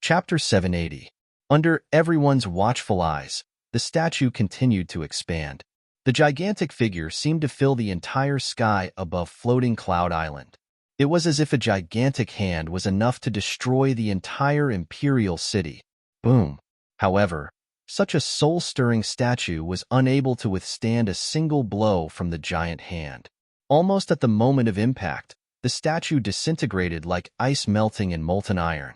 Chapter 780. Under everyone's watchful eyes, the statue continued to expand. The gigantic figure seemed to fill the entire sky above floating Cloud Island. It was as if a gigantic hand was enough to destroy the entire imperial city. Boom. However, such a soul-stirring statue was unable to withstand a single blow from the giant hand. Almost at the moment of impact, the statue disintegrated like ice melting in molten iron.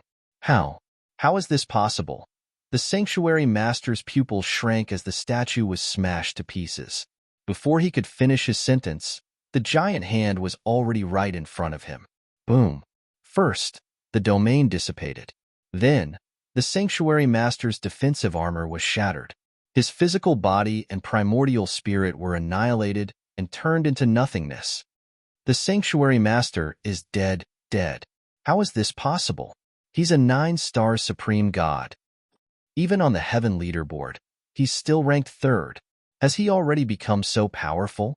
How is this possible? The sanctuary master's pupils shrank as the statue was smashed to pieces. Before he could finish his sentence, the giant hand was already right in front of him. Boom. First, the domain dissipated. Then, the sanctuary master's defensive armor was shattered. His physical body and primordial spirit were annihilated and turned into nothingness. The sanctuary master is dead. How is this possible? He's a 9-star supreme god. Even on the heaven leaderboard, he's still ranked 3rd. Has he already become so powerful?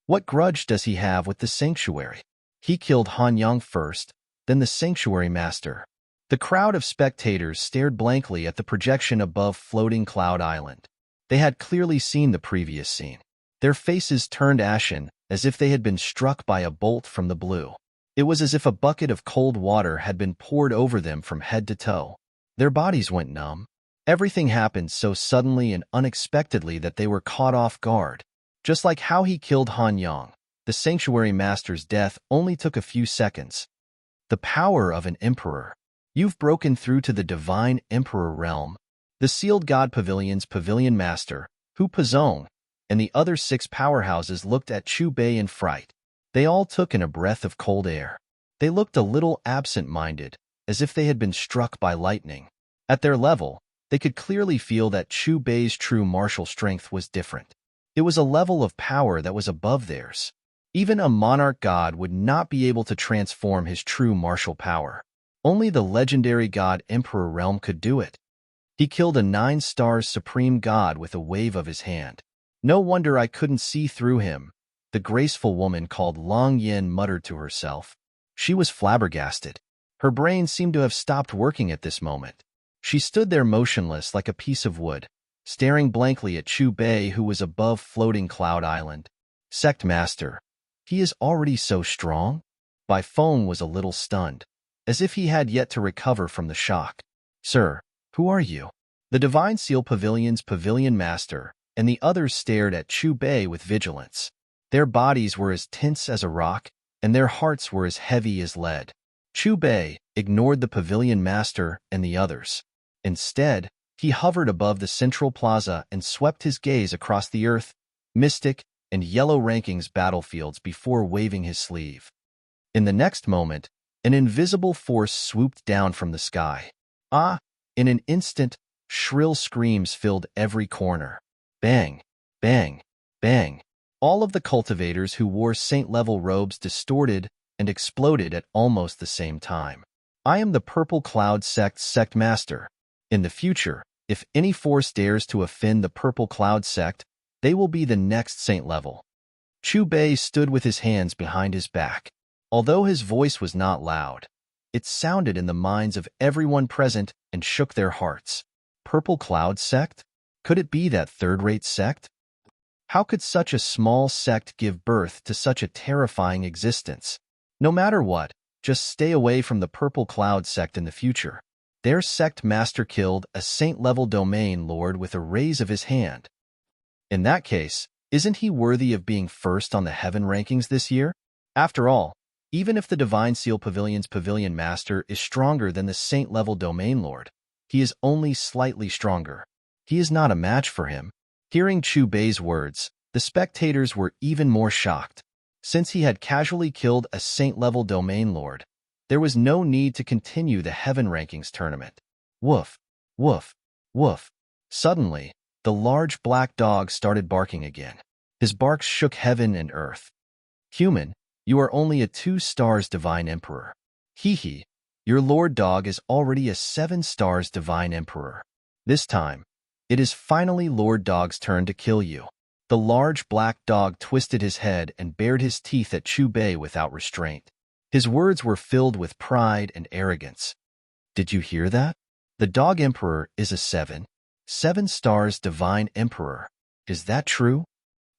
What grudge does he have with the sanctuary? He killed Han Yang first, then the sanctuary master. The crowd of spectators stared blankly at the projection above floating Cloud Island. They had clearly seen the previous scene. Their faces turned ashen, as if they had been struck by a bolt from the blue. It was as if a bucket of cold water had been poured over them from head to toe. Their bodies went numb. Everything happened so suddenly and unexpectedly that they were caught off guard. Just like how he killed Han Yang, the sanctuary master's death only took a few seconds. The power of an emperor. You've broken through to the divine emperor realm. The sealed god pavilion's pavilion master, Hu Pazong, and the other 6 powerhouses looked at Chu Bei in fright. They all took in a breath of cold air. They looked a little absent-minded, as if they had been struck by lightning. At their level, they could clearly feel that Chu Bei's true martial strength was different. It was a level of power that was above theirs. Even a monarch god would not be able to transform his true martial power. Only the legendary god Emperor realm could do it. He killed a 9-star supreme god with a wave of his hand. No wonder I couldn't see through him, the graceful woman called Long Yin muttered to herself. She was flabbergasted. Her brain seemed to have stopped working at this moment. She stood there motionless like a piece of wood, staring blankly at Chu Bei, who was above floating Cloud Island. Sect Master. He is already so strong? Bai Feng was a little stunned, as if he had yet to recover from the shock. Sir, who are you? The Divine Seal Pavilion's pavilion master and the others stared at Chu Bei with vigilance. Their bodies were as tense as a rock, and their hearts were as heavy as lead. Chu Bei ignored the pavilion master and the others. Instead, he hovered above the central plaza and swept his gaze across the earth, mystic, and yellow rankings battlefields before waving his sleeve. In the next moment, an invisible force swooped down from the sky. In an instant, shrill screams filled every corner. Bang, bang, bang. All of the cultivators who wore saint-level robes distorted and exploded at almost the same time. I am the Purple Cloud Sect's Sect Master. In the future, if any force dares to offend the Purple Cloud Sect, they will be the next saint level. Chu Bei stood with his hands behind his back. Although his voice was not loud, it sounded in the minds of everyone present and shook their hearts. Purple Cloud Sect? Could it be that third-rate sect? How could such a small sect give birth to such a terrifying existence? No matter what, just stay away from the Purple Cloud Sect in the future. Their sect master killed a saint-level domain lord with a raise of his hand. In that case, isn't he worthy of being first on the heaven rankings this year? After all, even if the Divine Seal Pavilion's pavilion master is stronger than the saint-level domain lord, he is only slightly stronger. He is not a match for him. Hearing Chu Bei's words, the spectators were even more shocked. Since he had casually killed a saint-level domain lord, there was no need to continue the heaven rankings tournament. Woof, woof, woof. Suddenly, the large black dog started barking again. His barks shook heaven and earth. Human, you are only a 2 stars divine emperor. Hee, your lord dog is already a 7 stars divine emperor. This time, it is finally Lord Dog's turn to kill you. The large black dog twisted his head and bared his teeth at Chu Bei without restraint. His words were filled with pride and arrogance. Did you hear that? The Dog Emperor is a 7 stars divine emperor. Is that true?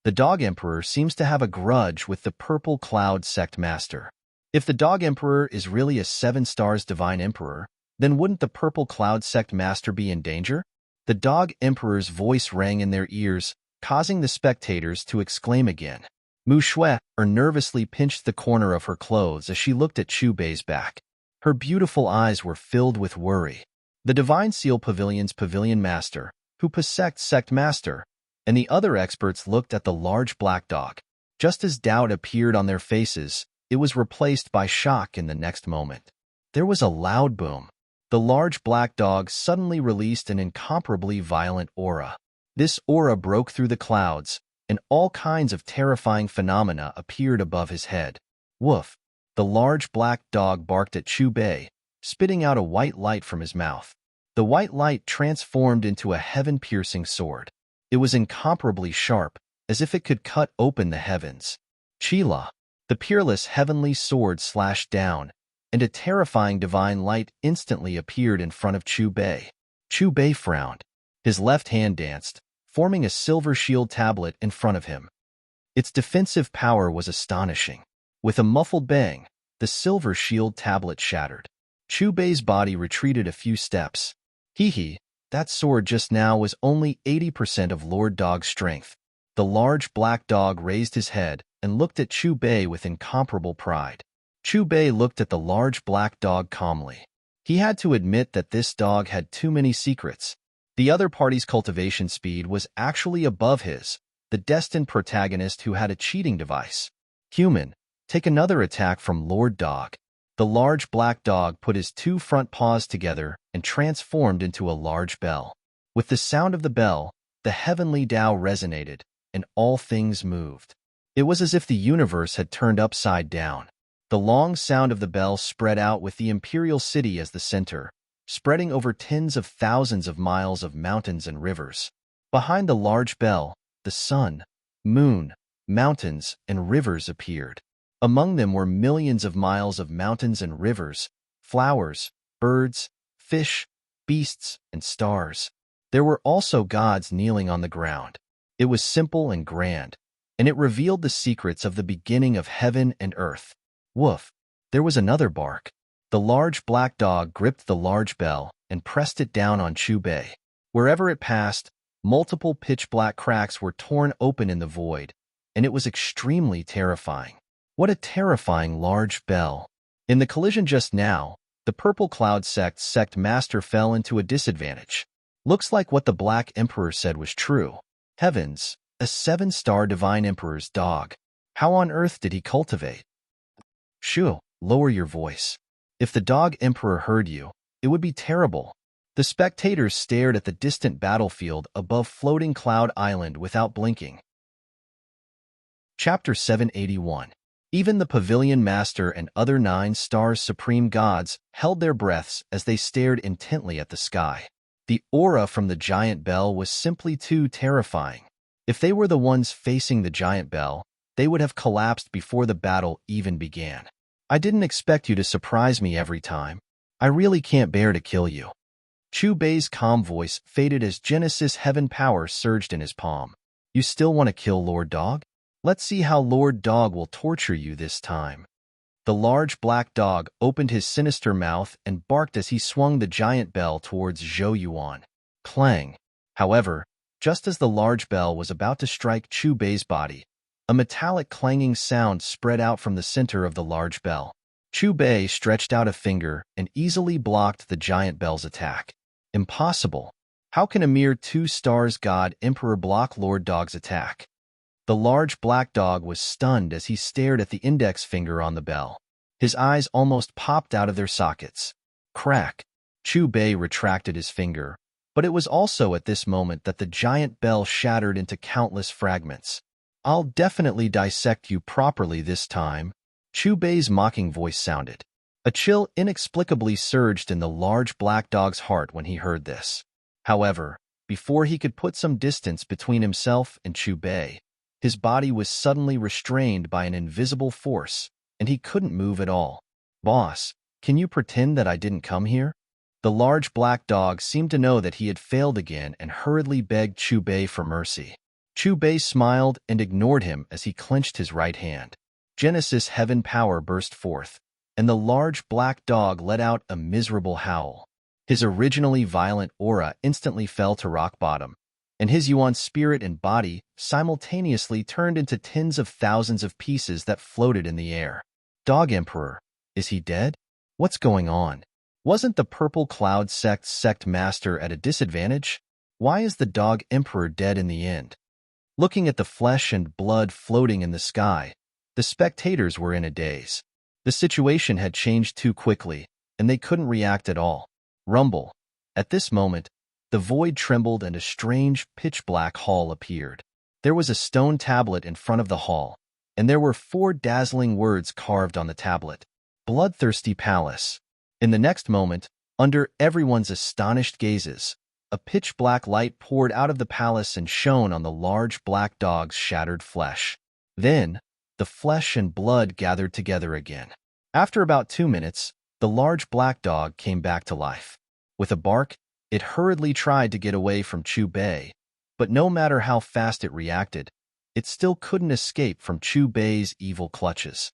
The Dog Emperor seems to have a grudge with the Purple Cloud Sect Master. If the Dog Emperor is really a 7 stars divine emperor, then wouldn't the Purple Cloud Sect Master be in danger? The Dog Emperor's voice rang in their ears, causing the spectators to exclaim again. Mu Shui nervously pinched the corner of her clothes as she looked at Chu Bei's back. Her beautiful eyes were filled with worry. The Divine Seal Pavilion's Pavilion Master, who possessed Sect Master, and the other experts looked at the large black dog. Just as doubt appeared on their faces, it was replaced by shock in the next moment. There was a loud boom. The large black dog suddenly released an incomparably violent aura. This aura broke through the clouds, and all kinds of terrifying phenomena appeared above his head. Woof! The large black dog barked at Chu Bei, spitting out a white light from his mouth. The white light transformed into a heaven-piercing sword. It was incomparably sharp, as if it could cut open the heavens. Chila! The peerless heavenly sword slashed down, and a terrifying divine light instantly appeared in front of Chu Bei. Chu Bei frowned. His left hand danced, forming a silver shield tablet in front of him. Its defensive power was astonishing. With a muffled bang, the silver shield tablet shattered. Chu Bei's body retreated a few steps. Hee, that sword just now was only 80% of Lord Dog's strength. The large black dog raised his head and looked at Chu Bei with incomparable pride. Chu Bei looked at the large black dog calmly. He had to admit that this dog had too many secrets. The other party's cultivation speed was actually above his, the destined protagonist who had a cheating device. Human, take another attack from Lord Dog. The large black dog put his 2 front paws together and transformed into a large bell. With the sound of the bell, the heavenly Tao resonated, and all things moved. It was as if the universe had turned upside down. The long sound of the bell spread out with the imperial city as the center, spreading over tens of thousands of miles of mountains and rivers. Behind the large bell, the sun, moon, mountains, and rivers appeared. Among them were millions of miles of mountains and rivers, flowers, birds, fish, beasts, and stars. There were also gods kneeling on the ground. It was simple and grand, and it revealed the secrets of the beginning of heaven and earth. Woof! There was another bark. The large black dog gripped the large bell and pressed it down on Chu Bei. Wherever it passed, multiple pitch-black cracks were torn open in the void, and it was extremely terrifying. What a terrifying large bell. In the collision just now, the Purple Cloud Sect Master fell into a disadvantage. Looks like what the Black Emperor said was true. Heavens, a 7-star Divine Emperor's dog. How on earth did he cultivate? Shoo, lower your voice. If the Dog Emperor heard you, it would be terrible. The spectators stared at the distant battlefield above floating Cloud Island without blinking. Chapter 781. Even the Pavilion Master and other 9-star Supreme Gods held their breaths as they stared intently at the sky. The aura from the giant bell was simply too terrifying. If they were the ones facing the giant bell, they would have collapsed before the battle even began. I didn't expect you to surprise me every time. I really can't bear to kill you. Chu Bei's calm voice faded as Genesis Heaven power surged in his palm. You still want to kill Lord Dog? Let's see how Lord Dog will torture you this time. The large black dog opened his sinister mouth and barked as he swung the giant bell towards Zhou Yuan. Clang! However, just as the large bell was about to strike Chu Bei's body, a metallic clanging sound spread out from the center of the large bell. Chu Bei stretched out a finger and easily blocked the giant bell's attack. Impossible! How can a mere 2-stars God Emperor block Lord Dog's attack? The large black dog was stunned as he stared at the index finger on the bell. His eyes almost popped out of their sockets. Crack! Chu Bei retracted his finger, but it was also at this moment that the giant bell shattered into countless fragments. I'll definitely dissect you properly this time, Chu Bei's mocking voice sounded. A chill inexplicably surged in the large black dog's heart when he heard this. However, before he could put some distance between himself and Chu Bei, his body was suddenly restrained by an invisible force, and he couldn't move at all. Boss, can you pretend that I didn't come here? The large black dog seemed to know that he had failed again and hurriedly begged Chu Bei for mercy. Chu Bei smiled and ignored him as he clenched his right hand. Genesis heaven power burst forth, and the large black dog let out a miserable howl. His originally violent aura instantly fell to rock bottom, and his Yuan spirit and body simultaneously turned into tens of thousands of pieces that floated in the air. Dog Emperor, is he dead? What's going on? Wasn't the Purple Cloud sect master at a disadvantage? Why is the Dog Emperor dead in the end? Looking at the flesh and blood floating in the sky, the spectators were in a daze. The situation had changed too quickly, and they couldn't react at all. Rumble. At this moment, the void trembled and a strange, pitch-black hall appeared. There was a stone tablet in front of the hall, and there were 4 dazzling words carved on the tablet. Bloodthirsty Palace. In the next moment, under everyone's astonished gazes, a pitch-black light poured out of the palace and shone on the large black dog's shattered flesh. Then, the flesh and blood gathered together again. After about 2 minutes, the large black dog came back to life. With a bark, it hurriedly tried to get away from Chu Bei, but no matter how fast it reacted, it still couldn't escape from Chu Bei's evil clutches.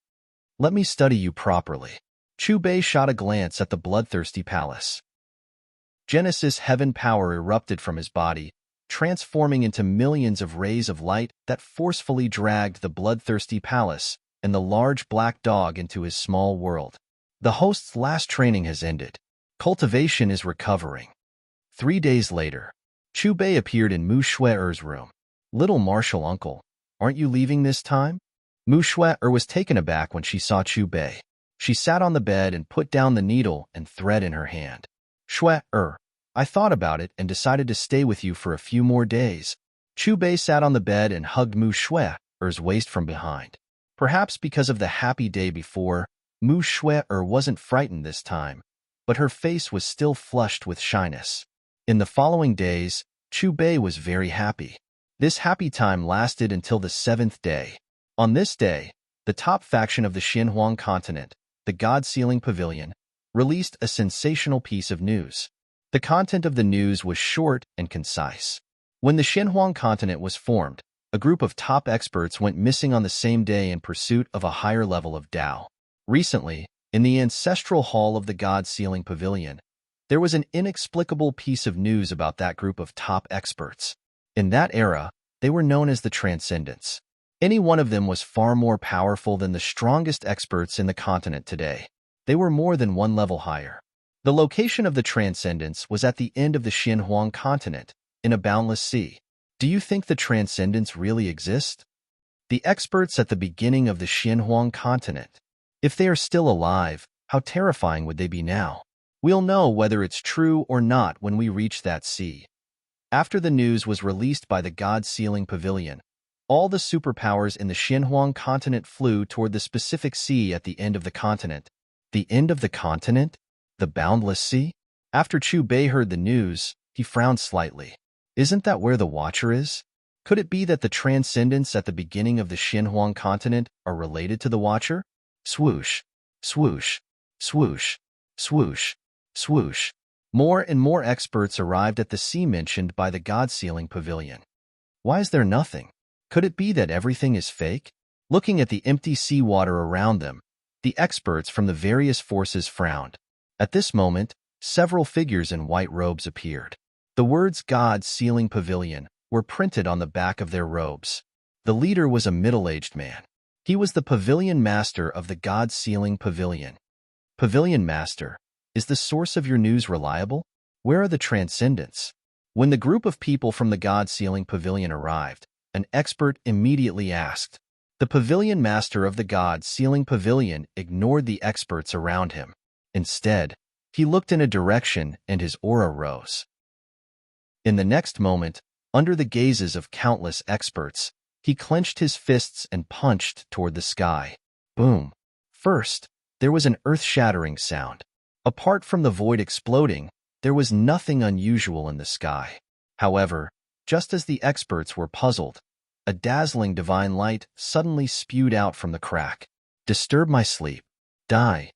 Let me study you properly. Chu Bei shot a glance at the bloodthirsty palace. Genesis heaven power erupted from his body, transforming into millions of rays of light that forcefully dragged the bloodthirsty palace and the large black dog into his small world. The host's last training has ended. Cultivation is recovering. 3 days later, Chu Bei appeared in Mu Shue'er's room. Little martial uncle, aren't you leaving this time? Mu Shue'er was taken aback when she saw Chu Bei. She sat on the bed and put down the needle and thread in her hand. Shue'er, I thought about it and decided to stay with you for a few more days. Chu Bei sat on the bed and hugged Mu Shue'er's waist from behind. Perhaps because of the happy day before, Mu Shue'er wasn't frightened this time, but her face was still flushed with shyness. In the following days, Chu Bei was very happy. This happy time lasted until the 7th day. On this day, the top faction of the Xinhuang continent, the God-Sealing Pavilion, released a sensational piece of news. The content of the news was short and concise. When the Xinhuang continent was formed, a group of top experts went missing on the same day in pursuit of a higher level of Tao. Recently, in the ancestral hall of the God-Sealing Pavilion, there was an inexplicable piece of news about that group of top experts. In that era, they were known as the Transcendents. Any one of them was far more powerful than the strongest experts in the continent today. They were more than one level higher. The location of the Transcendents was at the end of the Xinhuang continent, in a boundless sea. Do you think the Transcendents really exist? The experts at the beginning of the Xinhuang continent. If they are still alive, how terrifying would they be now? We'll know whether it's true or not when we reach that sea. After the news was released by the God-Sealing Pavilion, all the superpowers in the Xinhuang continent flew toward the specific sea at the end of the continent. The end of the continent? The boundless sea? After Chu Bei heard the news, he frowned slightly. Isn't that where the Watcher is? Could it be that the Transcendents at the beginning of the Xinhuang continent are related to the Watcher? Swoosh, swoosh, swoosh, swoosh, swoosh. More and more experts arrived at the sea mentioned by the God-Sealing Pavilion. Why is there nothing? Could it be that everything is fake? Looking at the empty seawater around them, the experts from the various forces frowned. At this moment, several figures in white robes appeared. The words God-Sealing Pavilion were printed on the back of their robes. The leader was a middle-aged man. He was the pavilion master of the God-Sealing Pavilion. Pavilion master, is the source of your news reliable? Where are the Transcendents? When the group of people from the God-Sealing Pavilion arrived, an expert immediately asked. The pavilion master of the God-Sealing Pavilion ignored the experts around him. Instead, he looked in a direction and his aura rose. In the next moment, under the gazes of countless experts, he clenched his fists and punched toward the sky. Boom! First, there was an earth-shattering sound. Apart from the void exploding, there was nothing unusual in the sky. However, just as the experts were puzzled, a dazzling divine light suddenly spewed out from the crack. Disturb my sleep. Die.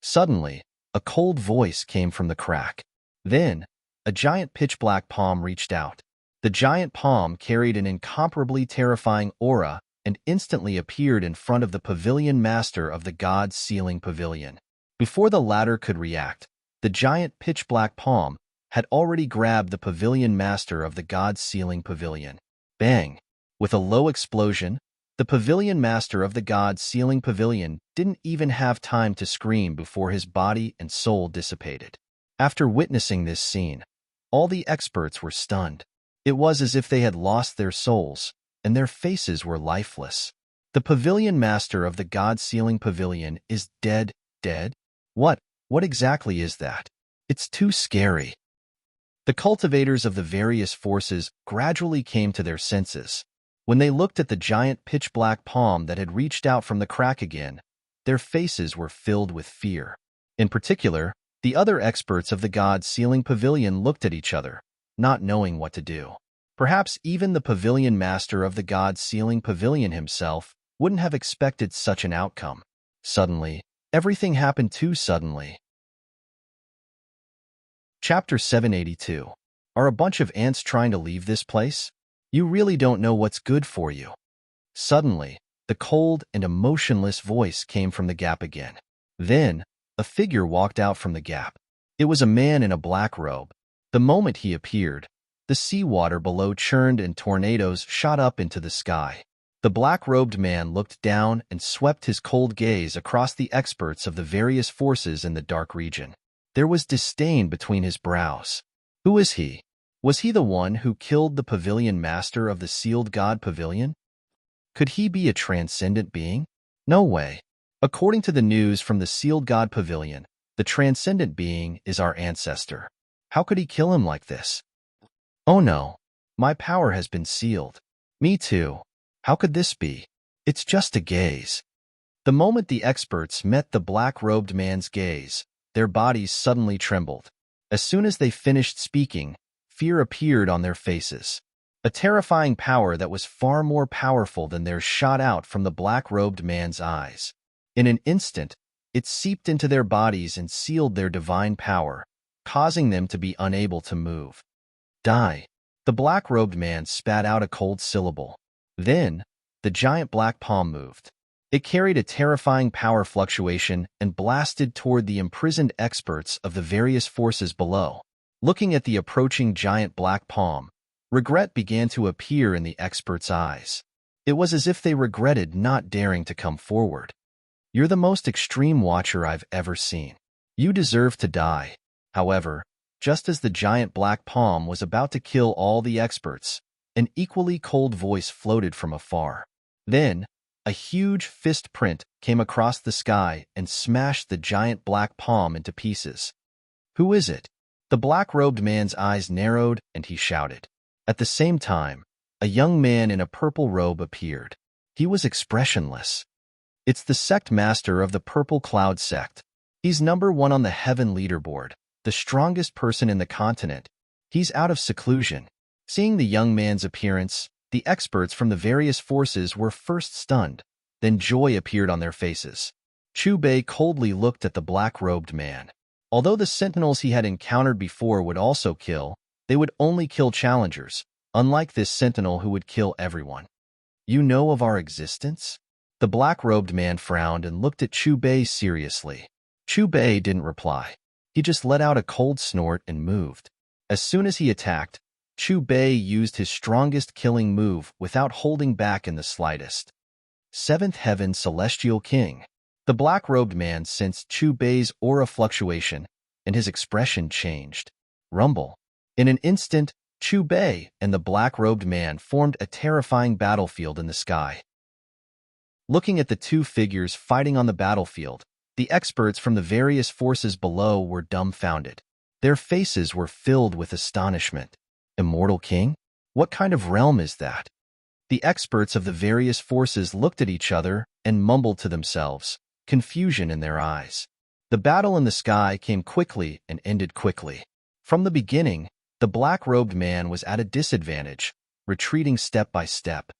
Suddenly, a cold voice came from the crack. Then, a giant pitch-black palm reached out. The giant palm carried an incomparably terrifying aura and instantly appeared in front of the pavilion master of the god's sealing pavilion. Before the latter could react, the giant pitch-black palm had already grabbed the pavilion master of the god's sealing pavilion. Bang! With a low explosion, the pavilion master of the god's sealing pavilion didn't even have time to scream before his body and soul dissipated. After witnessing this scene, all the experts were stunned. It was as if they had lost their souls, and their faces were lifeless. The pavilion master of the god sealing pavilion is dead. Dead? What exactly is that? It's too scary. The cultivators of the various forces gradually came to their senses. When they looked at the giant pitch-black palm that had reached out from the crack again, their faces were filled with fear. In particular, the other experts of the god sealing pavilion looked at each other, not knowing what to do. Perhaps even the pavilion master of the god sealing pavilion himself wouldn't have expected such an outcome. Suddenly, everything happened too suddenly. Chapter 782. Are a bunch of ants trying to leave this place? You really don't know what's good for you. Suddenly, the cold and emotionless voice came from the gap again. Then, a figure walked out from the gap. It was a man in a black robe. The moment he appeared, the seawater below churned and tornadoes shot up into the sky. The black-robed man looked down and swept his cold gaze across the experts of the various forces in the dark region. There was disdain between his brows. Who is he? Was he the one who killed the pavilion master of the sealed god pavilion? Could he be a transcendent being? No way. According to the news from the sealed god pavilion, the transcendent being is our ancestor. How could he kill him like this? Oh no, my power has been sealed. Me too. How could this be? It's just a gaze. The moment the experts met the black-robed man's gaze, their bodies suddenly trembled. As soon as they finished speaking, fear appeared on their faces. A terrifying power that was far more powerful than theirs shot out from the black-robed man's eyes. In an instant, it seeped into their bodies and sealed their divine power, causing them to be unable to move. Die. The black-robed man spat out a cold syllable. Then, the giant black palm moved. It carried a terrifying power fluctuation and blasted toward the imprisoned experts of the various forces below. Looking at the approaching giant black palm, regret began to appear in the experts' eyes. It was as if they regretted not daring to come forward. You're the most extreme watcher I've ever seen. You deserve to die. However, just as the giant black palm was about to kill all the experts, an equally cold voice floated from afar. Then, a huge fist print came across the sky and smashed the giant black palm into pieces. Who is it? The black-robed man's eyes narrowed and he shouted. At the same time, a young man in a purple robe appeared. He was expressionless. It's the sect master of the Purple Cloud sect. He's #1 on the heaven leaderboard, the strongest person in the continent. He's out of seclusion. Seeing the young man's appearance, the experts from the various forces were first stunned, then joy appeared on their faces. Chu Bei coldly looked at the black-robed man. Although the sentinels he had encountered before would also kill, they would only kill challengers, unlike this sentinel who would kill everyone. You know of our existence? The black-robed man frowned and looked at Chu Bei seriously. Chu Bei didn't reply. He just let out a cold snort and moved. As soon as he attacked, Chu Bei used his strongest killing move without holding back in the slightest. Seventh Heaven Celestial King. The black-robed man sensed Chu Bei's aura fluctuation, and his expression changed. Rumble. In an instant, Chu Bei and the black-robed man formed a terrifying battlefield in the sky. Looking at the two figures fighting on the battlefield, the experts from the various forces below were dumbfounded. Their faces were filled with astonishment. Immortal King? What kind of realm is that? The experts of the various forces looked at each other and mumbled to themselves, confusion in their eyes. The battle in the sky came quickly and ended quickly. From the beginning, the black-robed man was at a disadvantage, retreating step by step.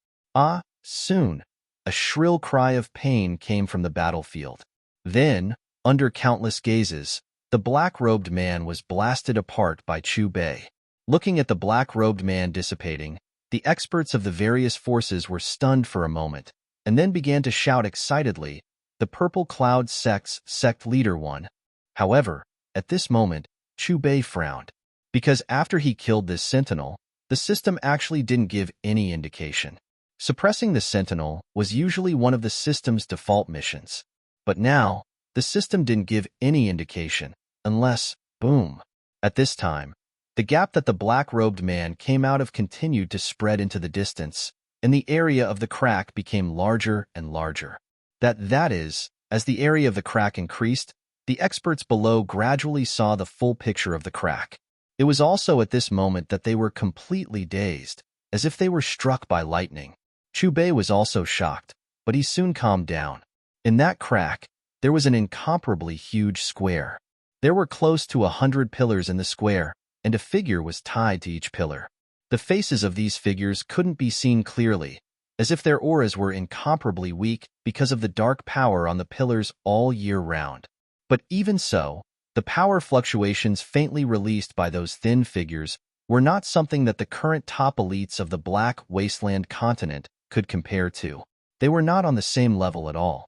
Soon, a shrill cry of pain came from the battlefield. Then, under countless gazes, The black-robed man was blasted apart by Chu Bei. Looking at the black-robed man dissipating, the experts of the various forces were stunned for a moment, and then began to shout excitedly, "The Purple Cloud Sect's Sect Leader won." However, at this moment, Chu Bei frowned. Because after he killed this sentinel, the system actually didn't give any indication. Suppressing the sentinel was usually one of the system's default missions. But now, the system didn't give any indication, unless, boom. At this time, the gap that the black-robed man came out of continued to spread into the distance, and the area of the crack became larger and larger. That is, as the area of the crack increased, the experts below gradually saw the full picture of the crack. It was also at this moment that they were completely dazed, as if they were struck by lightning. Chu Bei was also shocked, but he soon calmed down. In that crack, there was an incomparably huge square. There were close to 100 pillars in the square, and a figure was tied to each pillar. The faces of these figures couldn't be seen clearly, as if their auras were incomparably weak because of the dark power on the pillars all year round. But even so, the power fluctuations faintly released by those thin figures were not something that the current top elites of the Black Wasteland continent could compare to. They were not on the same level at all.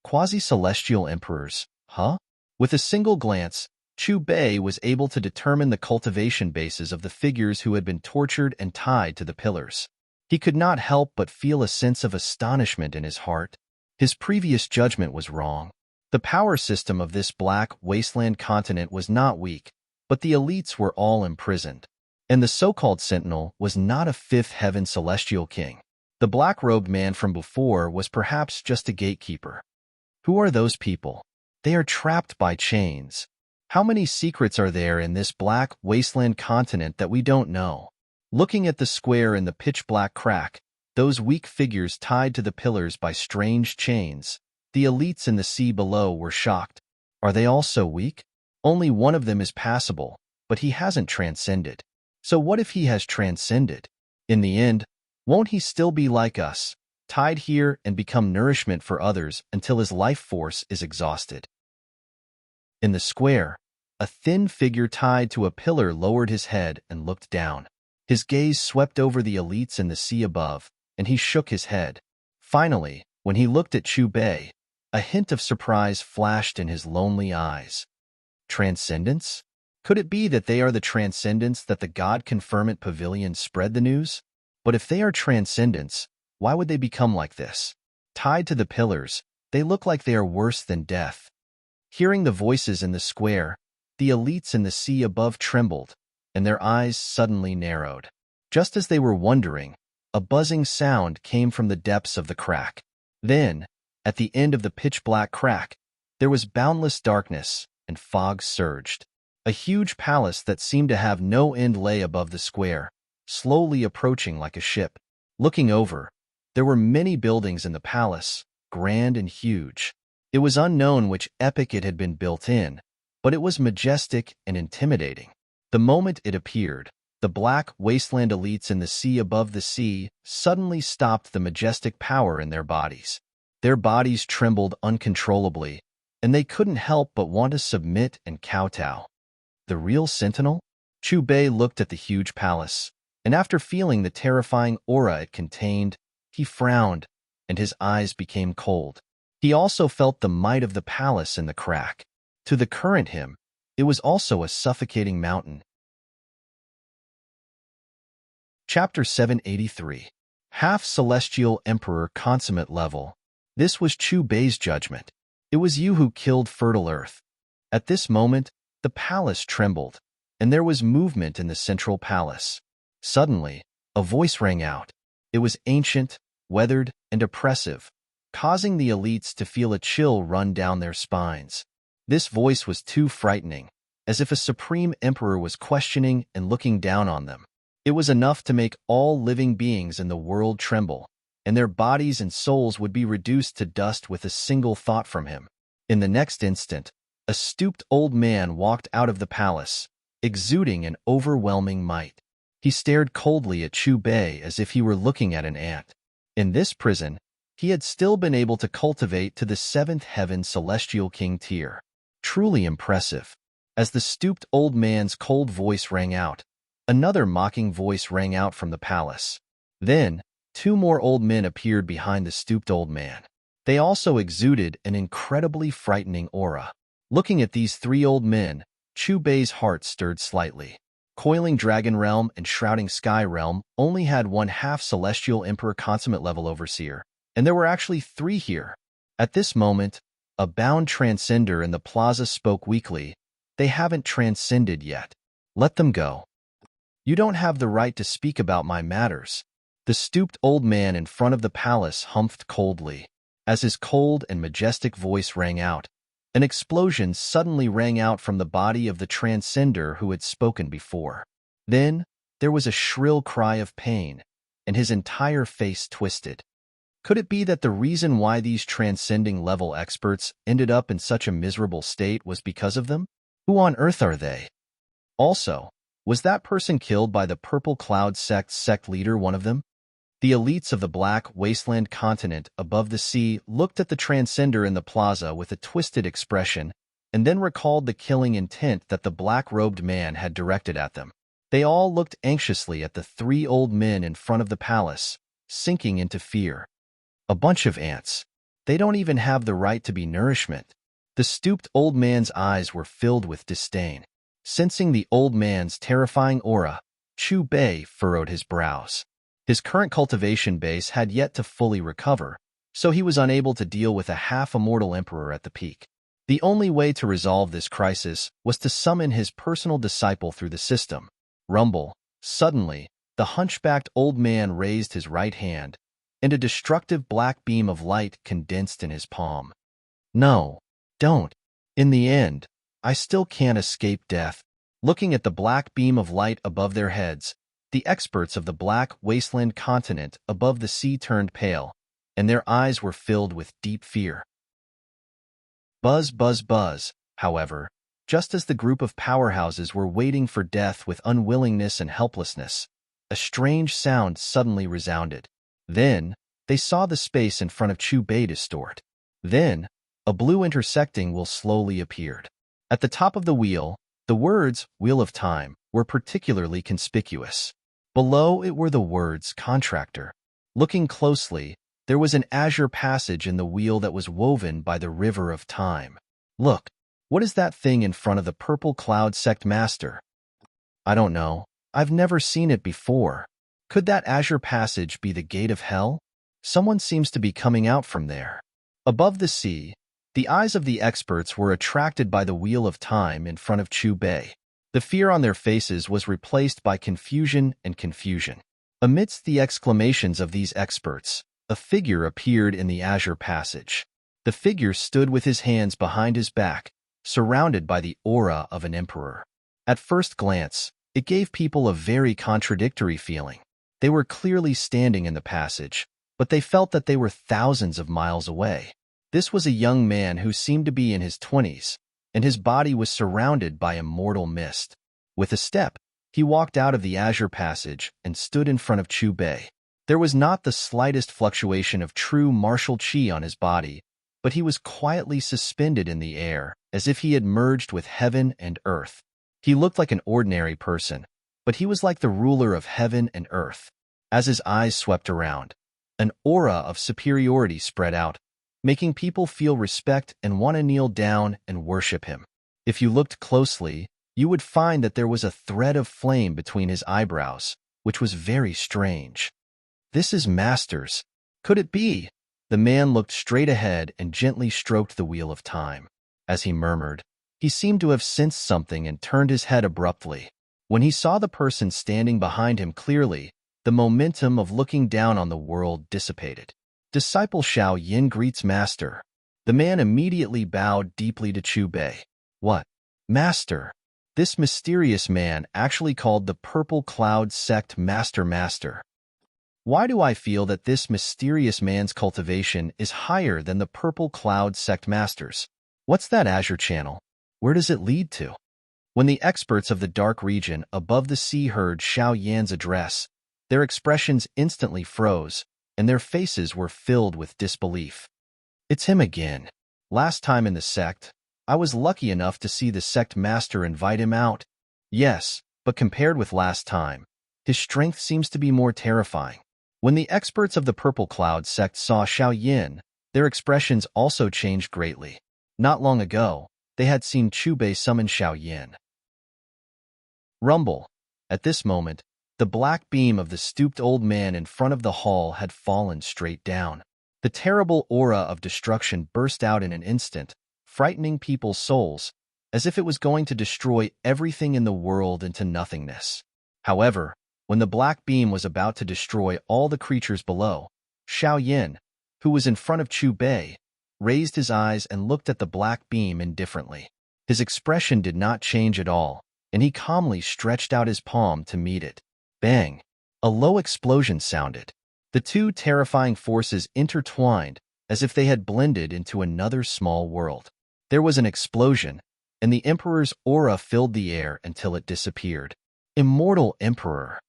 Quasi-celestial emperors, huh? With a single glance, Chu Bei was able to determine the cultivation bases of the figures who had been tortured and tied to the pillars. He could not help but feel a sense of astonishment in his heart. His previous judgment was wrong. The power system of this Black Wasteland continent was not weak, but the elites were all imprisoned. And the so-called Sentinel was not a fifth heaven celestial king. The black-robed man from before was perhaps just a gatekeeper. Who are those people? They are trapped by chains. How many secrets are there in this Black Wasteland continent that we don't know? Looking at the square in the pitch-black crack, those weak figures tied to the pillars by strange chains, the elites in the sea below were shocked. Are they all so weak? Only one of them is passable, but he hasn't transcended. So what if he has transcended? In the end, won't he still be like us, tied here and become nourishment for others until his life force is exhausted? In the square, a thin figure tied to a pillar lowered his head and looked down. His gaze swept over the elites in the sea above, and he shook his head. Finally, when he looked at Chu Bei, a hint of surprise flashed in his lonely eyes. Transcendence? Could it be that they are the transcendents that the God Conferment Pavilion spread the news? But if they are transcendents, why would they become like this? Tied to the pillars, they look like they are worse than death. Hearing the voices in the square, the elites in the sea above trembled, and their eyes suddenly narrowed. Just as they were wondering, a buzzing sound came from the depths of the crack. Then, at the end of the pitch-black crack, there was boundless darkness, and fog surged. A huge palace that seemed to have no end lay above the square, slowly approaching like a ship. Looking over, there were many buildings in the palace, grand and huge. It was unknown which epoch it had been built in, but it was majestic and intimidating. The moment it appeared, the Black Wasteland elites in the sea above the sea suddenly stopped the majestic power in their bodies. Their bodies trembled uncontrollably, and they couldn't help but want to submit and kowtow. The real Sentinel? Chu Bei looked at the huge palace, and after feeling the terrifying aura it contained, he frowned, and his eyes became cold. He also felt the might of the palace in the crack. To the current him, it was also a suffocating mountain. Chapter 783. Half-Celestial Emperor Consummate Level. This was Chu Bei's judgment. It was you who killed fertile earth. At this moment, the palace trembled, and there was movement in the central palace. Suddenly, a voice rang out. It was ancient, weathered, and oppressive, causing the elites to feel a chill run down their spines. This voice was too frightening, as if a supreme emperor was questioning and looking down on them. It was enough to make all living beings in the world tremble, and their bodies and souls would be reduced to dust with a single thought from him. In the next instant, a stooped old man walked out of the palace, exuding an overwhelming might. He stared coldly at Chu Bei as if he were looking at an ant. In this prison, he had still been able to cultivate to the seventh heaven celestial king tier. Truly impressive. As the stooped old man's cold voice rang out, another mocking voice rang out from the palace. Then, two more old men appeared behind the stooped old man. They also exuded an incredibly frightening aura. Looking at these three old men, Chu Bei's heart stirred slightly. Coiling Dragon Realm and Shrouding Sky Realm only had one half Celestial Emperor Consummate level Overseer, and there were actually three here. At this moment, a bound transcender in the plaza spoke weakly. They haven't transcended yet. Let them go. You don't have the right to speak about my matters. The stooped old man in front of the palace humphed coldly. As his cold and majestic voice rang out, an explosion suddenly rang out from the body of the transcender who had spoken before. Then, there was a shrill cry of pain, and his entire face twisted. Could it be that the reason why these transcending level experts ended up in such a miserable state was because of them? Who on earth are they? Also, was that person killed by the Purple Cloud sect leader one of them? The elites of the Black Wasteland continent above the sea looked at the transcender in the plaza with a twisted expression and then recalled the killing intent that the black-robed man had directed at them. They all looked anxiously at the three old men in front of the palace, sinking into fear. A bunch of ants. They don't even have the right to be nourishment. The stooped old man's eyes were filled with disdain. Sensing the old man's terrifying aura, Chu Bei furrowed his brows. His current cultivation base had yet to fully recover, so he was unable to deal with a half-immortal emperor at the peak. The only way to resolve this crisis was to summon his personal disciple through the system. Rumble. Suddenly, the hunchbacked old man raised his right hand, and a destructive black beam of light condensed in his palm. No, don't. In the end, I still can't escape death. Looking at the black beam of light above their heads, the experts of the Black Wasteland continent above the sea turned pale, and their eyes were filled with deep fear. Buzz, buzz, buzz, however, just as the group of powerhouses were waiting for death with unwillingness and helplessness, a strange sound suddenly resounded. Then, they saw the space in front of Chu Bei distort. Then, a blue intersecting wheel slowly appeared. At the top of the wheel, the words, Wheel of Time, were particularly conspicuous. Below it were the words, Contractor. Looking closely, there was an azure passage in the wheel that was woven by the river of time. Look, what is that thing in front of the Purple Cloud Sect Master? I don't know. I've never seen it before. Could that azure passage be the gate of hell? Someone seems to be coming out from there. Above the sea, the eyes of the experts were attracted by the Wheel of Time in front of Chu Bei. The fear on their faces was replaced by confusion and confusion. Amidst the exclamations of these experts, a figure appeared in the azure passage. The figure stood with his hands behind his back, surrounded by the aura of an emperor. At first glance, it gave people a very contradictory feeling. They were clearly standing in the passage, but they felt that they were thousands of miles away. This was a young man who seemed to be in his 20s, and his body was surrounded by immortal mist. With a step, he walked out of the azure passage and stood in front of Chu Bei. There was not the slightest fluctuation of true martial qi on his body, but he was quietly suspended in the air, as if he had merged with heaven and earth. He looked like an ordinary person, but he was like the ruler of heaven and earth. As his eyes swept around, an aura of superiority spread out, making people feel respect and want to kneel down and worship him. If you looked closely, you would find that there was a thread of flame between his eyebrows, which was very strange. This is Masters. Could it be? The man looked straight ahead and gently stroked the Wheel of Time. As he murmured, he seemed to have sensed something and turned his head abruptly. When he saw the person standing behind him clearly, the momentum of looking down on the world dissipated. Disciple Xiao Yin greets Master. The man immediately bowed deeply to Chu Bei. What? Master? This mysterious man actually called the Purple Cloud Sect Master. Why do I feel that this mysterious man's cultivation is higher than the Purple Cloud Sect Masters? What's that azure channel? Where does it lead to? When the experts of the dark region above the sea heard Xiao Yan's address, their expressions instantly froze, and their faces were filled with disbelief. It's him again. Last time in the sect, I was lucky enough to see the sect master invite him out. Yes, but compared with last time, his strength seems to be more terrifying. When the experts of the Purple Cloud sect saw Xiao Yin, their expressions also changed greatly. Not long ago, they had seen Chu Bei summon Xiao Yin. Rumble. At this moment, the black beam of the stooped old man in front of the hall had fallen straight down. The terrible aura of destruction burst out in an instant, frightening people's souls, as if it was going to destroy everything in the world into nothingness. However, when the black beam was about to destroy all the creatures below, Xiao Yin, who was in front of Chu Bei, raised his eyes and looked at the black beam indifferently. His expression did not change at all, and he calmly stretched out his palm to meet it. Bang! A low explosion sounded. The two terrifying forces intertwined as if they had blended into another small world. There was an explosion, and the Emperor's aura filled the air until it disappeared. Immortal Emperor!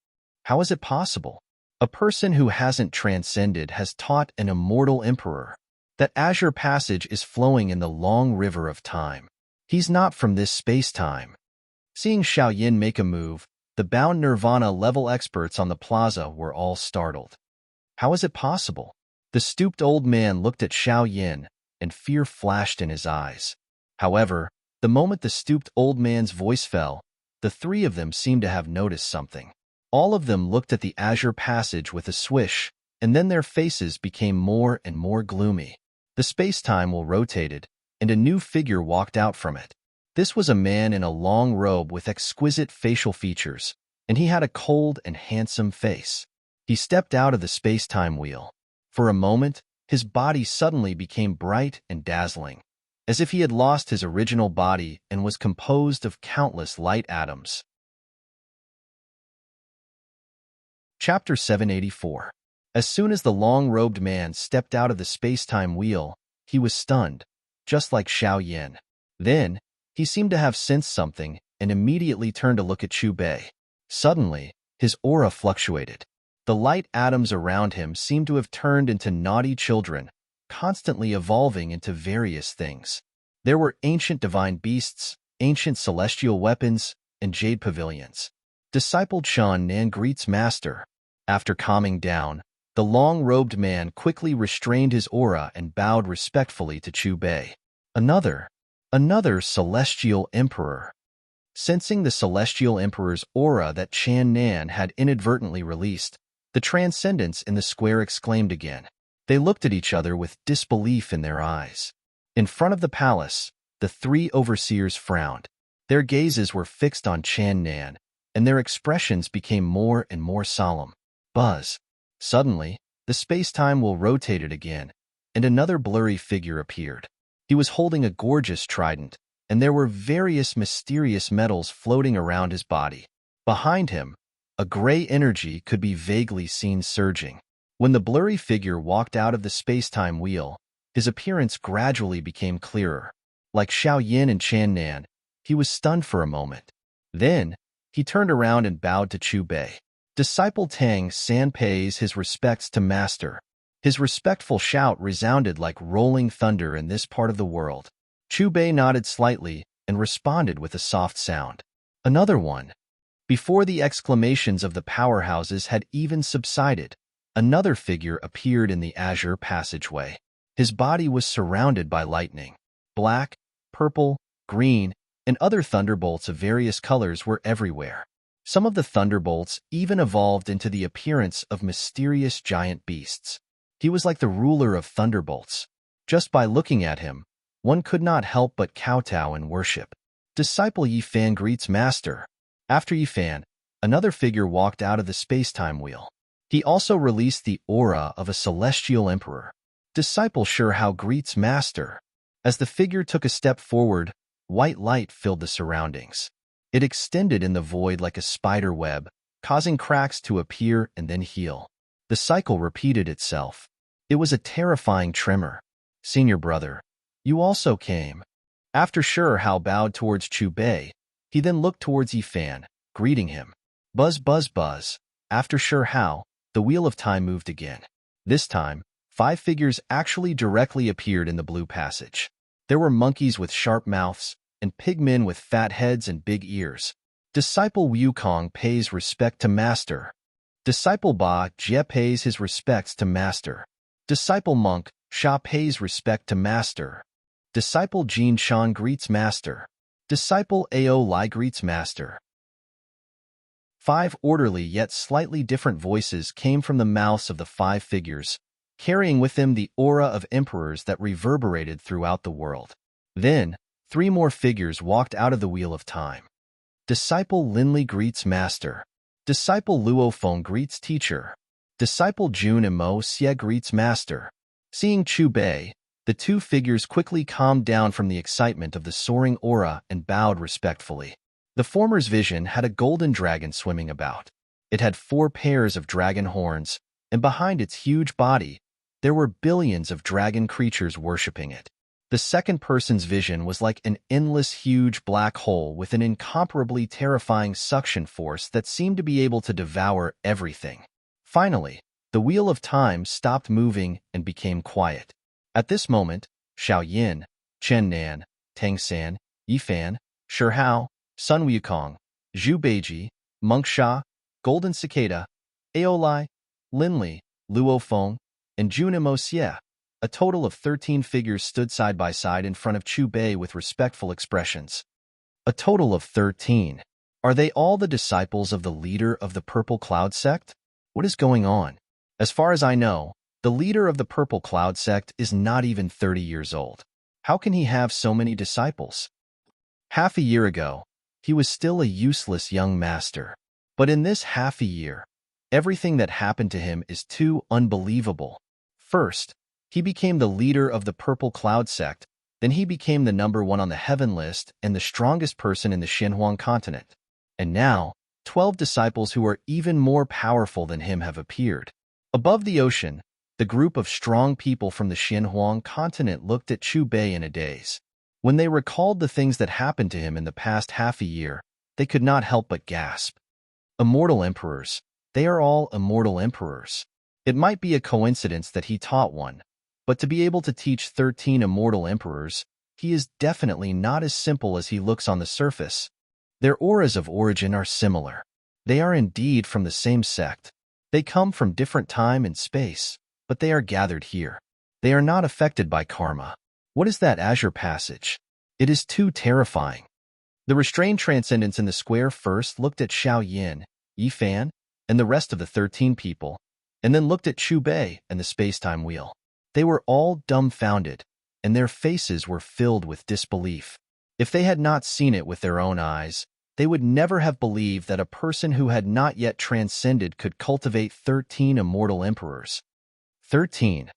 How is it possible? A person who hasn't transcended has taught an immortal Emperor. That azure passage is flowing in the long river of time. He's not from this space-time. Seeing Xiao Yin make a move, the bound Nirvana-level experts on the plaza were all startled. How is it possible? The stooped old man looked at Xiao Yin, and fear flashed in his eyes. However, the moment the stooped old man's voice fell, the three of them seemed to have noticed something. All of them looked at the azure passage with a swish, and then their faces became more and more gloomy. The space-time wheel rotated, and a new figure walked out from it. This was a man in a long robe with exquisite facial features, and he had a cold and handsome face. He stepped out of the space-time wheel. For a moment, his body suddenly became bright and dazzling, as if he had lost his original body and was composed of countless light atoms. Chapter 784. As soon as the long-robed man stepped out of the space-time wheel, he was stunned, just like Xiao Yin. Then, he seemed to have sensed something and immediately turned to look at Chu Bei. Suddenly, his aura fluctuated. The light atoms around him seemed to have turned into naughty children, constantly evolving into various things. There were ancient divine beasts, ancient celestial weapons, and jade pavilions. Disciple Chan Nan greets Master. After calming down, the long-robed man quickly restrained his aura and bowed respectfully to Chu Bei. Another celestial emperor. Sensing the celestial emperor's aura that Chan Nan had inadvertently released, the transcendents in the square exclaimed again. They looked at each other with disbelief in their eyes. In front of the palace, the three overseers frowned. Their gazes were fixed on Chan Nan, and their expressions became more and more solemn. Buzz. Suddenly, the space-time wheel rotated again, and another blurry figure appeared. He was holding a gorgeous trident, and there were various mysterious metals floating around his body. Behind him, a gray energy could be vaguely seen surging. When the blurry figure walked out of the space-time wheel, his appearance gradually became clearer. Like Xiao Yin and Chan Nan, he was stunned for a moment. Then, he turned around and bowed to Chu Bei. Disciple Tang San pays his respects to Master. His respectful shout resounded like rolling thunder in this part of the world. Chu Bei nodded slightly and responded with a soft sound. Another one. Before the exclamations of the powerhouses had even subsided, another figure appeared in the azure passageway. His body was surrounded by lightning. Black, purple, green, and other thunderbolts of various colors were everywhere. Some of the thunderbolts even evolved into the appearance of mysterious giant beasts. He was like the ruler of thunderbolts. Just by looking at him, one could not help but kowtow and worship. Disciple Yifan greets Master. After Yifan, another figure walked out of the space-time wheel. He also released the aura of a celestial emperor. Disciple Shihao greets Master. As the figure took a step forward, white light filled the surroundings. It extended in the void like a spider web, causing cracks to appear and then heal. The cycle repeated itself. It was a terrifying tremor. Senior brother, you also came. After Shihao bowed towards Chu Bei, he then looked towards Yifan, greeting him. Buzz, buzz, buzz. After Shihao, the wheel of time moved again. This time, 5 figures actually directly appeared in the blue passage. There were monkeys with sharp mouths, and pigmen with fat heads and big ears. Disciple Wukong pays respect to master. Disciple Ba Jie pays his respects to master. Disciple Monk Sha pays respect to master. Disciple Jin Shan greets master. Disciple Ao Lai greets master. 5 orderly yet slightly different voices came from the mouths of the 5 figures, carrying with them the aura of emperors that reverberated throughout the world. Then, 3 more figures walked out of the Wheel of Time. Disciple Linli greets master. Disciple Luo Feng greets teacher. Disciple Jun and Mo Xie greets master. Seeing Chu Bei, the 2 figures quickly calmed down from the excitement of the soaring aura and bowed respectfully. The former's vision had a golden dragon swimming about. It had 4 pairs of dragon horns, and behind its huge body, there were billions of dragon creatures worshipping it. The second person's vision was like an endless huge black hole with an incomparably terrifying suction force that seemed to be able to devour everything. Finally, the Wheel of Time stopped moving and became quiet. At this moment, Xiao Yin, Chen Nan, Tang San, Yifan, Shi Hao, Sun Wukong, Zhu Beiji, Monk Sha, Golden Cicada, Aolai, Linli, Luo Feng, and Jun Mo Xie, a total of 13 figures stood side by side in front of Chu Bei with respectful expressions. A total of 13. Are they all the disciples of the leader of the Purple Cloud sect? What is going on? As far as I know, the leader of the Purple Cloud sect is not even 30 years old. How can he have so many disciples? Half a year ago, he was still a useless young master. But in this half a year, everything that happened to him is too unbelievable. First, he became the leader of the Purple Cloud sect, then he became the #1 on the heaven list and the strongest person in the Xinhuang continent. And now, 12 disciples who are even more powerful than him have appeared. Above the ocean, the group of strong people from the Xinhuang continent looked at Chu Bei in a daze. When they recalled the things that happened to him in the past half a year, they could not help but gasp. Immortal emperors. They are all immortal emperors. It might be a coincidence that he taught one, but to be able to teach 13 immortal emperors, he is definitely not as simple as he looks on the surface. Their auras of origin are similar. They are indeed from the same sect. They come from different time and space, but they are gathered here. They are not affected by karma. What is that azure passage? It is too terrifying. The restrained transcendents in the square first looked at Xiao Yin, Yifan, and the rest of the 13 people, and then looked at Chu Bei and the space-time wheel. They were all dumbfounded, and their faces were filled with disbelief. If they had not seen it with their own eyes, they would never have believed that a person who had not yet transcended could cultivate 13 immortal emperors. 13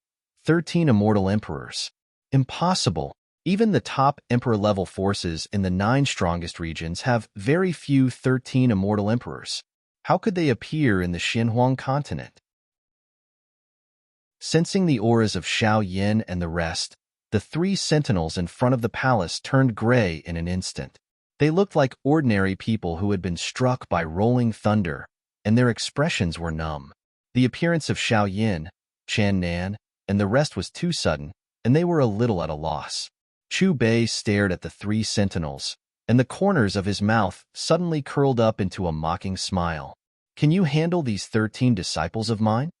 immortal emperors. Impossible. Even the top emperor-level forces in the 9 strongest regions have very few 13 immortal emperors. How could they appear in the Xinhuang continent? Sensing the auras of Xiao Yin and the rest, the 3 sentinels in front of the palace turned gray in an instant. They looked like ordinary people who had been struck by rolling thunder, and their expressions were numb. The appearance of Xiao Yin, Chen Nan, and the rest was too sudden, and they were a little at a loss. Chu Bei stared at the 3 sentinels, and the corners of his mouth suddenly curled up into a mocking smile. Can you handle these 13 disciples of mine?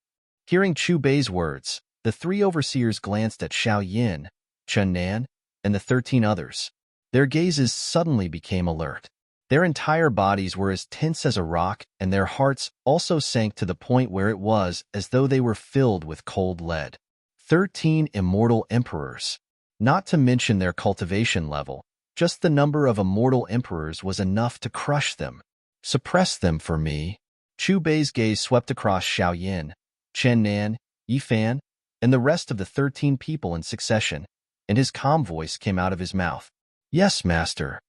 Hearing Chu Bei's words, the 3 overseers glanced at Xiao Yin, Chen Nan, and the 13 others. Their gazes suddenly became alert. Their entire bodies were as tense as a rock, and their hearts also sank to the point where it was as though they were filled with cold lead. 13 immortal emperors. Not to mention their cultivation level, just the number of immortal emperors was enough to crush them. Suppress them for me. Chu Bei's gaze swept across Xiao Yin, Chen Nan, Yifan, and the rest of the 13 people in succession, and his calm voice came out of his mouth. Yes, master.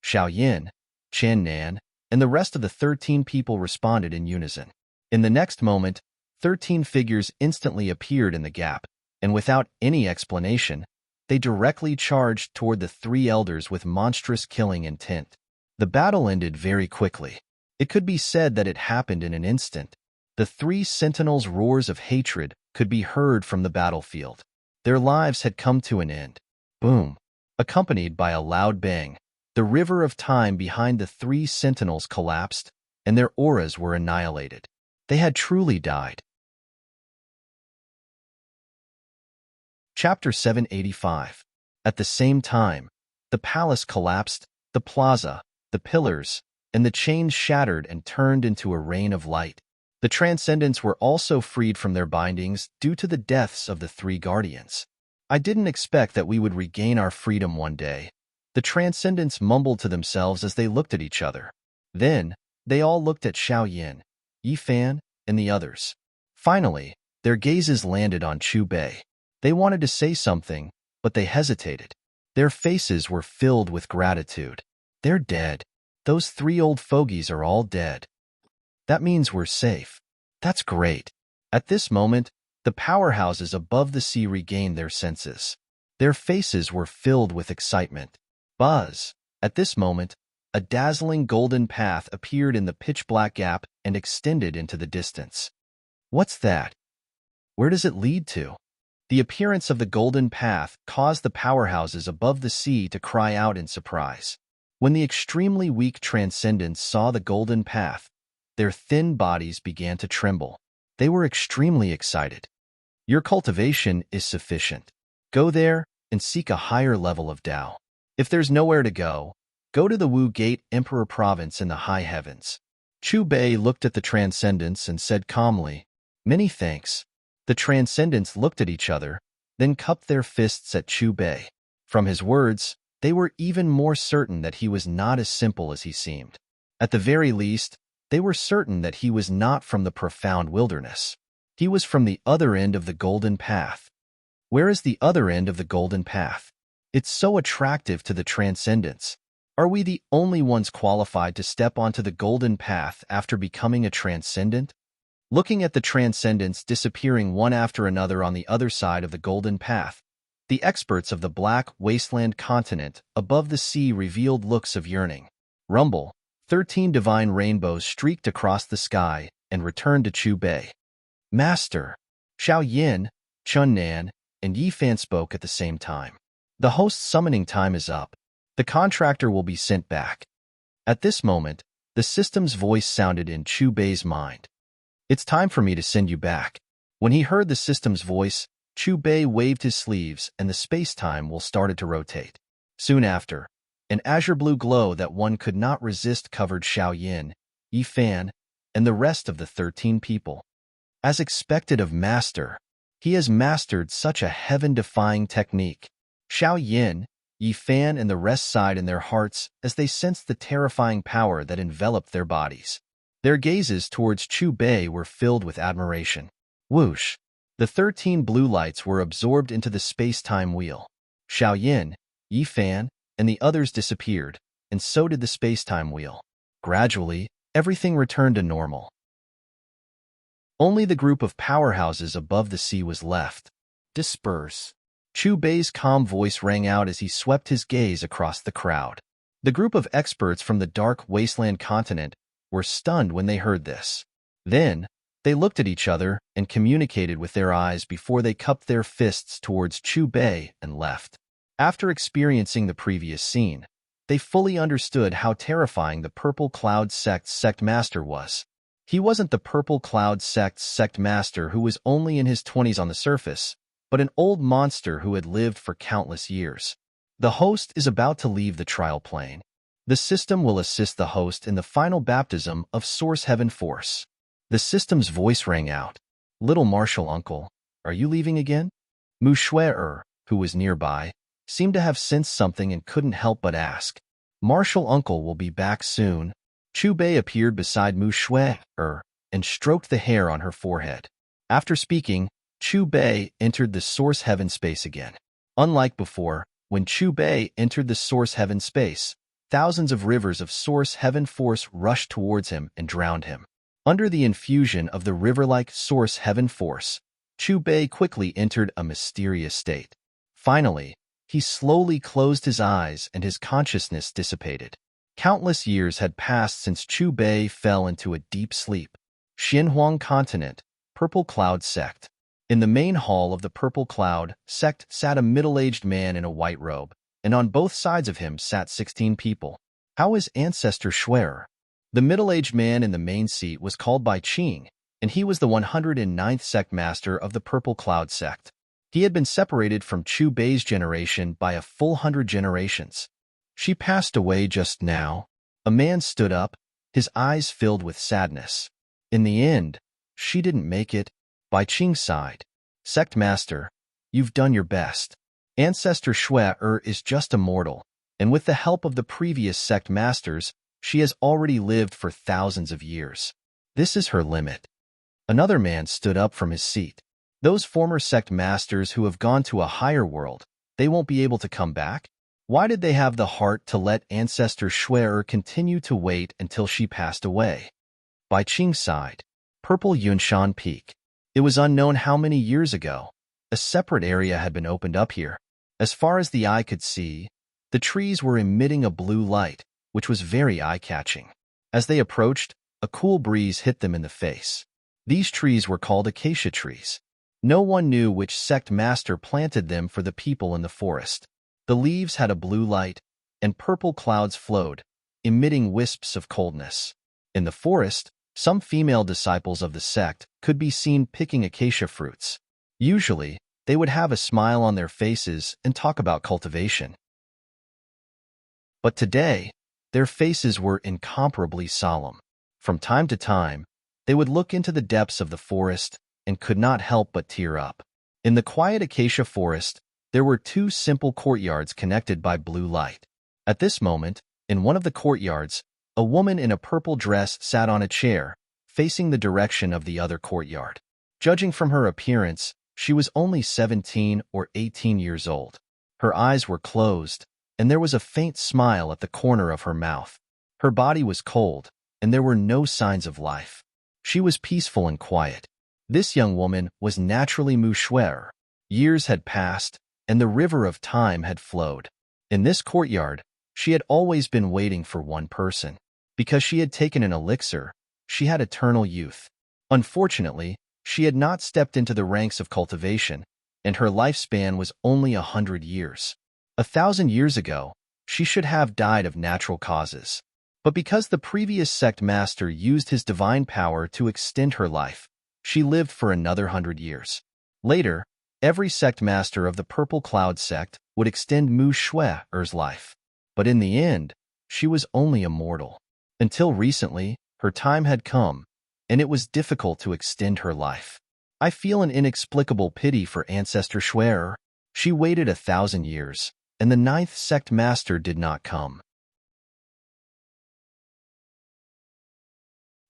Xiao Yin, Chen Nan, and the rest of the 13 people responded in unison. In the next moment, 13 figures instantly appeared in the gap, and without any explanation, they directly charged toward the 3 elders with monstrous killing intent. The battle ended very quickly. It could be said that it happened in an instant. The 3 sentinels' roars of hatred could be heard from the battlefield. Their lives had come to an end. Boom. Accompanied by a loud bang, the river of time behind the three sentinels collapsed, and their auras were annihilated. They had truly died. Chapter 785. At the same time, the palace collapsed, the plaza, the pillars, and the chains shattered and turned into a rain of light. The Transcendents were also freed from their bindings due to the deaths of the three guardians. I didn't expect that we would regain our freedom one day. The Transcendents mumbled to themselves as they looked at each other. Then, they all looked at Xiao Yin, Yi Fan, and the others. Finally, their gazes landed on Chu Bei. They wanted to say something, but they hesitated. Their faces were filled with gratitude. They're dead. Those three old fogies are all dead. That means we're safe. That's great. At this moment, the powerhouses above the sea regained their senses. Their faces were filled with excitement. Buzz! At this moment, a dazzling golden path appeared in the pitch-black gap and extended into the distance. What's that? Where does it lead to? The appearance of the golden path caused the powerhouses above the sea to cry out in surprise. When the extremely weak Transcendents saw the golden path, their thin bodies began to tremble. They were extremely excited. Your cultivation is sufficient. Go there and seek a higher level of Tao. If there's nowhere to go to the Wu Gate Emperor Province in the high heavens. Chu Bei looked at the Transcendents and said calmly, "Many thanks." The Transcendents looked at each other, then cupped their fists at Chu Bei. From his words, they were even more certain that he was not as simple as he seemed. At the very least, they were certain that he was not from the profound wilderness. He was from the other end of the golden path. Where is the other end of the golden path? It's so attractive to the Transcendents. Are we the only ones qualified to step onto the golden path after becoming a Transcendent? Looking at the Transcendents disappearing one after another on the other side of the golden path, the experts of the black wasteland continent above the sea revealed looks of yearning. Rumble, 13 divine rainbows streaked across the sky and returned to Chu Bei. Master! Xiao Yin, Chun Nan, and Yi Fan spoke at the same time. The host's summoning time is up. The contractor will be sent back. At this moment, the system's voice sounded in Chu Bei's mind. It's time for me to send you back. When he heard the system's voice, Chu Bei waved his sleeves and the space-time wheel started to rotate. Soon after, an azure-blue glow that one could not resist covered Xiao Yin, Yi Fan, and the rest of the 13 people. As expected of Master, he has mastered such a heaven-defying technique. Xiao Yin, Yi Fan, and the rest sighed in their hearts as they sensed the terrifying power that enveloped their bodies. Their gazes towards Chu Bei were filled with admiration. Whoosh! The 13 blue lights were absorbed into the space-time wheel. Xiao Yin, Yi Fan, and the others disappeared, and so did the space-time wheel. Gradually, everything returned to normal. Only the group of powerhouses above the sea was left. Disperse! Chu Bei's calm voice rang out as he swept his gaze across the crowd. The group of experts from the dark wasteland continent were stunned when they heard this. Then, they looked at each other and communicated with their eyes before they cupped their fists towards Chu Bei and left. After experiencing the previous scene, they fully understood how terrifying the Purple Cloud Sect's sect master was. He wasn't the Purple Cloud Sect's sect master who was only in his 20s on the surface, but an old monster who had lived for countless years. The host is about to leave the trial plane. The system will assist the host in the final baptism of Source Heaven Force. The system's voice rang out. Little Martial Uncle, are you leaving again? Mu Shui, who was nearby, seemed to have sensed something and couldn't help but ask. Martial Uncle will be back soon. Chu Bei appeared beside Mu Shui and stroked the hair on her forehead. After speaking, Chu Bei entered the Source Heaven space again. Unlike before, when Chu Bei entered the Source Heaven space, thousands of rivers of Source Heaven Force rushed towards him and drowned him. Under the infusion of the river-like Source Heaven Force, Chu Bei quickly entered a mysterious state. Finally, he slowly closed his eyes and his consciousness dissipated. Countless years had passed since Chu Bei fell into a deep sleep. Xinhuang Continent, Purple Cloud Sect. In the main hall of the Purple Cloud Sect sat a middle-aged man in a white robe. and on both sides of him sat 16 people. How is Ancestor Schwerer? The middle-aged man in the main seat was called by Qing, and he was the 109th sect master of the Purple Cloud sect. He had been separated from Chu Bei's generation by a full 100 generations. She passed away just now. A man stood up, his eyes filled with sadness. In the end, she didn't make it. Bai Qing sighed. Sect Master, you've done your best. Ancestor Schwerer is just a mortal, and with the help of the previous sect masters, she has already lived for thousands of years. This is her limit. Another man stood up from his seat. Those former sect masters who have gone to a higher world, they won't be able to come back? Why did they have the heart to let Ancestor Schwerer continue to wait until she passed away? Bai Qing sighed. Purple Yunshan Peak. It was unknown how many years ago. A separate area had been opened up here. As far as the eye could see, the trees were emitting a blue light, which was very eye-catching. As they approached, a cool breeze hit them in the face. These trees were called acacia trees. No one knew which sect master planted them for the people in the forest. The leaves had a blue light, and purple clouds flowed, emitting wisps of coldness. In the forest, some female disciples of the sect could be seen picking acacia fruits. Usually, they would have a smile on their faces and talk about cultivation. But today, their faces were incomparably solemn. From time to time, they would look into the depths of the forest and could not help but tear up. In the quiet acacia forest, there were two simple courtyards connected by blue light. At this moment, in one of the courtyards, a woman in a purple dress sat on a chair, facing the direction of the other courtyard. Judging from her appearance, she was only 17 or 18 years old. Her eyes were closed, and there was a faint smile at the corner of her mouth. Her body was cold, and there were no signs of life. She was peaceful and quiet. This young woman was naturally Mu Schwerer. Years had passed, and the river of time had flowed. In this courtyard, she had always been waiting for one person. Because she had taken an elixir, she had eternal youth. Unfortunately, she had not stepped into the ranks of cultivation, and her lifespan was only 100 years. 1,000 years ago, she should have died of natural causes. But because the previous sect master used his divine power to extend her life, she lived for another 100 years. Later, every sect master of the Purple Cloud sect would extend Mu Schwerer's life. But in the end, she was only a mortal. Until recently, her time had come, and it was difficult to extend her life. I feel an inexplicable pity for Ancestor Schwerer. She waited 1,000 years, and the 9th sect master did not come.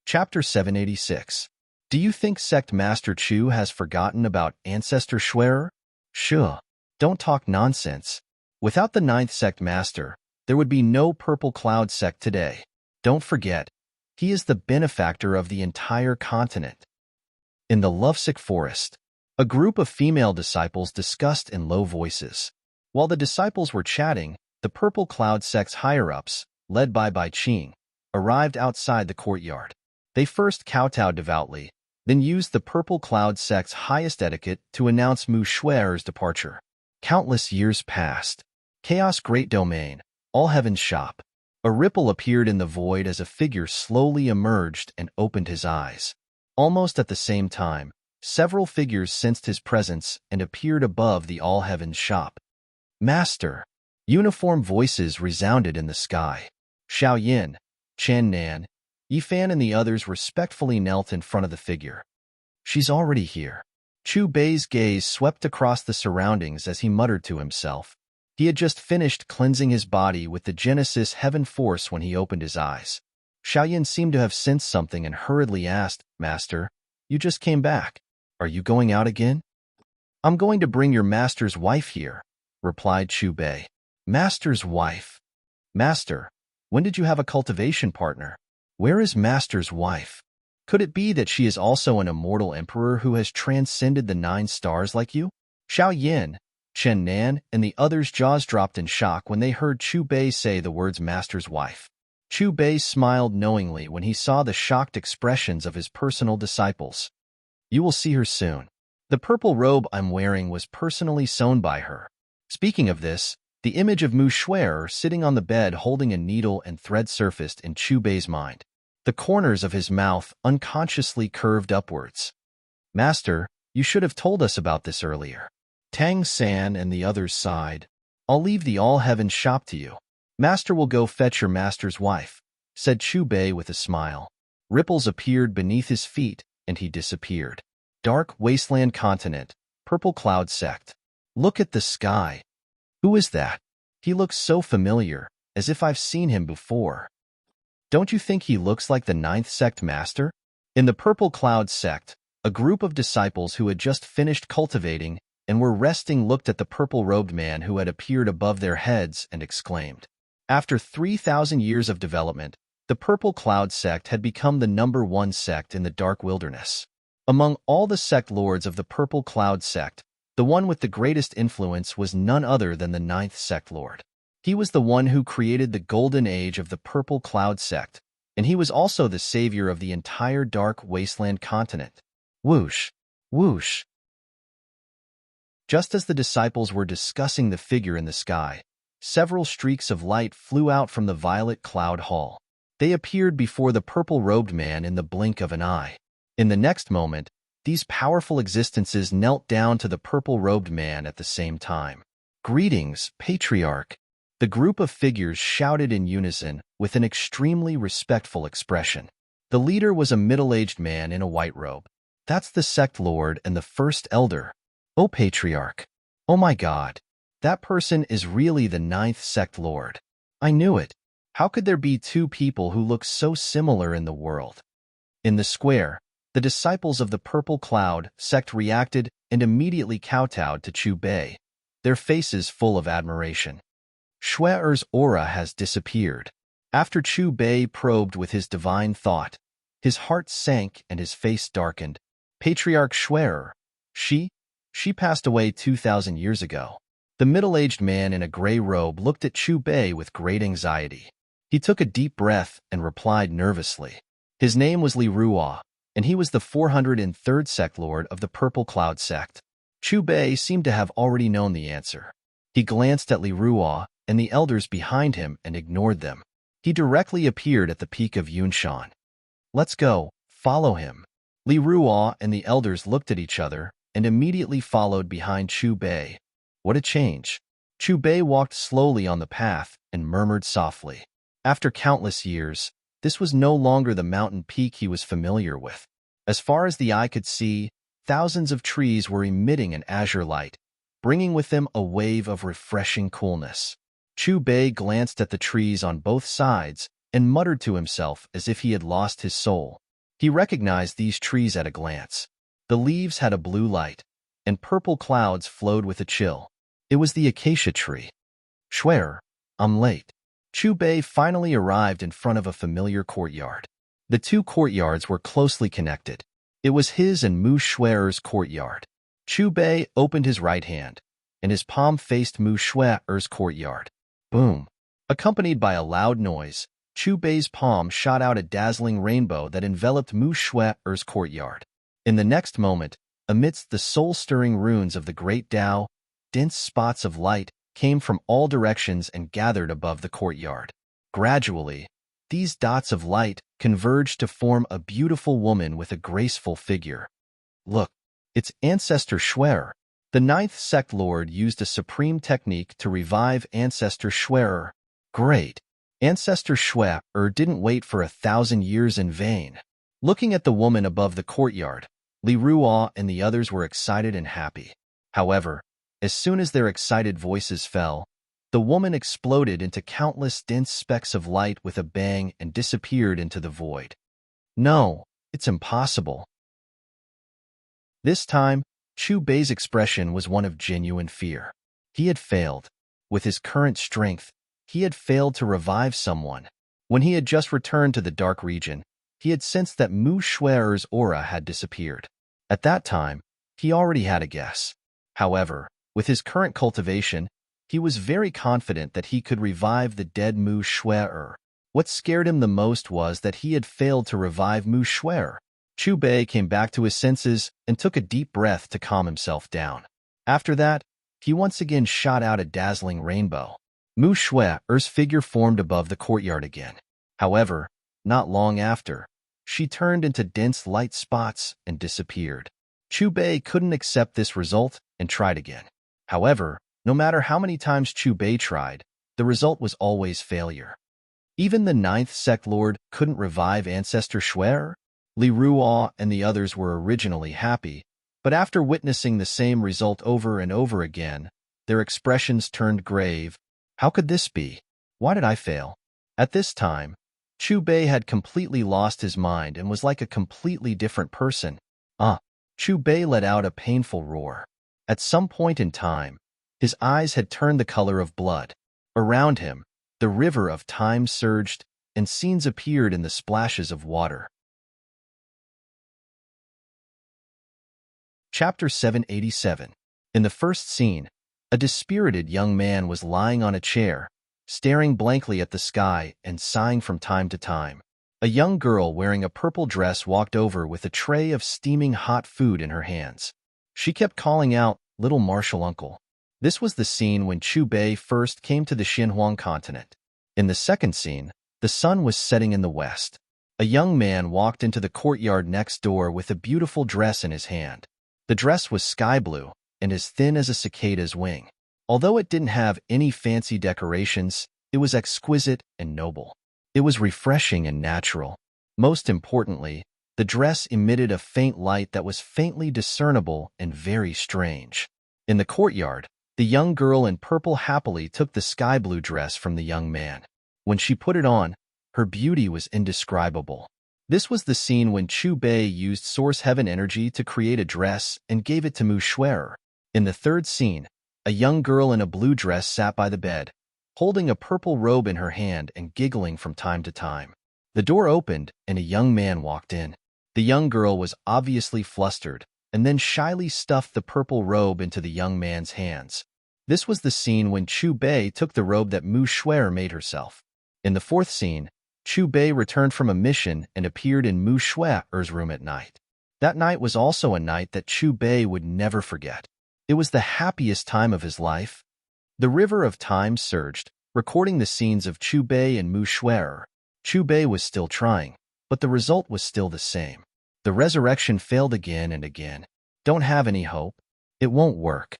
Chapter 786. Do you think Sect Master Chu has forgotten about Ancestor Schwerer? Sure. Don't talk nonsense. Without the 9th sect master, there would be no Purple Cloud sect today. Don't forget, he is the benefactor of the entire continent. In the lovesick forest, a group of female disciples discussed in low voices. While the disciples were chatting, the Purple Cloud sect's higher-ups, led by Bai Qing, arrived outside the courtyard. They first kowtowed devoutly, then used the Purple Cloud sect's highest etiquette to announce Mu Schwerer's departure. Countless years passed. Chaos Great Domain, All Heaven's Shop. A ripple appeared in the void as a figure slowly emerged and opened his eyes. Almost at the same time, several figures sensed his presence and appeared above the All Heaven's Shop. Master! Uniform voices resounded in the sky. Xiao Yin, Chen Nan, Yifan and the others respectfully knelt in front of the figure. She's already here. Chu Bei's gaze swept across the surroundings as he muttered to himself. He had just finished cleansing his body with the Genesis Heaven Force when he opened his eyes. Xiaoyan seemed to have sensed something and hurriedly asked, Master, you just came back. Are you going out again? I'm going to bring your master's wife here, replied Chu Bei. Master's wife? Master, when did you have a cultivation partner? Where is Master's wife? Could it be that she is also an immortal emperor who has transcended the 9 stars like you? Xiao Yin, Chen Nan, and the others' jaws dropped in shock when they heard Chu Bei say the words Master's wife. Chu Bei smiled knowingly when he saw the shocked expressions of his personal disciples. You will see her soon. The purple robe I'm wearing was personally sewn by her. Speaking of this, The image of Mu Shuer sitting on the bed holding a needle and thread surfaced in Chu Bei's mind. The corners of his mouth unconsciously curved upwards. Master, you should have told us about this earlier. Tang San and the others sighed. I'll leave the all-heaven shop to you. Master will go fetch your master's wife, said Chu Bei with a smile. Ripples appeared beneath his feet, and he disappeared. Dark wasteland continent, purple cloud sect. Look at the sky. Who is that? He looks so familiar, as if I've seen him before. Don't you think he looks like the 9th sect master? In the purple cloud sect, a group of disciples who had just finished cultivating and were resting looked at the purple-robed man who had appeared above their heads and exclaimed. After 3,000 years of development, the purple cloud sect had become the #1 sect in the dark wilderness. Among all the sect lords of the purple cloud sect, the one with the greatest influence was none other than the 9th sect lord. He was the one who created the golden age of the purple cloud sect, and he was also the savior of the entire dark wasteland continent. Whoosh! Whoosh! Just as the disciples were discussing the figure in the sky, several streaks of light flew out from the violet cloud hall. They appeared before the purple-robed man in the blink of an eye. In the next moment, these powerful existences knelt down to the purple-robed man at the same time. Greetings, Patriarch! The group of figures shouted in unison with an extremely respectful expression. The leader was a middle-aged man in a white robe. That's the sect lord and the first elder. Oh, Patriarch! Oh my God! That person is really the 9th sect lord. I knew it. How could there be two people who look so similar in the world? In the square, the disciples of the purple cloud sect reacted and immediately kowtowed to Chu Bei, their faces full of admiration. Shuer's aura has disappeared. After Chu Bei probed with his divine thought, his heart sank and his face darkened. Patriarch Shuer, she passed away 2,000 years ago. The middle-aged man in a gray robe looked at Chu Bei with great anxiety. He took a deep breath and replied nervously. His name was Li Ruo, and he was the 403rd sect lord of the Purple Cloud sect. Chu Bei seemed to have already known the answer. He glanced at Li Ruo and the elders behind him and ignored them. He directly appeared at the peak of Yunshan. Let's go, follow him. Li Ruo and the elders looked at each other and immediately followed behind Chu Bei. What a change. Chu Bei walked slowly on the path and murmured softly. After countless years, this was no longer the mountain peak he was familiar with. As far as the eye could see, thousands of trees were emitting an azure light, bringing with them a wave of refreshing coolness. Chu Bei glanced at the trees on both sides and muttered to himself as if he had lost his soul. He recognized these trees at a glance. The leaves had a blue light, and purple clouds flowed with a chill. It was the acacia tree. Shuer, I'm late. Chu Bei finally arrived in front of a familiar courtyard. The two courtyards were closely connected. It was his and Mu Shuer's courtyard. Chu Bei opened his right hand, and his palm faced Mu Shuer's courtyard. Boom! Accompanied by a loud noise, Chu Bei's palm shot out a dazzling rainbow that enveloped Mu Shuer's courtyard. In the next moment, amidst the soul-stirring runes of the Great Tao, dense spots of light came from all directions and gathered above the courtyard. Gradually, these dots of light converged to form a beautiful woman with a graceful figure. Look, it's Ancestor Shuer. The 9th sect lord used a supreme technique to revive Ancestor Shuer. Great! Ancestor Shuer didn't wait for 1,000 years in vain. Looking at the woman above the courtyard, Li Ruo and the others were excited and happy. However, as soon as their excited voices fell, the woman exploded into countless dense specks of light with a bang and disappeared into the void. No, it's impossible. This time, Chu Bei's expression was one of genuine fear. He had failed. With his current strength, he had failed to revive someone. When he had just returned to the dark region, he had sensed that Mu Shuer's aura had disappeared. At that time, he already had a guess. However, with his current cultivation, he was very confident that he could revive the dead Mu Shuer. What scared him the most was that he had failed to revive Mu Shuer. Chu Bei came back to his senses and took a deep breath to calm himself down. After that, he once again shot out a dazzling rainbow. Mu Shue's figure formed above the courtyard again. However, not long after, she turned into dense light spots and disappeared. Chu Bei couldn't accept this result and tried again. However, no matter how many times Chu Bei tried, the result was always failure. Even the ninth sect lord couldn't revive Ancestor Shuer. Li Ruo and the others were originally happy, but after witnessing the same result over and over again, their expressions turned grave. How could this be? Why did I fail? At this time, Chu Bei had completely lost his mind and was like a completely different person. Chu Bei let out a painful roar. At some point in time, his eyes had turned the color of blood. Around him, the river of time surged, and scenes appeared in the splashes of water. Chapter 787. In the first scene, a dispirited young man was lying on a chair, staring blankly at the sky and sighing from time to time. A young girl wearing a purple dress walked over with a tray of steaming hot food in her hands. She kept calling out, "Little Martial Uncle." This was the scene when Chu Bei first came to the Xinhuang continent. In the second scene, the sun was setting in the west. A young man walked into the courtyard next door with a beautiful dress in his hand. The dress was sky blue and as thin as a cicada's wing. Although it didn't have any fancy decorations, it was exquisite and noble. It was refreshing and natural. Most importantly, the dress emitted a faint light that was faintly discernible and very strange. In the courtyard, the young girl in purple happily took the sky blue dress from the young man. When she put it on, her beauty was indescribable. This was the scene when Chu Bei used Source Heaven energy to create a dress and gave it to Mu Shuer. In the third scene, a young girl in a blue dress sat by the bed, holding a purple robe in her hand and giggling from time to time. The door opened and a young man walked in. The young girl was obviously flustered and then shyly stuffed the purple robe into the young man's hands. This was the scene when Chu Bei took the robe that Mu Shuer made herself. In the fourth scene, Chu Bei returned from a mission and appeared in Mu Shuer's room at night. That night was also a night that Chu Bei would never forget. It was the happiest time of his life. The river of time surged, recording the scenes of Chu Bei and Mu Shuer. Chu Bei was still trying, but the result was still the same. The resurrection failed again and again. Don't have any hope. It won't work.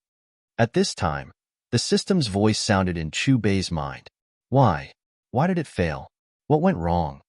At this time, the system's voice sounded in Chu Bei's mind. Why? Why did it fail? What went wrong?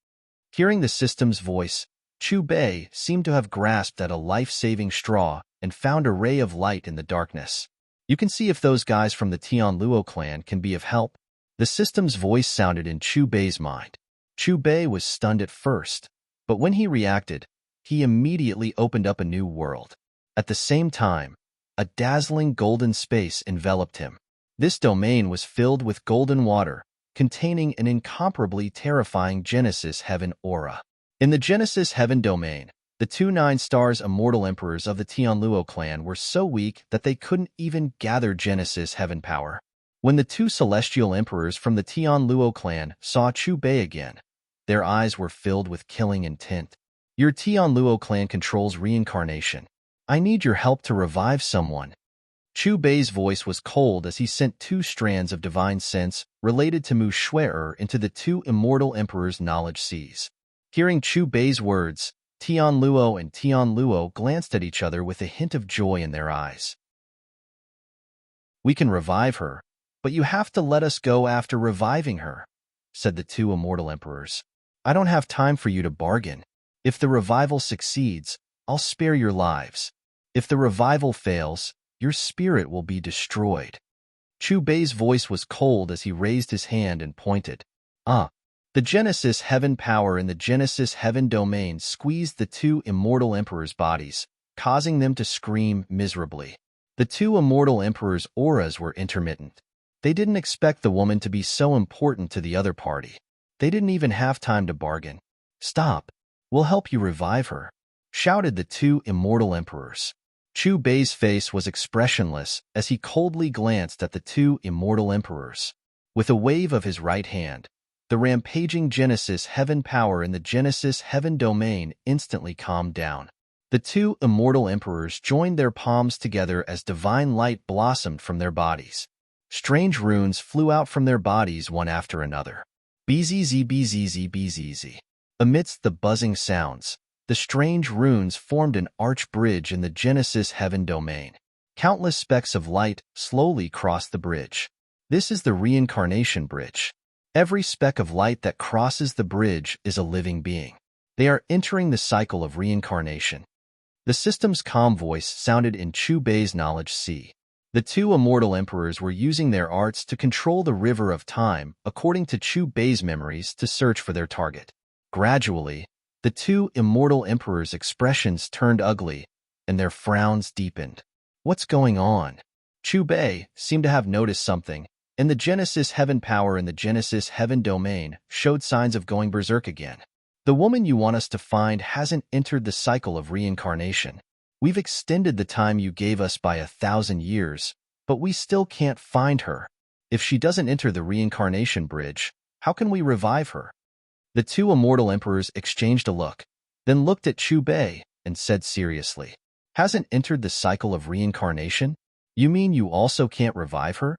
Hearing the system's voice, Chu Bei seemed to have grasped at a life-saving straw and found a ray of light in the darkness. You can see if those guys from the Tianluo clan can be of help. The system's voice sounded in Chu Bei's mind. Chu Bei was stunned at first, but when he reacted, he immediately opened up a new world. At the same time, a dazzling golden space enveloped him. This domain was filled with golden water, containing an incomparably terrifying Genesis Heaven aura. In the Genesis Heaven domain, the 2 9-stars immortal emperors of the Tianluo clan were so weak that they couldn't even gather Genesis Heaven power. When the 2 celestial emperors from the Tianluo clan saw Chu Bei again, their eyes were filled with killing intent. Your Tianluo clan controls reincarnation. I need your help to revive someone. Chu Bei's voice was cold as he sent 2 strands of divine sense related to Mu Shuer into the 2 immortal emperors' knowledge seas. Hearing Chu Bei's words, Tianluo and Tianluo glanced at each other with a hint of joy in their eyes. We can revive her, but you have to let us go after reviving her, said the 2 immortal emperors. I don't have time for you to bargain. If the revival succeeds, I'll spare your lives. If the revival fails, your spirit will be destroyed. Chu Bei's voice was cold as he raised his hand and pointed. The Genesis Heaven power in the Genesis Heaven domain squeezed the 2 immortal emperors' bodies, causing them to scream miserably. The 2 immortal emperors' auras were intermittent. They didn't expect the woman to be so important to the other party. They didn't even have time to bargain. Stop. We'll help you revive her, shouted the 2 immortal emperors. Chu Bei's face was expressionless as he coldly glanced at the 2 immortal emperors. With a wave of his right hand, the rampaging Genesis Heaven power in the Genesis Heaven domain instantly calmed down. The two immortal emperors joined their palms together as divine light blossomed from their bodies. Strange runes flew out from their bodies one after another. Bzz bzz bzz. Amidst the buzzing sounds, the strange runes formed an arch bridge in the Genesis heaven domain. Countless specks of light slowly crossed the bridge. This is the reincarnation bridge. Every speck of light that crosses the bridge is a living being. They are entering the cycle of reincarnation. The system's calm voice sounded in Chu Bei's knowledge sea. The two immortal emperors were using their arts to control the river of time according to Chu Bei's memories to search for their target. Gradually, the two immortal emperors' expressions turned ugly, and their frowns deepened. What's going on? Chu Bei seemed to have noticed something, and the Genesis heaven power in the Genesis heaven domain showed signs of going berserk again. The woman you want us to find hasn't entered the cycle of reincarnation. We've extended the time you gave us by 1,000 years, but we still can't find her. If she doesn't enter the reincarnation bridge, how can we revive her? The two immortal emperors exchanged a look, then looked at Chu Bei and said seriously, "Hasn't entered the cycle of reincarnation? You mean you also can't revive her?"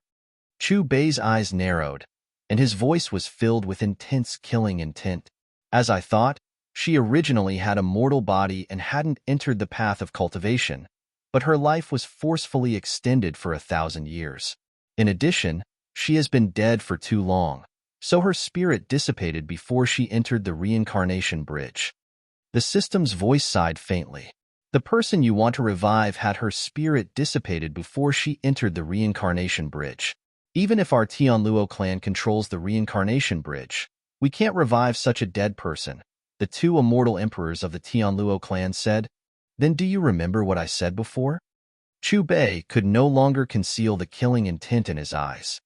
Chu Bei's eyes narrowed, and his voice was filled with intense killing intent. "As I thought, she originally had a mortal body and hadn't entered the path of cultivation, but her life was forcefully extended for 1,000 years. In addition, she has been dead for too long, so her spirit dissipated before she entered the reincarnation bridge." The system's voice sighed faintly. The person you want to revive had her spirit dissipated before she entered the reincarnation bridge. Even if our Tianluo clan controls the reincarnation bridge, we can't revive such a dead person, the two immortal emperors of the Tianluo clan said. "Then do you remember what I said before?" Chu Bei could no longer conceal the killing intent in his eyes.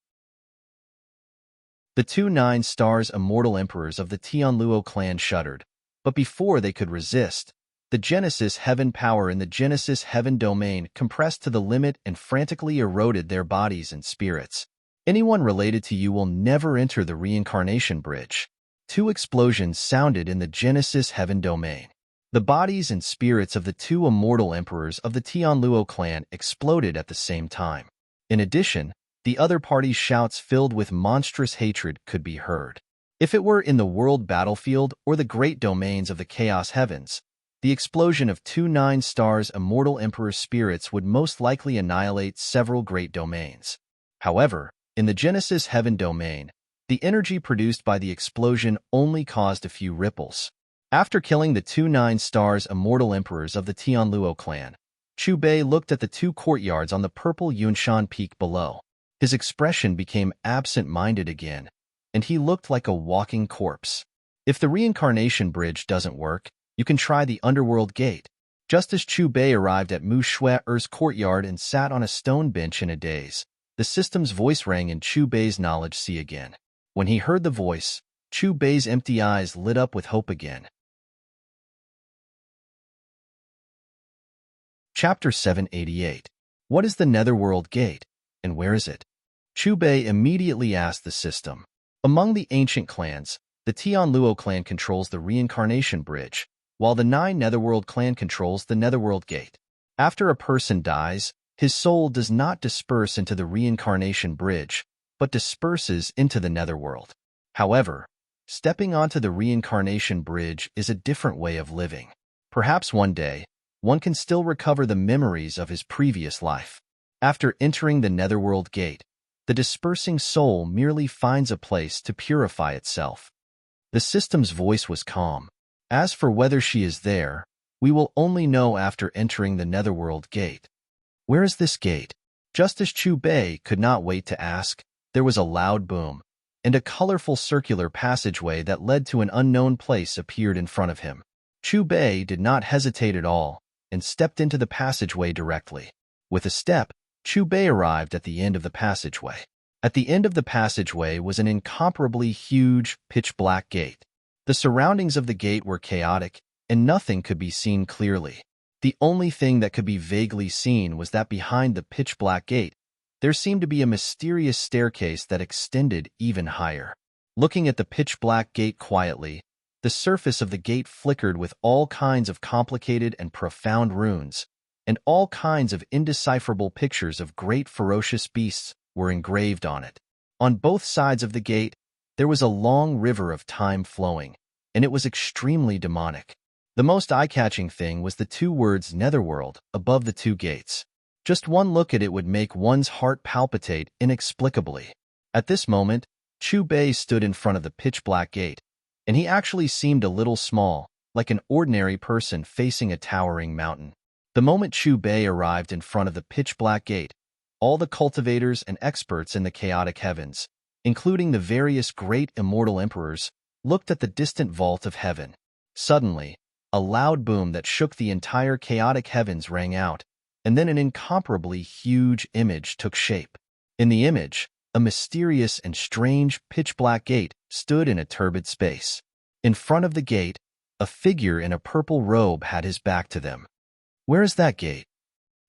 The two 9 stars immortal emperors of the Tianluo clan shuddered, but before they could resist, the Genesis heaven power in the Genesis heaven domain compressed to the limit and frantically eroded their bodies and spirits. "Anyone related to you will never enter the reincarnation bridge." 2 explosions sounded in the Genesis heaven domain. The bodies and spirits of the two immortal emperors of the Tianluo clan exploded at the same time. In addition, the other party's shouts filled with monstrous hatred could be heard. If it were in the world battlefield or the great domains of the chaos heavens, the explosion of 2 9 stars immortal emperor spirits would most likely annihilate several great domains. However, in the Genesis heaven domain, the energy produced by the explosion only caused a few ripples. After killing the 2 9 stars immortal emperors of the Tianluo clan, Chu Bei looked at the 2 courtyards on the purple Yunshan peak below. His expression became absent-minded again, and he looked like a walking corpse. "If the reincarnation bridge doesn't work, you can try the underworld gate." Just as Chu Bei arrived at Mu Shue'er's courtyard and sat on a stone bench in a daze, the system's voice rang in Chu Bei's knowledge sea again. When he heard the voice, Chu Bei's empty eyes lit up with hope again. Chapter 788. What is the Netherworld Gate, and where is it? Chu Bei immediately asked the system. Among the ancient clans, the Tianluo clan controls the reincarnation bridge, while the 9 Netherworld clan controls the Netherworld Gate. After a person dies, his soul does not disperse into the reincarnation bridge, but disperses into the Netherworld. However, stepping onto the reincarnation bridge is a different way of living. Perhaps one day, one can still recover the memories of his previous life. After entering the Netherworld Gate, the dispersing soul merely finds a place to purify itself. The system's voice was calm. "As for whether she is there, we will only know after entering the Netherworld Gate." "Where is this gate?" Just as Chu Bei could not wait to ask, there was a loud boom, and a colorful circular passageway that led to an unknown place appeared in front of him. Chu Bei did not hesitate at all and stepped into the passageway directly. With a step, Chu Bei arrived at the end of the passageway. At the end of the passageway was an incomparably huge, pitch-black gate. The surroundings of the gate were chaotic, and nothing could be seen clearly. The only thing that could be vaguely seen was that behind the pitch-black gate, there seemed to be a mysterious staircase that extended even higher. Looking at the pitch-black gate quietly, The surface of the gate flickered with all kinds of complicated and profound runes, and all kinds of indecipherable pictures of great ferocious beasts were engraved on it. On both sides of the gate, there was a long river of time flowing, and it was extremely demonic. The most eye-catching thing was the two words Netherworld above the two gates. Just one look at it would make one's heart palpitate inexplicably. At this moment, Chu Bei stood in front of the pitch-black gate, and he actually seemed a little small, like an ordinary person facing a towering mountain. The moment Chu Bei arrived in front of the pitch-black gate, all the cultivators and experts in the chaotic heavens, including the various great immortal emperors, looked at the distant vault of heaven. Suddenly, a loud boom that shook the entire chaotic heavens rang out, and then an incomparably huge image took shape. In the image, a mysterious and strange pitch-black gate stood in a turbid space. In front of the gate, a figure in a purple robe had his back to them. Where is that gate?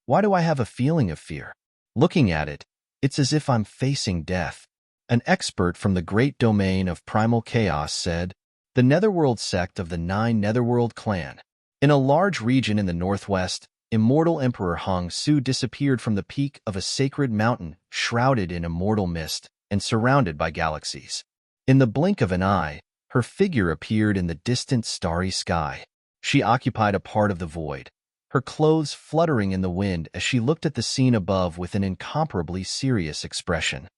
Why do I have a feeling of fear? Looking at it, it's as if I'm facing death. An expert from the great domain of primal chaos said, the Netherworld sect of the 9 Netherworld clan. In a large region in the northwest, immortal Emperor Hong Su disappeared from the peak of a sacred mountain shrouded in immortal mist and surrounded by galaxies. In the blink of an eye, her figure appeared in the distant starry sky. She occupied a part of the void, her clothes fluttering in the wind as she looked at the scene above with an incomparably serious expression.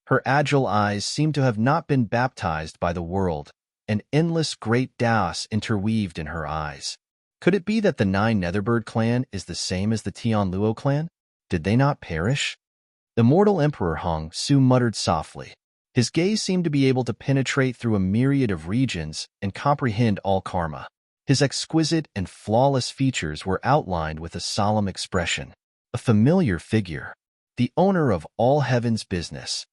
Her agile eyes seemed to have not been baptized by the world, an endless great Taos interweaved in her eyes. Could it be that the 9 Netherbird clan is the same as the Tianluo clan? Did they not perish? The mortal Emperor Hong Su muttered softly. His gaze seemed to be able to penetrate through a myriad of regions and comprehend all karma. His exquisite and flawless features were outlined with a solemn expression. A familiar figure, the owner of all heaven's business.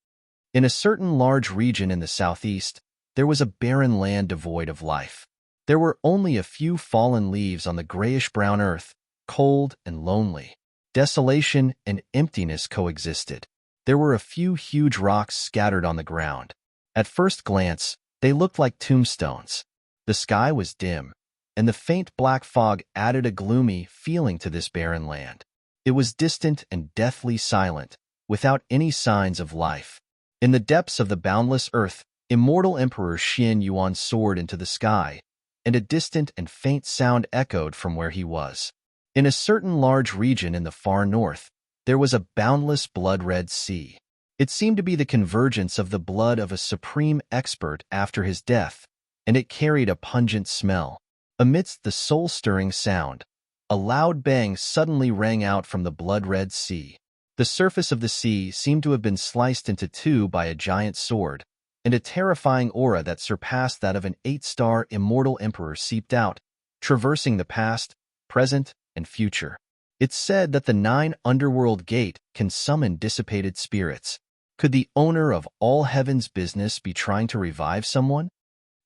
In a certain large region in the southeast, there was a barren land devoid of life. There were only a few fallen leaves on the grayish-brown earth, cold and lonely. Desolation and emptiness coexisted. There were a few huge rocks scattered on the ground. At first glance, they looked like tombstones. The sky was dim, and the faint black fog added a gloomy feeling to this barren land. It was distant and deathly silent, without any signs of life. In the depths of the boundless earth, immortal Emperor Xian Yuan soared into the sky, and a distant and faint sound echoed from where he was. In a certain large region in the far north, there was a boundless blood-red sea. It seemed to be the convergence of the blood of a supreme expert after his death, and it carried a pungent smell. Amidst the soul-stirring sound, a loud bang suddenly rang out from the blood-red sea. The surface of the sea seemed to have been sliced into two by a giant sword, and a terrifying aura that surpassed that of an 8-star immortal emperor seeped out, traversing the past, present, and future. It's said that the 9 Underworld Gate can summon dissipated spirits. Could the owner of all heaven's business be trying to revive someone?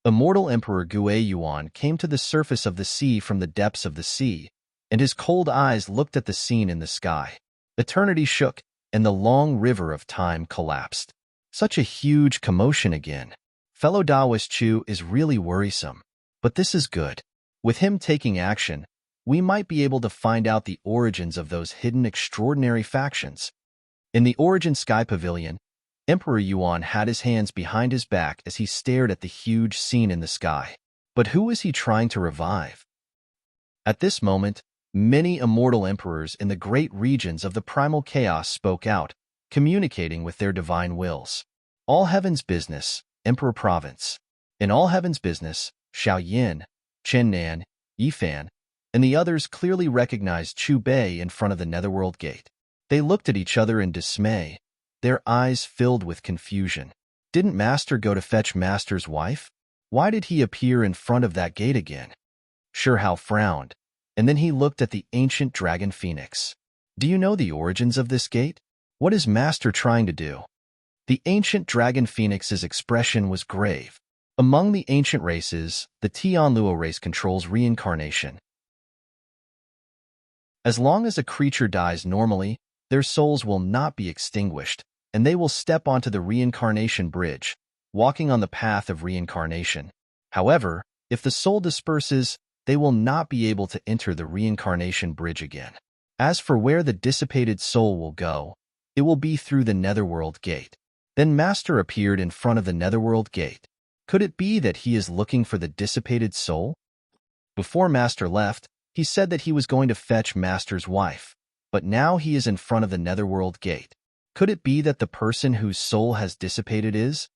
Immortal Emperor Gue Yuan came to the surface of the sea from the depths of the sea, and his cold eyes looked at the scene in the sky. Eternity shook, and the long river of time collapsed. Such a huge commotion again. Fellow Taoist Chu is really worrisome, but this is good. With him taking action, we might be able to find out the origins of those hidden extraordinary factions. In the Origin Sky Pavilion, Emperor Yuan had his hands behind his back as he stared at the huge scene in the sky. But who is he trying to revive? At this moment, many immortal emperors in the great regions of the primal chaos spoke out, communicating with their divine wills. All Heaven's Business, Emperor Province. In All Heaven's Business, Xiao Yin, Chen Nan, Yifan, and the others clearly recognized Chu Bei in front of the Netherworld Gate. They looked at each other in dismay, their eyes filled with confusion. Didn't Master go to fetch Master's wife? Why did he appear in front of that gate again? Sure Hao frowned, and then he looked at the ancient dragon phoenix. Do you know the origins of this gate? What is Master trying to do? The ancient dragon phoenix's expression was grave. Among the ancient races, the Tianluo race controls reincarnation. As long as a creature dies normally, their souls will not be extinguished, and they will step onto the reincarnation bridge, walking on the path of reincarnation. However, if the soul disperses, they will not be able to enter the reincarnation bridge again. As for where the dissipated soul will go, it will be through the netherworld gate. Then Master appeared in front of the netherworld gate. Could it be that he is looking for the dissipated soul? Before Master left, he said that he was going to fetch Master's wife, but now he is in front of the netherworld gate. Could it be that the person whose soul has dissipated is?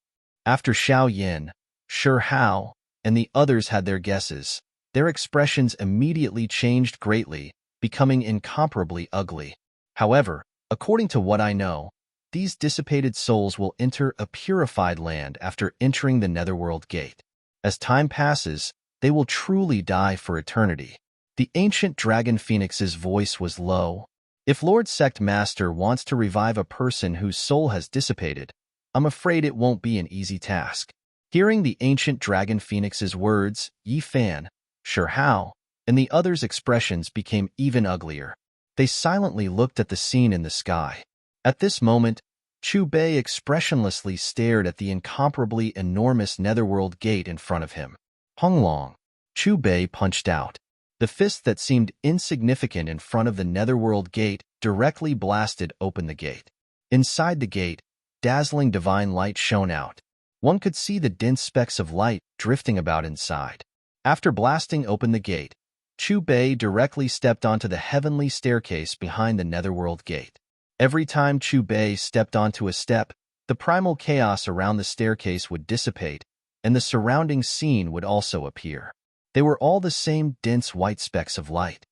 After Xiao Yin, Shi Hao, and the others had their guesses, their expressions immediately changed greatly, becoming incomparably ugly. However, according to what I know, these dissipated souls will enter a purified land after entering the netherworld gate. As time passes, they will truly die for eternity. The ancient dragon phoenix's voice was low. If Lord Sect Master wants to revive a person whose soul has dissipated, I'm afraid it won't be an easy task. Hearing the ancient dragon phoenix's words, Yi Fan, Shi Hao, and the others' expressions became even uglier. They silently looked at the scene in the sky. At this moment, Chu Bei expressionlessly stared at the incomparably enormous netherworld gate in front of him. Honglong. Chu Bei punched out. The fist that seemed insignificant in front of the netherworld gate directly blasted open the gate. Inside the gate, dazzling divine light shone out. One could see the dense specks of light drifting about inside. After blasting open the gate, Chu Bei directly stepped onto the heavenly staircase behind the netherworld gate. Every time Chu Bei stepped onto a step, the primal chaos around the staircase would dissipate, and the surrounding scene would also appear. They were all the same dense white specks of light.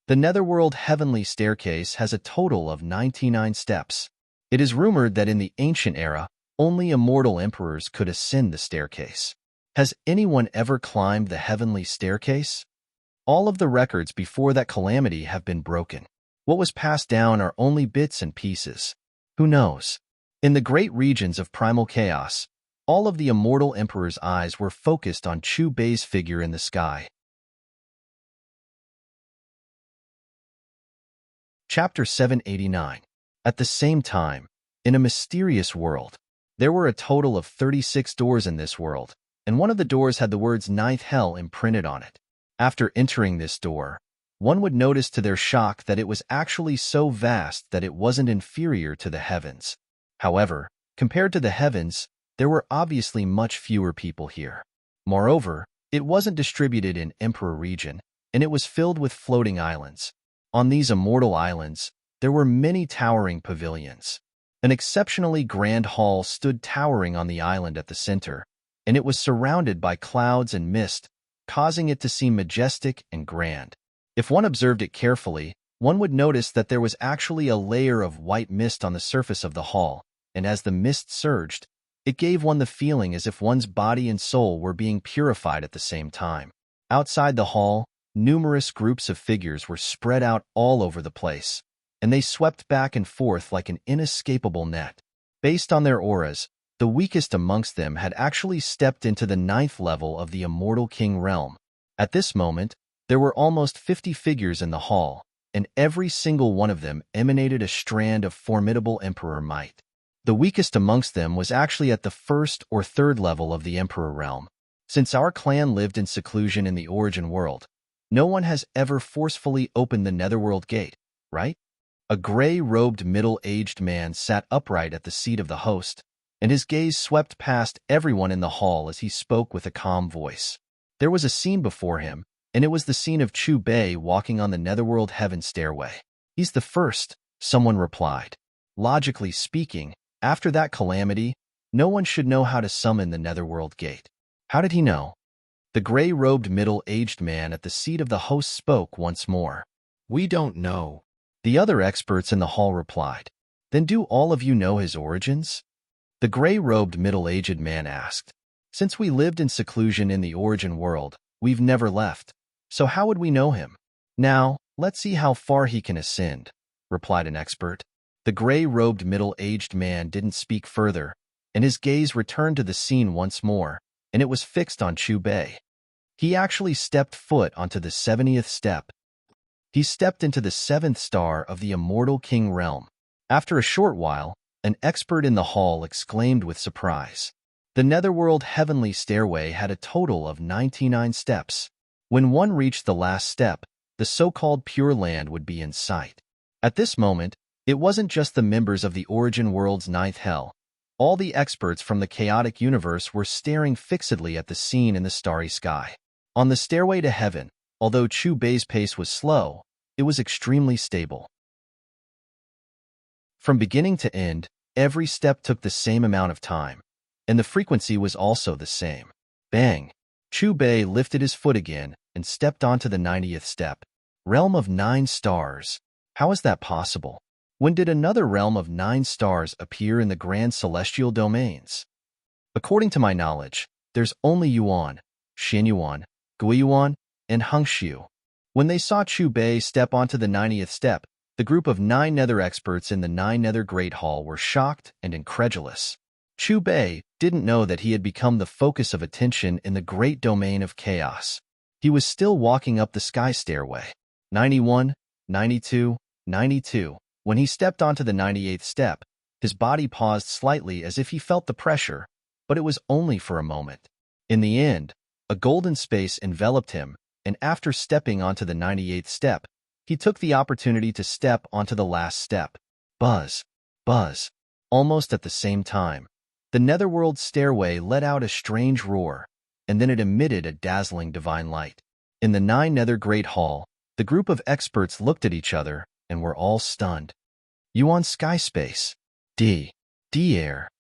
The netherworld heavenly staircase has a total of 99 steps. It is rumored that in the ancient era, only immortal emperors could ascend the staircase. Has anyone ever climbed the heavenly staircase? All of the records before that calamity have been broken. What was passed down are only bits and pieces. Who knows? In the great regions of primal chaos, all of the immortal emperor's eyes were focused on Chu Bei's figure in the sky. Chapter 789. At the same time, in a mysterious world, there were a total of 36 doors in this world, and one of the doors had the words Ninth Hell imprinted on it. After entering this door, one would notice to their shock that it was actually so vast that it wasn't inferior to the heavens. However, compared to the heavens, there were obviously much fewer people here. Moreover, it wasn't distributed in Emperor region, and it was filled with floating islands. On these immortal islands, there were many towering pavilions. An exceptionally grand hall stood towering on the island at the center, and it was surrounded by clouds and mist, causing it to seem majestic and grand. If one observed it carefully, one would notice that there was actually a layer of white mist on the surface of the hall, and as the mist surged, it gave one the feeling as if one's body and soul were being purified at the same time. Outside the hall, numerous groups of figures were spread out all over the place, and they swept back and forth like an inescapable net. Based on their auras, the weakest amongst them had actually stepped into the 9th level of the Immortal King realm. At this moment, there were almost 50 figures in the hall, and every single one of them emanated a strand of formidable emperor might. The weakest amongst them was actually at the 1st or 3rd level of the emperor realm. Since our clan lived in seclusion in the origin world, no one has ever forcefully opened the netherworld gate, right? A gray-robed middle-aged man sat upright at the seat of the host, and his gaze swept past everyone in the hall as he spoke with a calm voice. There was a scene before him, and it was the scene of Chu Bei walking on the netherworld heaven stairway. He's the first, someone replied. Logically speaking, after that calamity, no one should know how to summon the netherworld gate. How did he know? The gray-robed middle-aged man at the seat of the host spoke once more. We don't know. The other experts in the hall replied. Then do all of you know his origins? The gray-robed middle-aged man asked. Since we lived in seclusion in the origin world, we've never left. So how would we know him? Now, let's see how far he can ascend, replied an expert. The gray-robed middle-aged man didn't speak further, and his gaze returned to the scene once more, and it was fixed on Chu Bei. He actually stepped foot onto the 70th step. He stepped into the 7th star of the Immortal King realm. After a short while, an expert in the hall exclaimed with surprise. The netherworld heavenly stairway had a total of 99 steps. When one reached the last step, the so-called Pure Land would be in sight. At this moment, it wasn't just the members of the Origin World's ninth hell. All the experts from the chaotic universe were staring fixedly at the scene in the starry sky. On the stairway to heaven, although Chu Bei's pace was slow, it was extremely stable. From beginning to end, every step took the same amount of time, and the frequency was also the same. Bang! Chu Bei lifted his foot again and stepped onto the 90th step. Realm of 9 stars. How is that possible? When did another realm of 9 stars appear in the grand celestial domains? According to my knowledge, there's only Yuan, Xinyuan, Guiyuan, and Hengxiu. When they saw Chu Bei step onto the 90th step, the group of 9 nether experts in the 9 nether Great Hall were shocked and incredulous. Chu Bei didn't know that he had become the focus of attention in the great domain of chaos. He was still walking up the sky stairway. 91, 92, 92. When he stepped onto the 98th step, his body paused slightly as if he felt the pressure, but it was only for a moment. In the end, a golden space enveloped him, and after stepping onto the 98th step, he took the opportunity to step onto the last step. Buzz, buzz. Almost at the same time, the netherworld stairway let out a strange roar, and then it emitted a dazzling divine light. In the 9 nether Great Hall, the group of experts looked at each other and were all stunned. Yuan sky space. D air.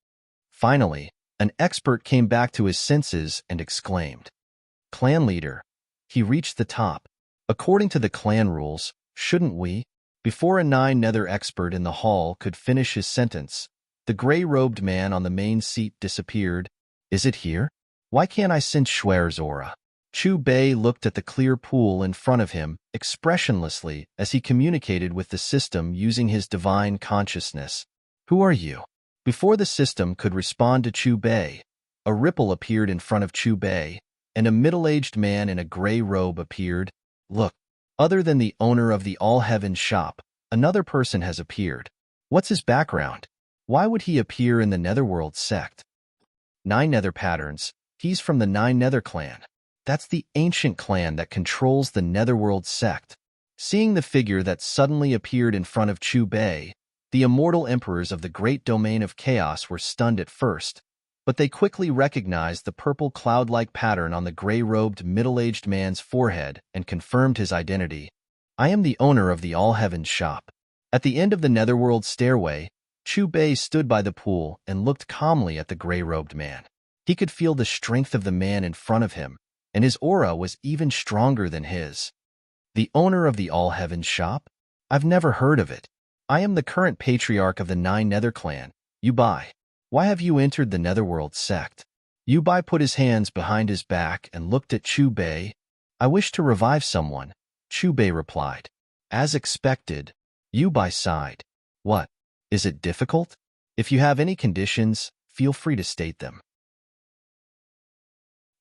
Finally, an expert came back to his senses and exclaimed. Clan leader. He reached the top. According to the clan rules, shouldn't we? Before a 9 nether expert in the hall could finish his sentence, the gray-robed man on the main seat disappeared. Is it here? Why can't I sense Schwer's aura? Chu Bei looked at the clear pool in front of him expressionlessly as he communicated with the system using his divine consciousness. Who are you? Before the system could respond to Chu Bei, a ripple appeared in front of Chu Bei, and a middle-aged man in a gray robe appeared. Look, other than the owner of the All-Heaven shop, another person has appeared. What's his background? Why would he appear in the Netherworld sect? 9 Nether patterns. He's from the 9 Nether clan. That's the ancient clan that controls the Netherworld sect. Seeing the figure that suddenly appeared in front of Chu Bei, the immortal emperors of the great domain of chaos were stunned at first, but they quickly recognized the purple cloud-like pattern on the gray-robed middle-aged man's forehead and confirmed his identity. I am the owner of the All-Heaven shop. At the end of the Netherworld stairway, Chu Bei stood by the pool and looked calmly at the gray-robed man. He could feel the strength of the man in front of him, and his aura was even stronger than his. The owner of the All-Heaven shop? I've never heard of it. I am the current patriarch of the 9 Nether clan, Yu Bai. Why have you entered the Netherworld sect? Yu Bai put his hands behind his back and looked at Chu Bei. I wish to revive someone, Chu Bei replied. As expected, Yu Bai sighed. What? Is it difficult? If you have any conditions, feel free to state them.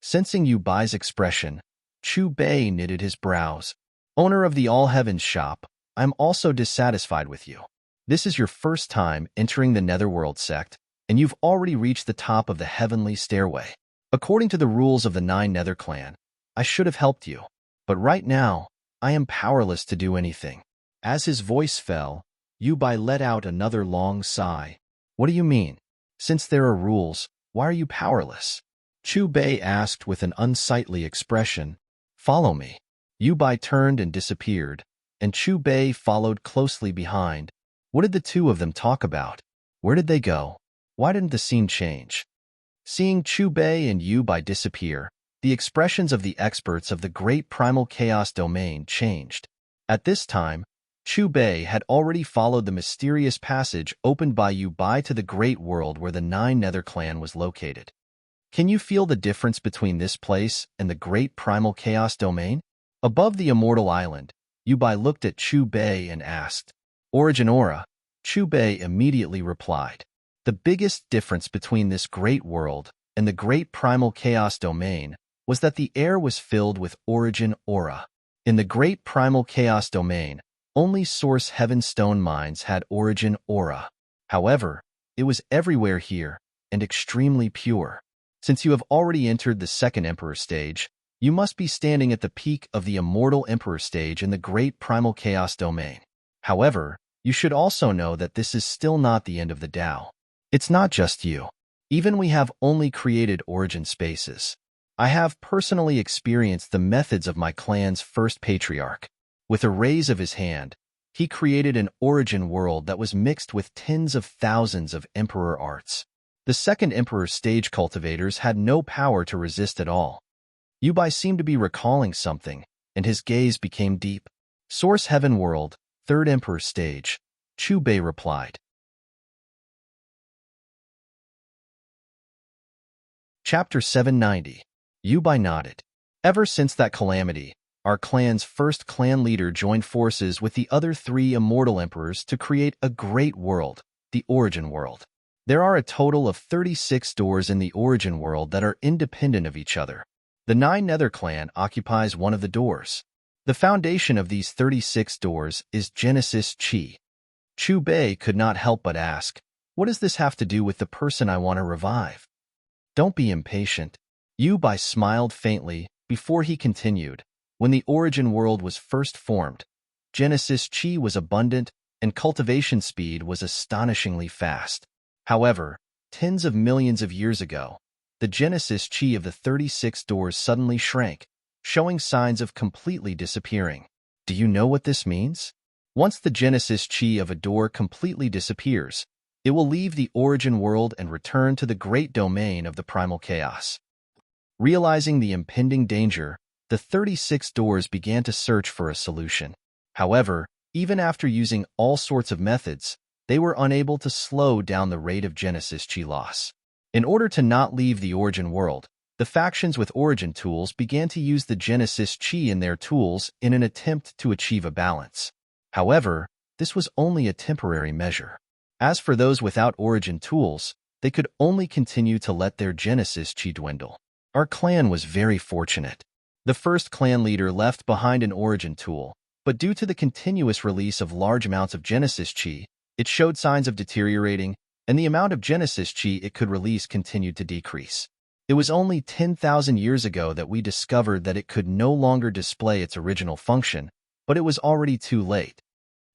Sensing Yu Bai's expression, Chu Bei knitted his brows. Owner of the All-Heaven shop, I'm also dissatisfied with you. This is your first time entering the Netherworld sect, and you've already reached the top of the heavenly stairway. According to the rules of the 9 Nether clan, I should have helped you. But right now, I am powerless to do anything. As his voice fell, Yu Bai let out another long sigh. What do you mean? Since there are rules, why are you powerless? Chu Bei asked with an unsightly expression. Follow me. Yu Bai turned and disappeared, and Chu Bei followed closely behind. What did the two of them talk about? Where did they go? Why didn't the scene change? Seeing Chu Bei and Yu Bai disappear, the expressions of the experts of the great primal chaos domain changed. At this time, Chu Bei had already followed the mysterious passage opened by Yu Bai to the great world where the 9 Nether clan was located. Can you feel the difference between this place and the great primal chaos domain? Above the immortal island, Yu Bai looked at Chu Bei and asked, Origin aura? Chu Bei immediately replied, the biggest difference between this great world and the great primal chaos domain was that the air was filled with origin aura. In the great primal chaos domain, only source heaven stone mines had origin aura. However, it was everywhere here and extremely pure. Since you have already entered the second Emperor stage, you must be standing at the peak of the immortal Emperor stage in the great primal chaos domain. However, you should also know that this is still not the end of the Tao. It's not just you. Even we have only created origin spaces. I have personally experienced the methods of my clan's first patriarch. With a raise of his hand, he created an origin world that was mixed with tens of thousands of Emperor arts. The second Emperor stage cultivators had no power to resist at all. Yubai seemed to be recalling something, and his gaze became deep. Source Heaven World, third Emperor stage, Chu Bei replied. Chapter 790. Yubai nodded. Ever since that calamity, our clan's first clan leader joined forces with the other 3 immortal emperors to create a great world, the Origin World. There are a total of 36 doors in the Origin World that are independent of each other. The 9 Nether clan occupies one of the doors. The foundation of these 36 doors is Genesis Chi. Chu Bei could not help but ask, what does this have to do with the person I want to revive? Don't be impatient. Yubai smiled faintly before he continued. When the Origin World was first formed, Genesis Chi was abundant and cultivation speed was astonishingly fast. However, tens of millions of years ago, the Genesis Chi of the 36 doors suddenly shrank, showing signs of completely disappearing. Do you know what this means? Once the Genesis Chi of a door completely disappears, it will leave the Origin World and return to the great domain of the primal chaos. Realizing the impending danger, the 36 doors began to search for a solution. However, even after using all sorts of methods, they were unable to slow down the rate of Genesis Chi loss. In order to not leave the Origin World, the factions with Origin tools began to use the Genesis Chi in their tools in an attempt to achieve a balance. However, this was only a temporary measure. As for those without Origin tools, they could only continue to let their Genesis Chi dwindle. Our clan was very fortunate. The first clan leader left behind an Origin tool, but due to the continuous release of large amounts of Genesis Chi, it showed signs of deteriorating, and the amount of Genesis Chi it could release continued to decrease. It was only 10,000 years ago that we discovered that it could no longer display its original function, but it was already too late.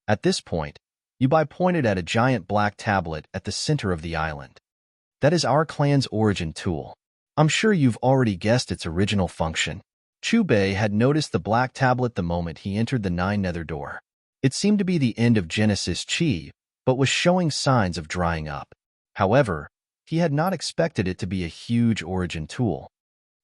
At this point, Yubai pointed at a giant black tablet at the center of the island. That is our clan's Origin tool. I'm sure you've already guessed its original function. Chu Bei had noticed the black tablet the moment he entered the 9 Nether door. It seemed to be the end of Genesis Chi, but was showing signs of drying up. However, he had not expected it to be a huge Origin tool.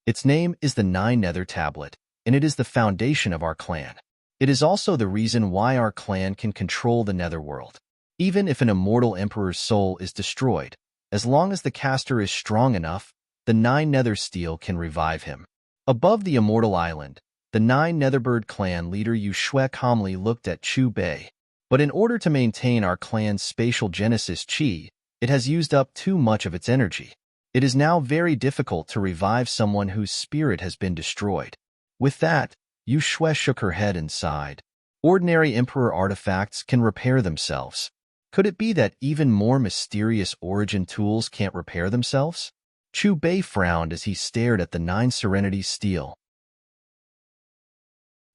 Its name is the 9 Nether tablet, and it is the foundation of our clan. It is also the reason why our clan can control the Netherworld. Even if an immortal emperor's soul is destroyed, as long as the caster is strong enough, the 9 Nether steel can revive him. Above the immortal island, the 9 Netherbird clan leader Yu Shui calmly looked at Chu Bei. But in order to maintain our clan's spatial Genesis Chi, it has used up too much of its energy. It is now very difficult to revive someone whose spirit has been destroyed. With that, Yu Shui shook her head and sighed. Ordinary Emperor artifacts can repair themselves. Could it be that even more mysterious Origin tools can't repair themselves? Chu Bei frowned as he stared at the 9 Serenity steel.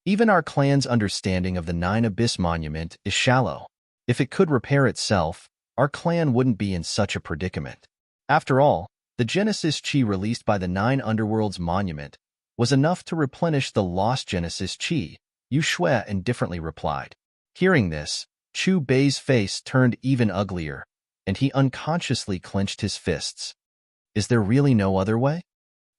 Even our clan's understanding of the 9 Abyss Monument is shallow. If it could repair itself, our clan wouldn't be in such a predicament. After all, the Genesis Chi released by the 9 Underworlds Monument was enough to replenish the lost Genesis Chi, Yu Shui indifferently replied. Hearing this, Chu Bei's face turned even uglier, and he unconsciously clenched his fists. Is there really no other way?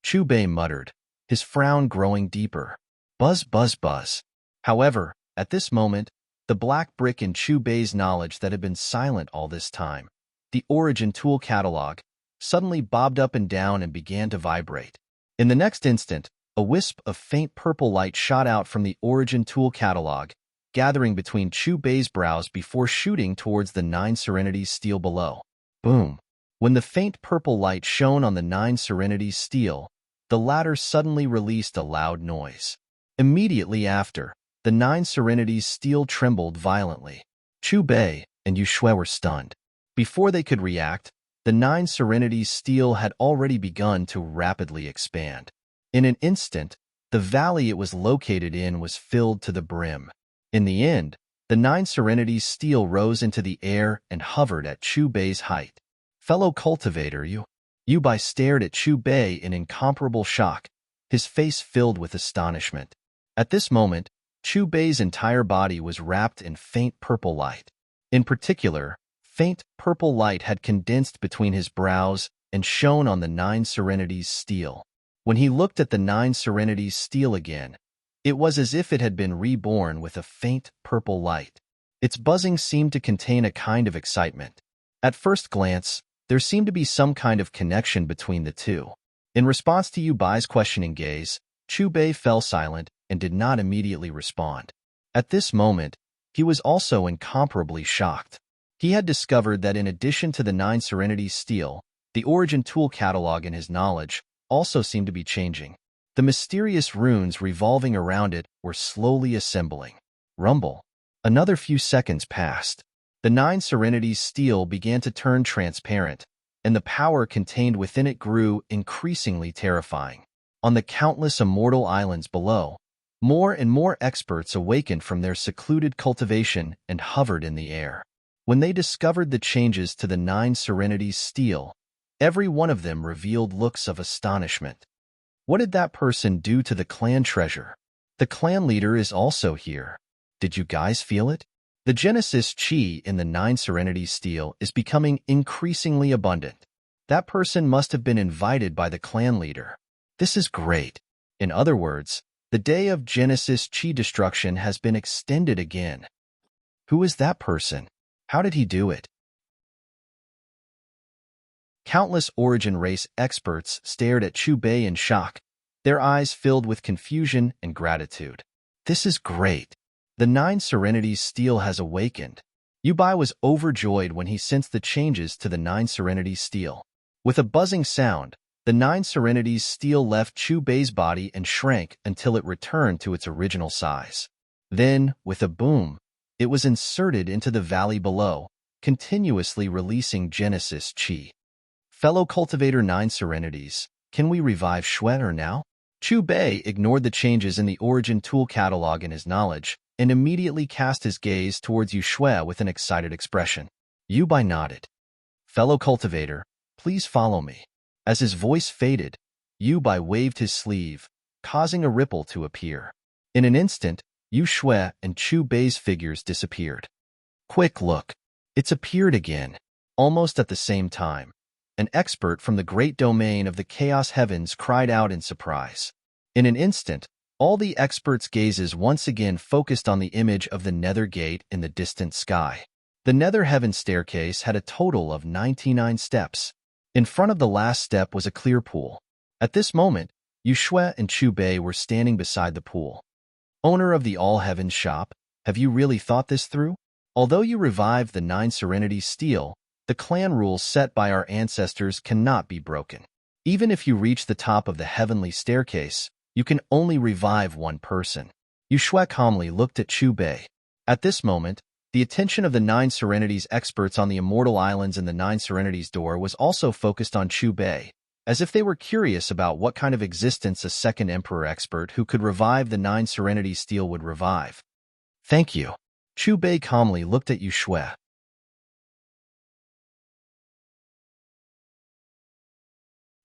Chu Bei muttered, his frown growing deeper. Buzz, buzz, buzz. However, at this moment, the black brick in Chu Bei's knowledge that had been silent all this time, the Origin tool catalog, suddenly bobbed up and down and began to vibrate. In the next instant, a wisp of faint purple light shot out from the Origin tool catalog, gathering between Chu Bei's brows before shooting towards the 9 Serenities steel below. Boom! When the faint purple light shone on the 9 Serenities steel, the latter suddenly released a loud noise. Immediately after, the 9 Serenities steel trembled violently. Chu Bei and Yu Shui were stunned. Before they could react, The Nine Serenities steel had already begun to rapidly expand. In an instant, the valley it was located in was filled to the brim. In the end, the Nine Serenities steel rose into the air and hovered at Chu Bei's height. Fellow cultivator, Yu Bai stared at Chu Bei in incomparable shock, his face filled with astonishment. At this moment, Chu Bei's entire body was wrapped in faint purple light. In particular, faint purple light had condensed between his brows and shone on the Nine Serenities steel. When he looked at the Nine Serenities steel again, it was as if it had been reborn with a faint purple light. Its buzzing seemed to contain a kind of excitement. At first glance, there seemed to be some kind of connection between the two. In response to Yu Bai's questioning gaze, Chu Bei fell silent and did not immediately respond. At this moment, he was also incomparably shocked. He had discovered that in addition to the Nine Serenities steel, the origin tool catalog in his knowledge also seemed to be changing. The mysterious runes revolving around it were slowly assembling. Rumble. Another few seconds passed. The Nine Serenities steel began to turn transparent, and the power contained within it grew increasingly terrifying. On the countless immortal islands below, more and more experts awakened from their secluded cultivation and hovered in the air. When they discovered the changes to the Nine Serenities steel, every one of them revealed looks of astonishment. What did that person do to the clan treasure? The clan leader is also here. Did you guys feel it? The Genesis Chi in the Nine Serenities steel is becoming increasingly abundant. That person must have been invited by the clan leader. This is great. In other words, the day of Genesis Chi destruction has been extended again. Who is that person? How did he do it? Countless origin race experts stared at Chu Bei in shock, their eyes filled with confusion and gratitude. This is great. The Nine Serenities steel has awakened. Yu Bai was overjoyed when he sensed the changes to the Nine Serenities steel. With a buzzing sound, the Nine Serenities steel left Chu Bei's body and shrank until it returned to its original size. Then, with a boom, it was inserted into the valley below, continuously releasing Genesis Chi. Fellow cultivator Nine Serenities, can we revive Shwener now? Chu Bei ignored the changes in the origin tool catalog in his knowledge and immediately cast his gaze towards Yu Shui with an excited expression. Yu Bai nodded. Fellow cultivator, please follow me. As his voice faded, Yu Bai waved his sleeve, causing a ripple to appear. In an instant, Yu Shui and Chu Bei's figures disappeared. Quick look. It's appeared again, almost at the same time. An expert from the great domain of the chaos heavens cried out in surprise. In an instant, all the experts' gazes once again focused on the image of the nether gate in the distant sky. The nether heaven staircase had a total of 99 steps. In front of the last step was a clear pool. At this moment, Yu Shui and Chu Bei were standing beside the pool. Owner of the All Heavens shop, have you really thought this through? Although you revived the Nine Serenities steel, the clan rules set by our ancestors cannot be broken. Even if you reach the top of the heavenly staircase, you can only revive one person. Yu Shui calmly looked at Chu Bei. At this moment, the attention of the Nine Serenities experts on the immortal islands in the Nine Serenities door was also focused on Chu Bei, as if they were curious about what kind of existence a second emperor expert who could revive the Nine Serenities steel would revive. Thank you. Chu Bei calmly looked at Yu Shui.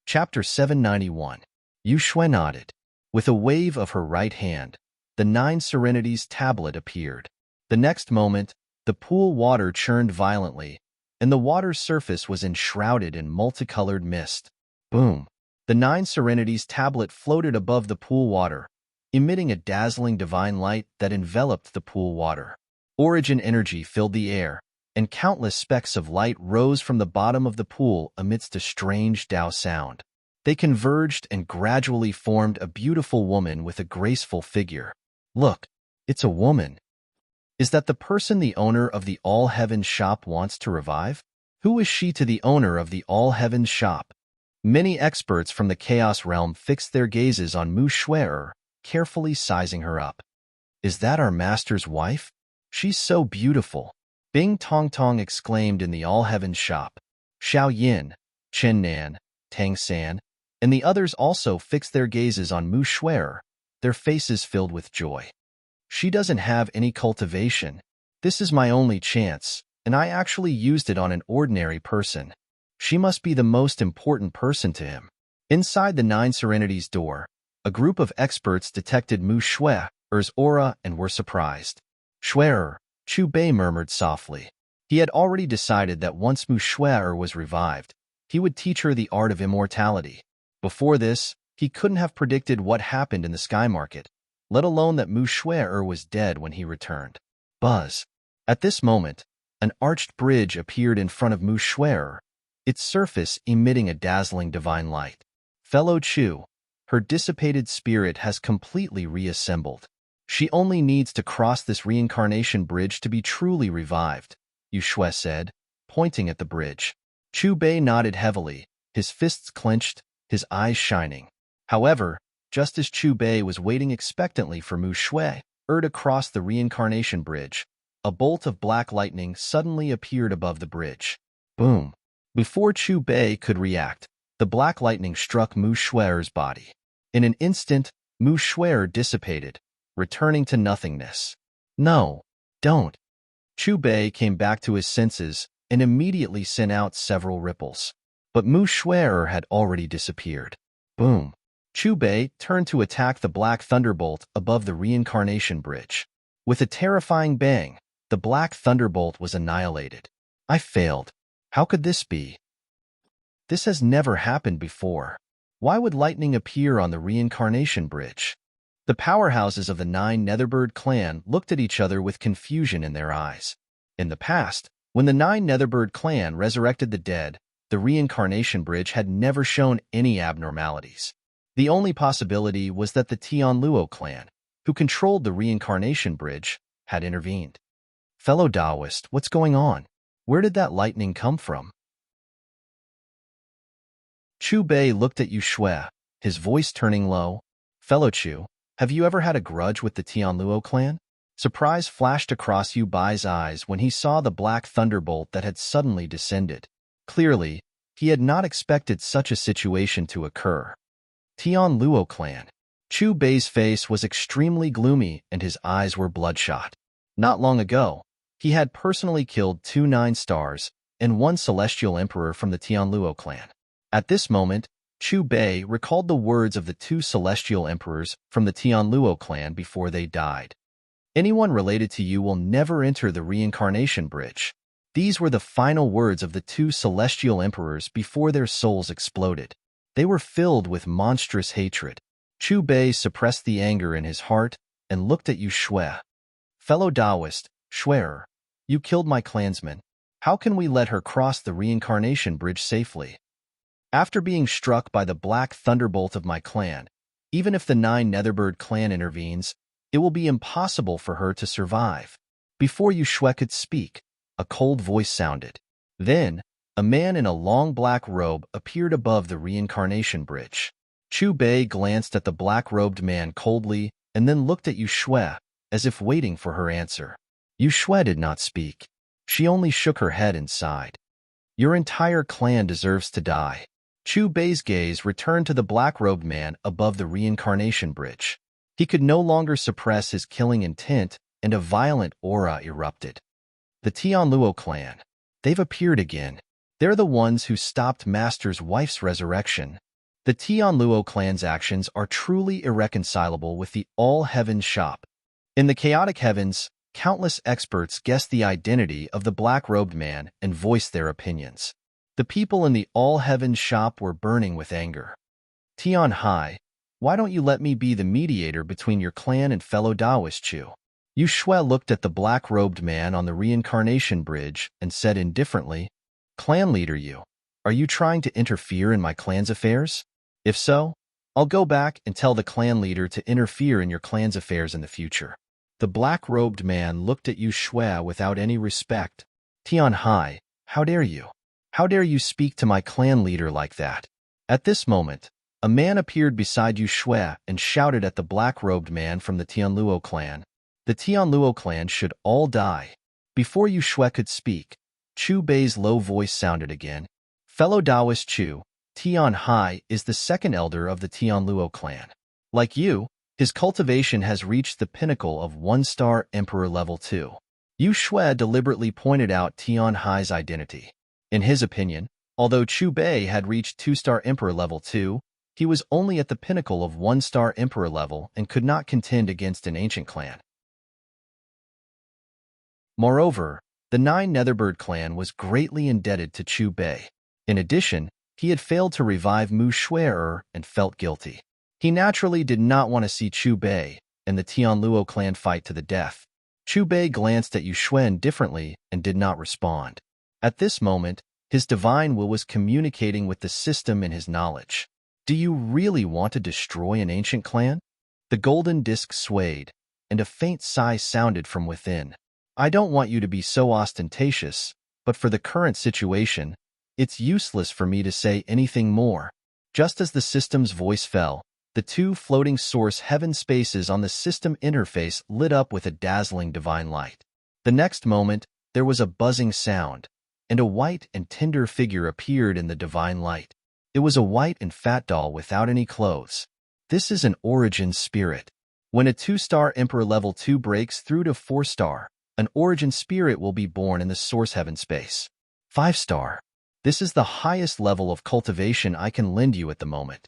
Chapter 791. Yu Shui nodded. With a wave of her right hand, the Nine Serenities tablet appeared. The next moment, the pool water churned violently, and the water's surface was enshrouded in multicolored mist. Boom! The Nine Serenities tablet floated above the pool water, emitting a dazzling divine light that enveloped the pool water. Origin energy filled the air, and countless specks of light rose from the bottom of the pool amidst a strange Tao sound. They converged and gradually formed a beautiful woman with a graceful figure. Look, it's a woman. Is that the person the owner of the All Heavens shop wants to revive? Who is she to the owner of the All Heavens shop? Many experts from the Chaos Realm fixed their gazes on Mu Shui, carefully sizing her up. Is that our master's wife? She's so beautiful. Bing Tong Tong exclaimed in the All Heavens shop. Xiao Yin, Chen Nan, Tang San, and the others also fixed their gazes on Mu Shuer, their faces filled with joy. She doesn't have any cultivation. This is my only chance, and I actually used it on an ordinary person. She must be the most important person to him. Inside the Nine Serenities door, a group of experts detected Mu Shuer's aura and were surprised. Shuer, Chu Bei murmured softly. He had already decided that once Mu Shuer was revived, he would teach her the art of immortality. Before this, he couldn't have predicted what happened in the sky market, let alone that Mu Shuer was dead when he returned. Buzz. At this moment, an arched bridge appeared in front of Mu Shuer, its surface emitting a dazzling divine light. Fellow Chu, her dissipated spirit has completely reassembled. She only needs to cross this reincarnation bridge to be truly revived, Yu Shui said, pointing at the bridge. Chu Bei nodded heavily, his fists clenched, his eyes shining. However, just as Chu Bei was waiting expectantly for Mu Shui to cross the reincarnation bridge, a bolt of black lightning suddenly appeared above the bridge. Boom! Before Chu Bei could react, the black lightning struck Mu Shuer's body. In an instant, Mu Shuer dissipated, returning to nothingness. No, don't. Chu Bei came back to his senses and immediately sent out several ripples. But Mu Shuer had already disappeared. Boom! Chu Bei turned to attack the black thunderbolt above the reincarnation bridge. With a terrifying bang, the black thunderbolt was annihilated. I failed. How could this be? This has never happened before. Why would lightning appear on the reincarnation bridge? The powerhouses of the Nine Netherbird clan looked at each other with confusion in their eyes. In the past, when the Nine Netherbird clan resurrected the dead, the reincarnation bridge had never shown any abnormalities. The only possibility was that the Tianluo clan, who controlled the reincarnation bridge, had intervened. Fellow Taoist, what's going on? Where did that lightning come from? Chu Bei looked at Yu Shui, his voice turning low. Fellow Chu, have you ever had a grudge with the Tianluo clan? Surprise flashed across Yu Bai's eyes when he saw the black thunderbolt that had suddenly descended. Clearly, he had not expected such a situation to occur. Tianluo clan. Chu Bei's face was extremely gloomy and his eyes were bloodshot. Not long ago, he had personally killed 2 Nine Stars and 1 Celestial Emperor from the Tianluo clan. At this moment, Chu Bei recalled the words of the 2 Celestial Emperors from the Tianluo clan before they died. Anyone related to you will never enter the reincarnation bridge. These were the final words of the 2 Celestial Emperors before their souls exploded. They were filled with monstrous hatred. Chu Bei suppressed the anger in his heart and looked at Yu Shui. Fellow Taoist, Shuer, you killed my clansman. How can we let her cross the reincarnation bridge safely? After being struck by the black thunderbolt of my clan, even if the Nine Netherbird clan intervenes, it will be impossible for her to survive. Before Yu Shui could speak, a cold voice sounded. Then, a man in a long black robe appeared above the reincarnation bridge. Chu Bei glanced at the black-robed man coldly and then looked at Yu Shui, as if waiting for her answer. Yu Shui did not speak. She only shook her head and sighed. Your entire clan deserves to die. Chu Bei's gaze returned to the black-robed man above the reincarnation bridge. He could no longer suppress his killing intent, and a violent aura erupted. The Tianluo clan. They've appeared again. They're the ones who stopped Master's wife's resurrection. The Tianluo clan's actions are truly irreconcilable with the All-Heavens shop. In the chaotic heavens, countless experts guessed the identity of the black-robed man and voiced their opinions. The people in the All-Heavens shop were burning with anger. Tian Hai, why don't you let me be the mediator between your clan and fellow Taoist Chu? Yu Shui looked at the black-robed man on the reincarnation bridge and said indifferently, Clan leader Yu, are you trying to interfere in my clan's affairs? If so, I'll go back and tell the clan leader to interfere in your clan's affairs in the future. The black-robed man looked at Yu Shui without any respect. Tian Hai, how dare you? How dare you speak to my clan leader like that? At this moment, a man appeared beside Yu Shui and shouted at the black-robed man from the Tianluo clan. The Tianluo clan should all die. Before Yu Shui could speak, Chu Bei's low voice sounded again. Fellow Taoist Chu, Tian Hai is the second elder of the Tianluo clan. Like you, his cultivation has reached the pinnacle of 1-star Emperor Level 2. Yu Shui deliberately pointed out Tian Hai's identity. In his opinion, although Chu Bei had reached 2-star Emperor Level 2, he was only at the pinnacle of 1-star Emperor level and could not contend against an ancient clan. Moreover, the Nine Netherbird clan was greatly indebted to Chu Bei. In addition, he had failed to revive Mu Shui and felt guilty. He naturally did not want to see Chu Bei and the Tianluo clan fight to the death. Chu Bei glanced at Yu Shui indifferently and did not respond. At this moment, his divine will was communicating with the system in his knowledge. Do you really want to destroy an ancient clan? The golden disc swayed, and a faint sigh sounded from within. I don't want you to be so ostentatious, but for the current situation, it's useless for me to say anything more. Just as the system's voice fell, the two floating source heaven spaces on the system interface lit up with a dazzling divine light. The next moment, there was a buzzing sound, and a white and tender figure appeared in the divine light. It was a white and fat doll without any clothes. This is an origin spirit. When a 2-star Emperor Level 2 breaks through to 4-star, an origin spirit will be born in the source heaven space. 5-star. This is the highest level of cultivation I can lend you at the moment.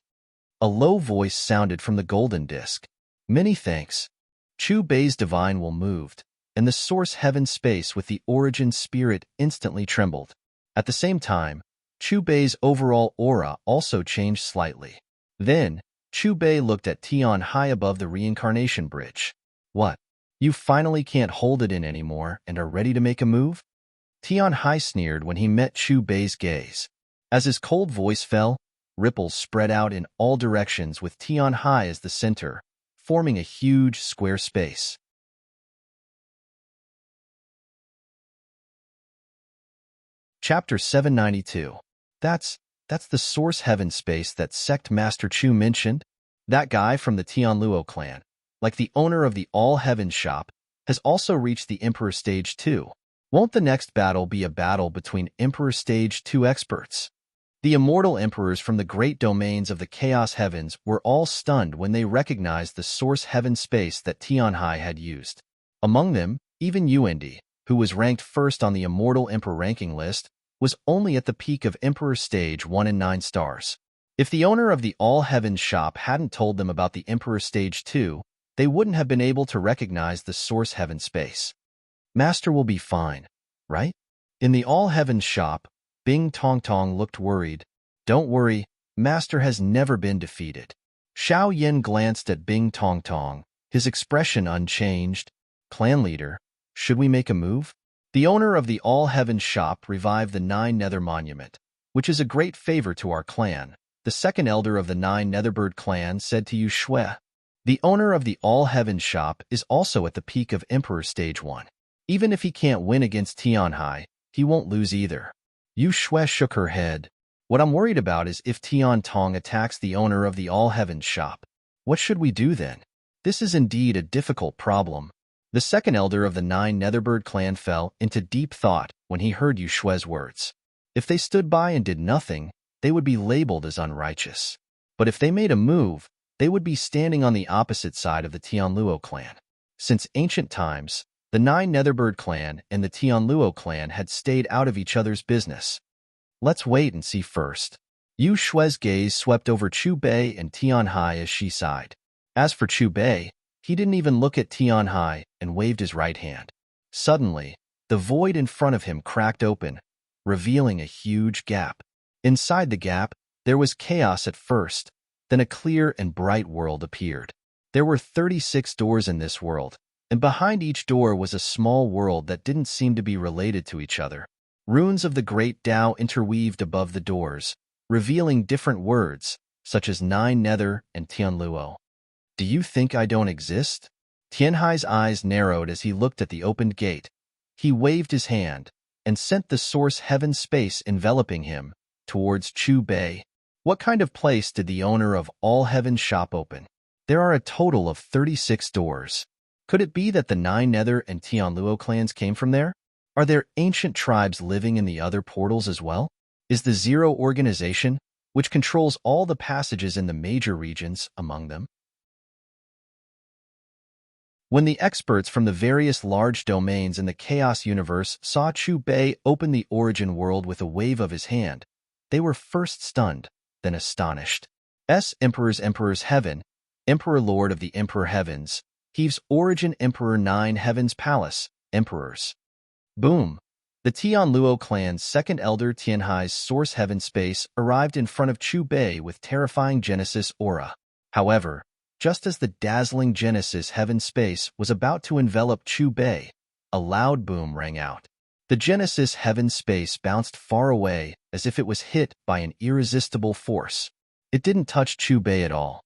A low voice sounded from the golden disc. Many thanks. Chu Bei's divine will moved, and the source heaven space with the origin spirit instantly trembled. At the same time, Chu Bei's overall aura also changed slightly. Then, Chu Bei looked at Tian Hai above the reincarnation bridge. What? You finally can't hold it in anymore and are ready to make a move? Tian Hai sneered when he met Chu Bei's gaze. As his cold voice fell, ripples spread out in all directions with Tian Hai as the center, forming a huge square space. Chapter 792. That's the source heaven space that Sect Master Chu mentioned? That guy from the Tianluo clan, like the owner of the All Heavens shop, has also reached the Emperor Stage 2. Won't the next battle be a battle between Emperor Stage 2 experts? The immortal emperors from the great domains of the Chaos Heavens were all stunned when they recognized the source heaven space that Tian Hai had used. Among them, even Yuendi, who was ranked first on the Immortal Emperor ranking list, was only at the peak of Emperor Stage 1 and 9 stars. If the owner of the All Heavens shop hadn't told them about the Emperor Stage 2, they wouldn't have been able to recognize the source heaven space. Master will be fine, right? In the All Heavens shop, Bing Tong Tong looked worried. Don't worry, Master has never been defeated. Xiao Yin glanced at Bing Tong Tong, his expression unchanged. Clan leader, should we make a move? The owner of the All Heavens shop revived the Nine Nether Monument, which is a great favor to our clan. The second elder of the Nine Netherbird clan said to Yu Shui. The owner of the All Heavens shop is also at the peak of Emperor Stage 1. Even if he can't win against Tian Hai, he won't lose either. Yu Shui shook her head. What I'm worried about is if Tian Tong attacks the owner of the All Heavens shop. What should we do then? This is indeed a difficult problem. The second elder of the Nine Netherbird clan fell into deep thought when he heard Yu Shui's words. If they stood by and did nothing, they would be labeled as unrighteous. But if they made a move, they would be standing on the opposite side of the Tianluo clan. Since ancient times, the Nine Netherbird clan and the Tianluo clan had stayed out of each other's business. Let's wait and see first. Yu Shui's gaze swept over Chu Bei and Tian Hai as she sighed. As for Chu Bei, he didn't even look at Tian Hai and waved his right hand. Suddenly, the void in front of him cracked open, revealing a huge gap. Inside the gap, there was chaos at first, then a clear and bright world appeared. There were 36 doors in this world, and behind each door was a small world that didn't seem to be related to each other. Runes of the Great Tao interweaved above the doors, revealing different words, such as Nine Nether and Tianluo. Do you think I don't exist? Tian Hai's eyes narrowed as he looked at the opened gate. He waved his hand and sent the source heaven space enveloping him towards Chu Bei. What kind of place did the owner of All Heavens shop open? There are a total of 36 doors. Could it be that the Nine Nether and Tianluo clans came from there? Are there ancient tribes living in the other portals as well? is the Zero organization, which controls all the passages in the major regions among them. When the experts from the various large domains in the Chaos Universe saw Chu Bei open the Origin World with a wave of his hand, they were first stunned, then astonished. Emperor's Heaven, Emperor Lord of the Emperor Heavens, Heave's Origin Emperor 9 Heavens Palace, Emperors. Boom! The Tianluo clan's second elder Tianhai's Source Heaven Space arrived in front of Chu Bei with terrifying Genesis aura. However, just as the dazzling Genesis Heaven Space was about to envelop Chu Bei, a loud boom rang out. The Genesis Heaven Space bounced far away as if it was hit by an irresistible force. It didn't touch Chu Bei at all.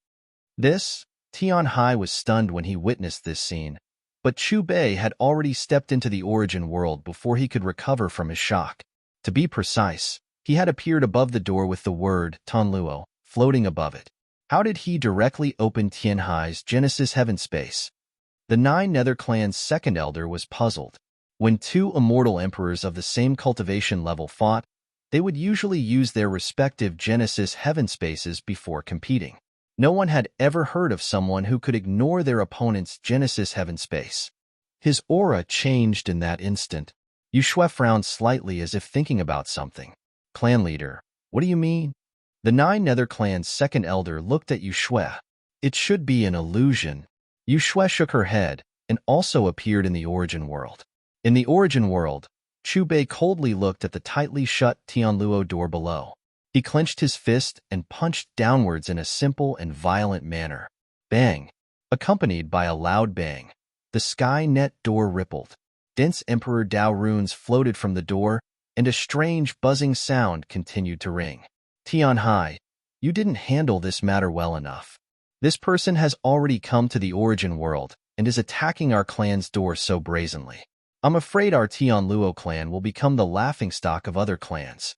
Tianhai was stunned when he witnessed this scene, but Chu Bei had already stepped into the Origin World before he could recover from his shock. To be precise, he had appeared above the door with the word Tianluo floating above it. How did he directly open Tianhai's Genesis Heaven Space? The Nine Nether Clan's second elder was puzzled. When two immortal emperors of the same cultivation level fought, they would usually use their respective Genesis Heaven Spaces before competing. No one had ever heard of someone who could ignore their opponent's Genesis Heaven Space. His aura changed in that instant. Yuxue frowned slightly as if thinking about something. Clan leader, what do you mean? The Nine Nether Clan's second elder looked at Yuxue. It should be an illusion. Yuxue shook her head and also appeared in the Origin World. In the Origin World, Chu Bei coldly looked at the tightly shut Tianluo door below. He clenched his fist and punched downwards in a simple and violent manner. Bang! Accompanied by a loud bang, the sky net door rippled. Dense Emperor Dao runes floated from the door, and a strange buzzing sound continued to ring. Tianhai, you didn't handle this matter well enough. This person has already come to the Origin World and is attacking our clan's door so brazenly. I'm afraid our Tianluo clan will become the laughingstock of other clans.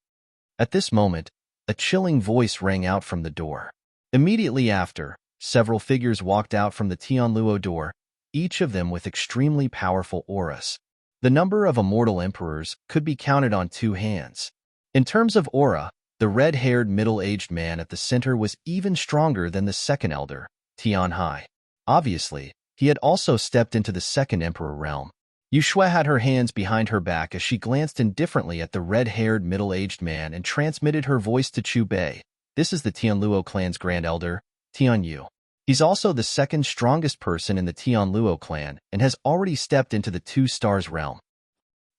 At this moment, a chilling voice rang out from the door. Immediately after, several figures walked out from the Tianluo door, each of them with extremely powerful auras. The number of immortal emperors could be counted on two hands. In terms of aura, the red-haired middle-aged man at the center was even stronger than the second elder, Tianhai. Obviously, he had also stepped into the second emperor realm. Yuxue had her hands behind her back as she glanced indifferently at the red-haired middle-aged man and transmitted her voice to Chu Bei. This is the Tianluo clan's grand elder, Tianyu. He's also the second strongest person in the Tianluo clan and has already stepped into the Two Stars realm.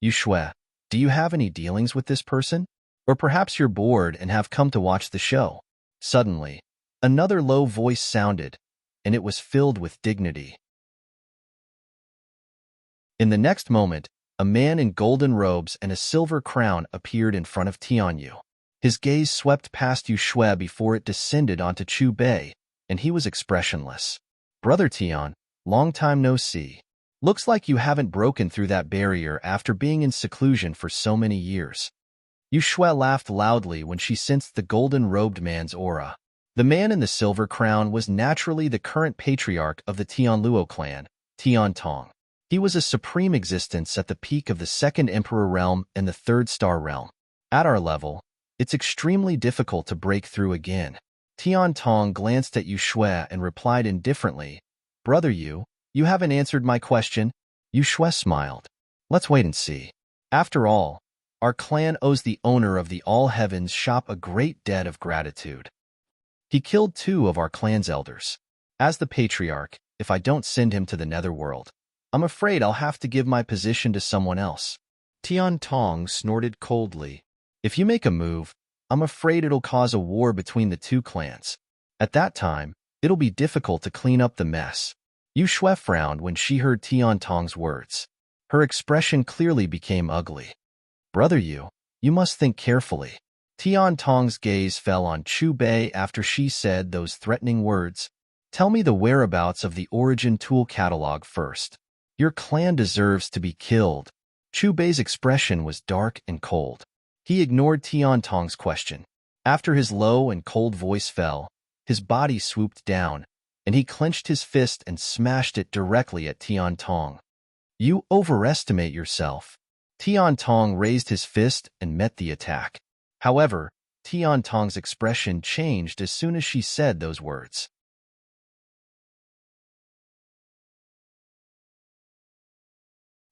Yuxue, do you have any dealings with this person? Or perhaps you're bored and have come to watch the show. Suddenly, another low voice sounded, and it was filled with dignity. In the next moment, a man in golden robes and a silver crown appeared in front of Tianyu. His gaze swept past Yuxue before it descended onto Chu Bei, and he was expressionless. Brother Tian, long time no see. Looks like you haven't broken through that barrier after being in seclusion for so many years. Yuxue laughed loudly when she sensed the golden-robed man's aura. The man in the silver crown was naturally the current patriarch of the Tianluo clan, Tian Tong. He was a supreme existence at the peak of the Second Emperor realm and the Third Star realm. At our level, it's extremely difficult to break through again. Tian Tong glanced at Yuxue and replied indifferently, Brother you haven't answered my question. Yuxue smiled. Let's wait and see. After all, our clan owes the owner of the All Heavens shop a great debt of gratitude. He killed two of our clan's elders. As the patriarch, if I don't send him to the netherworld, I'm afraid I'll have to give my position to someone else. Tian Tong snorted coldly. If you make a move, I'm afraid it'll cause a war between the two clans. At that time, it'll be difficult to clean up the mess. Yuxue frowned when she heard Tian Tong's words. Her expression clearly became ugly. Brother you must think carefully. Tian Tong's gaze fell on Chu Bei after she said those threatening words. Tell me the whereabouts of the Origin tool catalog first. Your clan deserves to be killed. Chu Bei's expression was dark and cold. He ignored Tian Tong's question. After his low and cold voice fell, his body swooped down, and he clenched his fist and smashed it directly at Tian Tong. You overestimate yourself. Tian Tong raised his fist and met the attack. However, Tian Tong's expression changed as soon as she said those words.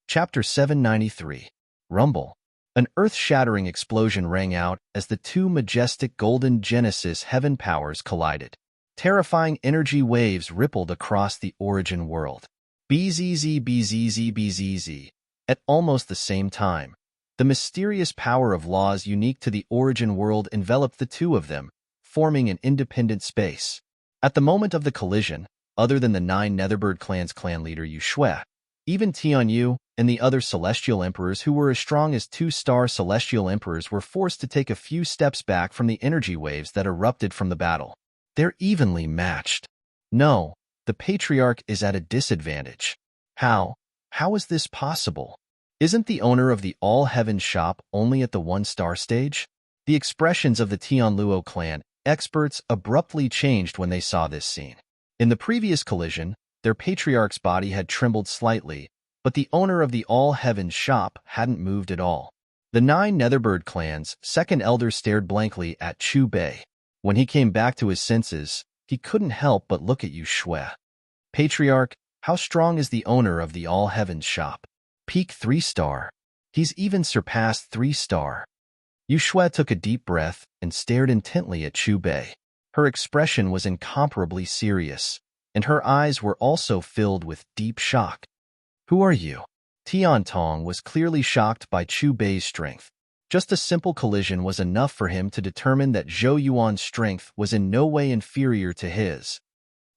Chapter 793. Rumble. An earth-shattering explosion rang out as the two majestic golden Genesis heaven powers collided. Terrifying energy waves rippled across the origin world. Bzz, bzz, bzz. At almost the same time, the mysterious power of laws unique to the origin world enveloped the two of them, forming an independent space. At the moment of the collision, other than the 9 Netherbird clan's clan leader Yu Shui, even Tian Yu and the other celestial emperors who were as strong as 2-star celestial emperors were forced to take a few steps back from the energy waves that erupted from the battle. They're evenly matched. No, the Patriarch is at a disadvantage. How? How is this possible? Isn't the owner of the All-Heaven shop only at the 1-star stage? The expressions of the Tianluo clan experts abruptly changed when they saw this scene. In the previous collision, their patriarch's body had trembled slightly, but the owner of the All-Heaven shop hadn't moved at all. The 9 Netherbird clan's second elder stared blankly at Chu Bei. When he came back to his senses, he couldn't help but look at Yu Shui. Patriarch, how strong is the owner of the All-Heaven shop? Peak 3-star. He's even surpassed 3-star. Yu Shui took a deep breath and stared intently at Chu Bei. Her expression was incomparably serious, and her eyes were also filled with deep shock. Who are you? Tian Tong was clearly shocked by Chu Bei's strength. Just a simple collision was enough for him to determine that Zhou Yuan's strength was in no way inferior to his.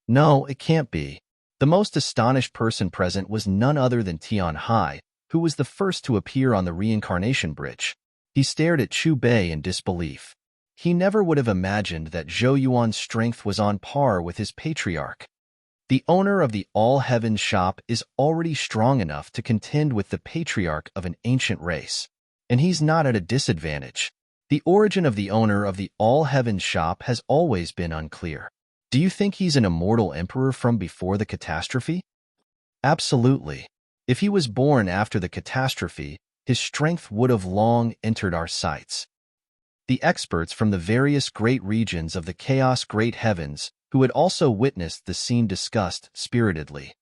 No, it can't be. The most astonished person present was none other than Tian Hai, who was the first to appear on the reincarnation bridge. He stared at Chu Bei in disbelief. He never would have imagined that Zhou Yuan's strength was on par with his patriarch. The owner of the All-Heaven shop is already strong enough to contend with the patriarch of an ancient race, and he's not at a disadvantage. The origin of the owner of the All-Heaven shop has always been unclear. Do you think he's an immortal emperor from before the catastrophe? Absolutely. If he was born after the catastrophe, his strength would have long entered our sights. The experts from the various great regions of the Chaos Great Heavens who had also witnessed the scene discussed spiritedly.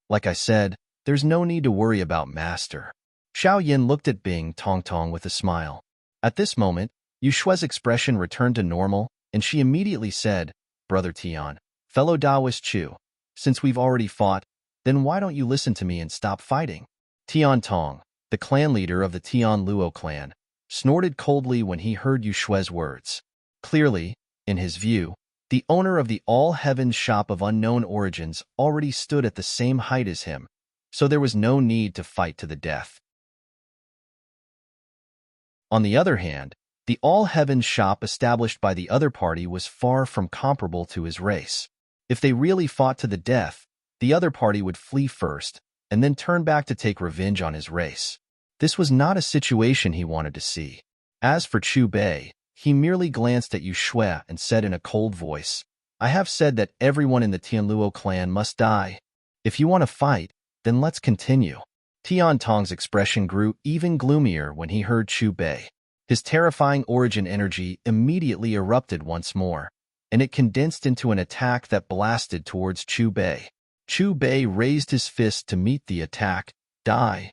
Like I said, there's no need to worry about Master. Xiao Yin looked at Bing Tong Tong with a smile. At this moment, Yu Shui's expression returned to normal, and she immediately said, Brother Tian, fellow Taoist Chu, since we've already fought, then why don't you listen to me and stop fighting? Tian Tong, the clan leader of the Tian Luo clan, snorted coldly when he heard Yu Shui's words. Clearly, in his view, the owner of the All-Heaven shop of unknown origins already stood at the same height as him, so there was no need to fight to the death. On the other hand, the All-Heaven shop established by the other party was far from comparable to his race. If they really fought to the death, the other party would flee first, and then turn back to take revenge on his race. This was not a situation he wanted to see. As for Chu Bei, he merely glanced at Yu Shui and said in a cold voice, I have said that everyone in the Tianluo clan must die. If you want to fight, then let's continue. Tian Tong's expression grew even gloomier when he heard Chu Bei. His terrifying origin energy immediately erupted once more, and it condensed into an attack that blasted towards Chu Bei. Chu Bei raised his fist to meet the attack, die,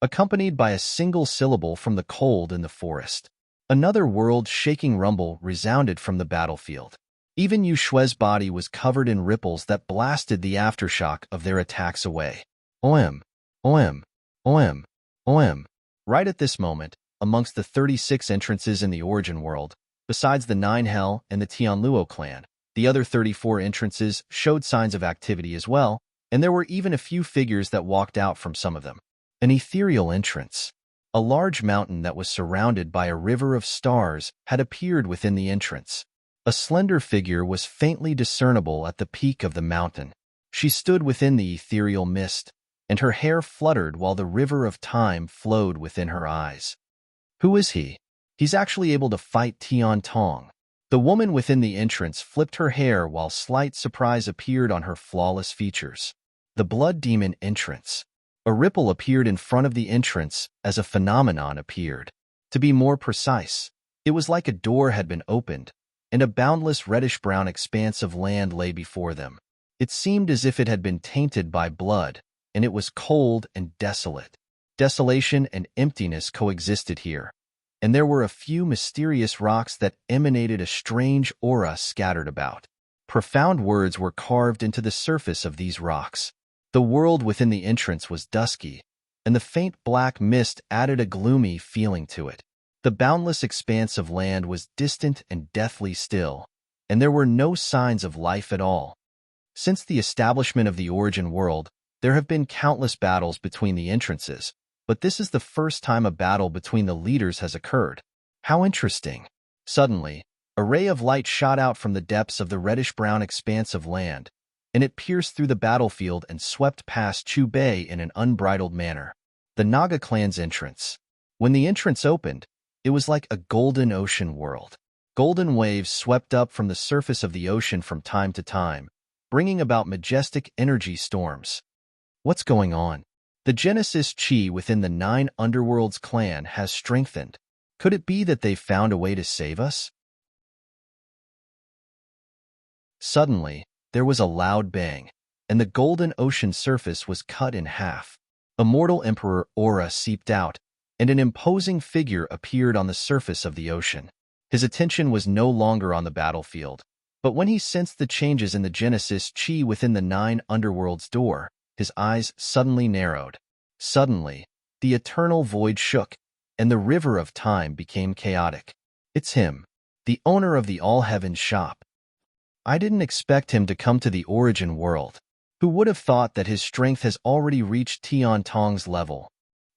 accompanied by a single syllable from the cold in the forest. Another world-shaking rumble resounded from the battlefield. Even Yu Shui's body was covered in ripples that blasted the aftershock of their attacks away. Oem, oem, oem, oem. Right at this moment, amongst the 36 entrances in the origin world, besides the 9 Hell and the Tianluo clan, the other 34 entrances showed signs of activity as well, and there were even a few figures that walked out from some of them. An ethereal entrance. A large mountain that was surrounded by a river of stars had appeared within the entrance. A slender figure was faintly discernible at the peak of the mountain. She stood within the ethereal mist, and her hair fluttered while the river of time flowed within her eyes. Who is he? He's actually able to fight Tian Tong. The woman within the entrance flipped her hair while slight surprise appeared on her flawless features. The Blood Demon entrance. A ripple appeared in front of the entrance as a phenomenon appeared. To be more precise, It was like a door had been opened, and a boundless reddish-brown expanse of land lay before them. It seemed as if it had been tainted by blood, and it was cold and desolate. Desolation and emptiness coexisted here, and there were a few mysterious rocks that emanated a strange aura scattered about. Profound words were carved into the surface of these rocks. The world within the entrance was dusky, and the faint black mist added a gloomy feeling to it. The boundless expanse of land was distant and deathly still, and there were no signs of life at all. Since the establishment of the origin world, there have been countless battles between the entrances, but this is the first time a battle between the leaders has occurred. How interesting. Suddenly, a ray of light shot out from the depths of the reddish-brown expanse of land, and it pierced through the battlefield and swept past Chu Bei in an unbridled manner. The Naga clan's entrance. When the entrance opened, it was like a golden ocean world. Golden waves swept up from the surface of the ocean from time to time, bringing about majestic energy storms. What's going on? The Genesis chi within the 9 Underworlds clan has strengthened. Could it be that they've found a way to save us? Suddenly, there was a loud bang, and the golden ocean surface was cut in half. A mortal emperor aura seeped out, and an imposing figure appeared on the surface of the ocean. His attention was no longer on the battlefield, but when he sensed the changes in the Genesis chi within the 9 Underworlds door, his eyes suddenly narrowed. Suddenly, the eternal void shook, and the river of time became chaotic. It's him, the owner of the All-Heaven shop. I didn't expect him to come to the origin world. Who would have thought that his strength has already reached Tian Tong's level?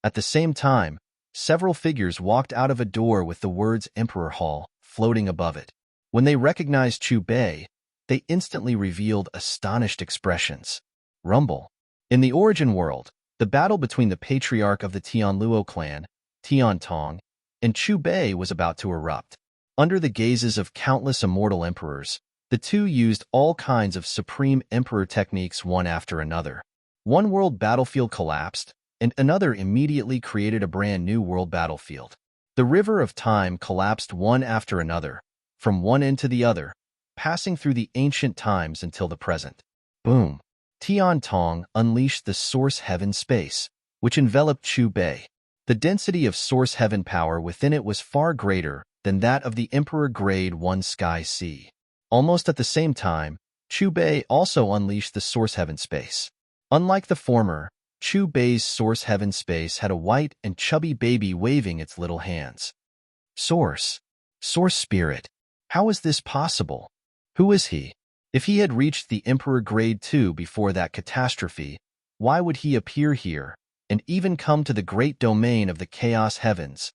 At the same time, several figures walked out of a door with the words Emperor Hall floating above it. When they recognized Chu Bei, they instantly revealed astonished expressions. Rumble. In the origin world, the battle between the patriarch of the Tianluo clan, Tian Tong, and Chu Bei was about to erupt. Under the gazes of countless immortal emperors, the two used all kinds of supreme emperor techniques one after another. One world battlefield collapsed, and another immediately created a brand new world battlefield. The river of time collapsed one after another, from one end to the other, passing through the ancient times until the present. Boom! Tian Tong unleashed the Source Heaven space, which enveloped Chu Bei. The density of Source Heaven power within it was far greater than that of the Emperor Grade 1 Sky Sea. Almost at the same time, Chu Bei also unleashed the Source Heaven space. Unlike the former, Chu Bei's Source Heaven space had a white and chubby baby waving its little hands. Source Spirit. How is this possible? Who is he? If he had reached the Emperor Grade 2 before that catastrophe, why would he appear here, and even come to the great domain of the Chaos Heavens?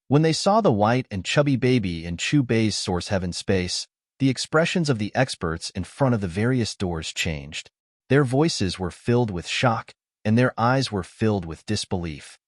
When they saw the white and chubby baby in Chu Bei's Source Heaven space, the expressions of the experts in front of the various doors changed. Their voices were filled with shock, and their eyes were filled with disbelief.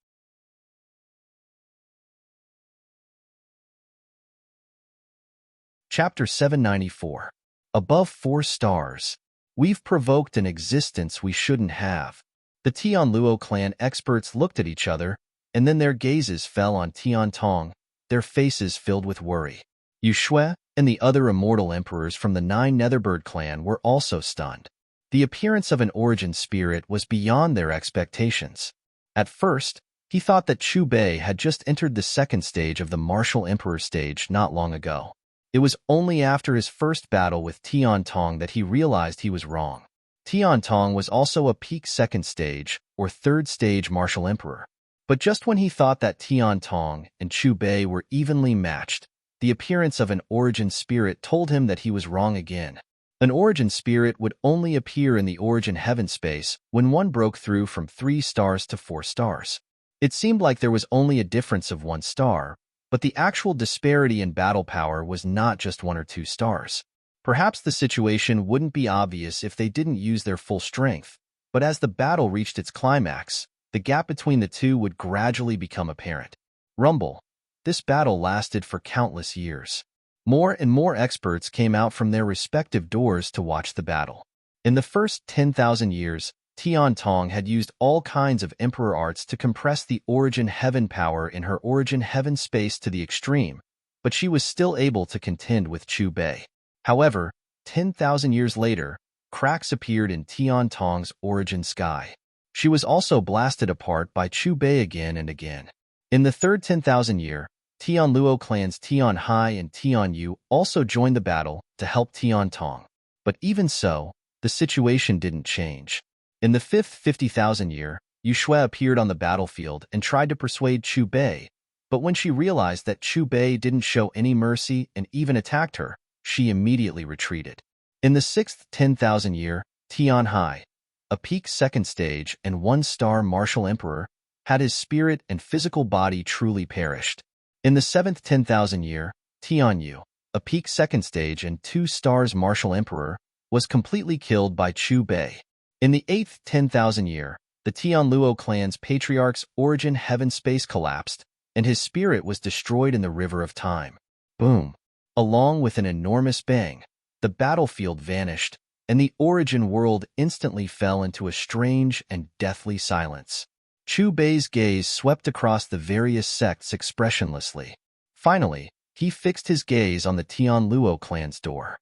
Chapter 794. Above 4 stars. We've provoked an existence we shouldn't have. The Tianluo clan experts looked at each other, and then their gazes fell on Tian Tong, their faces filled with worry. Yu Shui and the other immortal emperors from the 9 Netherbird clan were also stunned. The appearance of an origin spirit was beyond their expectations. At first, he thought that Chu Bei had just entered the second stage of the Martial Emperor stage not long ago. It was only after his first battle with Tian Tong that he realized he was wrong. Tian Tong was also a peak second stage or third stage Martial Emperor. But just when he thought that Tian Tong and Chu Bei were evenly matched, the appearance of an origin spirit told him that he was wrong again. An origin spirit would only appear in the origin heaven space when one broke through from 3 stars to 4 stars. It seemed like there was only a difference of 1 star, but the actual disparity in battle power was not just 1 or 2 stars. Perhaps the situation wouldn't be obvious if they didn't use their full strength, but as the battle reached its climax, the gap between the two would gradually become apparent. Rumble. This battle lasted for countless years. More and more experts came out from their respective doors to watch the battle. In the first 10,000 years, Tian Tong had used all kinds of emperor arts to compress the origin heaven power in her origin heaven space to the extreme, but she was still able to contend with Chu Bei. However, 10,000 years later, cracks appeared in Tian Tong's origin sky. She was also blasted apart by Chu Bei again and again. In the third 10,000 year, Tian Luo clans Tian Hai and Tian Yu also joined the battle to help Tian Tong. But even so, the situation didn't change. In the fifth 50,000 year, Yu Shui appeared on the battlefield and tried to persuade Chu Bei, but when she realized that Chu Bei didn't show any mercy and even attacked her, she immediately retreated. In the sixth 10,000 year, Tian Hai, a peak second stage and one-star martial emperor, had his spirit and physical body truly perished. In the seventh 10,000 year, Tian Yu, a peak second stage and 2 stars martial emperor, was completely killed by Chu Bei. In the eighth 10,000 year, the Tian Luo clan's patriarch's origin heaven-space collapsed, and his spirit was destroyed in the river of time. Boom! Along with an enormous bang, the battlefield vanished, and the origin world instantly fell into a strange and deathly silence. Chu Bei's gaze swept across the various sects expressionlessly. Finally, he fixed his gaze on the Tian Luo clan's door.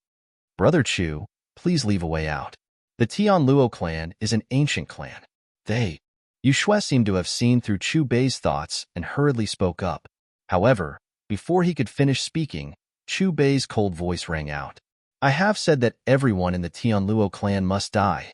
"Brother Chu, please leave a way out. The Tian Luo clan is an ancient clan. Yu Shui seemed to have seen through Chu Bei's thoughts and hurriedly spoke up. However, before he could finish speaking, Chu Bei's cold voice rang out. "I have said that everyone in the Tian Luo clan must die."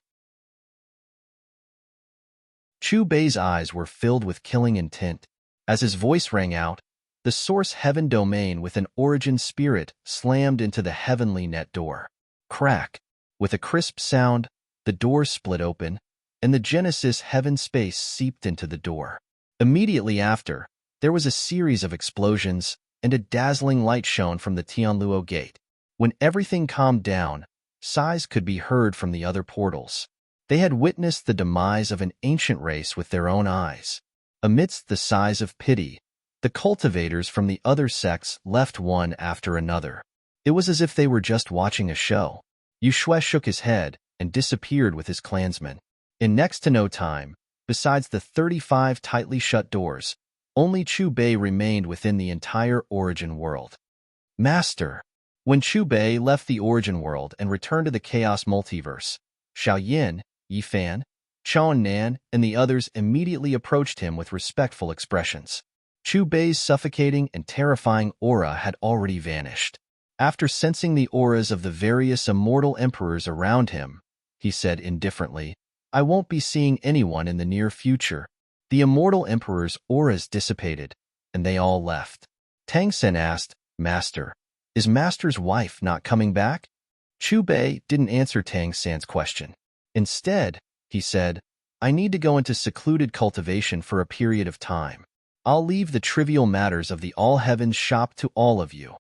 Chu Bei's eyes were filled with killing intent. As his voice rang out, the source heaven domain with an origin spirit slammed into the heavenly net door. Crack! With a crisp sound, the door split open, and the Genesis heaven space seeped into the door. Immediately after, there was a series of explosions, and a dazzling light shone from the Tian Luo gate. When everything calmed down, sighs could be heard from the other portals. They had witnessed the demise of an ancient race with their own eyes. Amidst the sighs of pity, the cultivators from the other sects left one after another. It was as if they were just watching a show. Yu Shui shook his head and disappeared with his clansmen. In next to no time, besides the 35 tightly shut doors, only Chu Bei remained within the entire origin world. "Master!" When Chu Bei left the origin world and returned to the chaos multiverse, Xiao Yin, Yi Fan, Chon Nan, and the others immediately approached him with respectful expressions. Chu Bei's suffocating and terrifying aura had already vanished. After sensing the auras of the various immortal emperors around him, he said indifferently, "I won't be seeing anyone in the near future." The immortal emperor's auras dissipated, and they all left. Tang Sen asked, "Master, is Master's wife not coming back?" Chu Bei didn't answer Tang Sen's question. Instead, he said, "I need to go into secluded cultivation for a period of time. I'll leave the trivial matters of the all-heavens shop to all of you."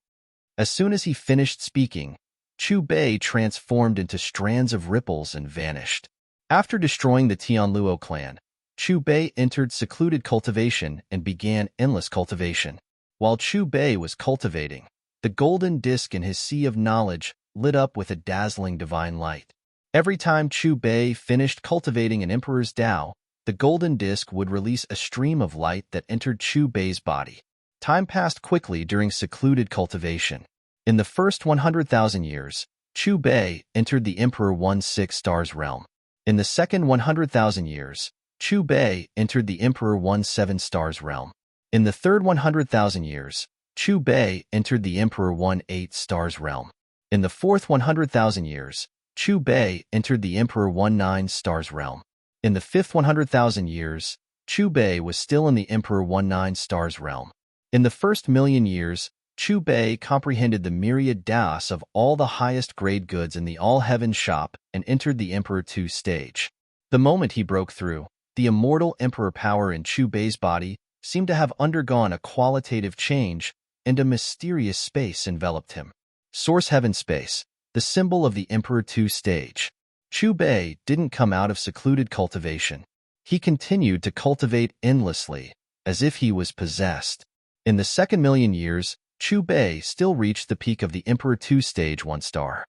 As soon as he finished speaking, Chu Bei transformed into strands of ripples and vanished. After destroying the Tian Luo clan, Chu Bei entered secluded cultivation and began endless cultivation. While Chu Bei was cultivating, the golden disk in his sea of knowledge lit up with a dazzling divine light. Every time Chu Bei finished cultivating an emperor's Tao, the golden disk would release a stream of light that entered Chu Bei's body. Time passed quickly during secluded cultivation. In the first 100,000 years, Chu Bei entered the Emperor 16 Stars realm. In the second 100,000 years, Chu Bei entered the Emperor 17 Stars realm. In the third 100,000 years, Chu Bei entered the Emperor 18 Stars realm. In the fourth 100,000 years, Chu Bei entered the Emperor 19 Stars realm. In the fifth 100,000 years, Chu Bei was still in the Emperor 19 Stars realm. In the first million years, Chu Bei comprehended the myriad Daos of all the highest grade goods in the all-heaven shop and entered the Emperor 2 stage. The moment he broke through, the immortal emperor power in Chu Bei's body seemed to have undergone a qualitative change, and a mysterious space enveloped him. Source Heaven Space, the symbol of the Emperor 2 stage. Chu Bei didn't come out of secluded cultivation. He continued to cultivate endlessly, as if he was possessed. In the second million years, Chu Bei still reached the peak of the Emperor 2 stage 1 star.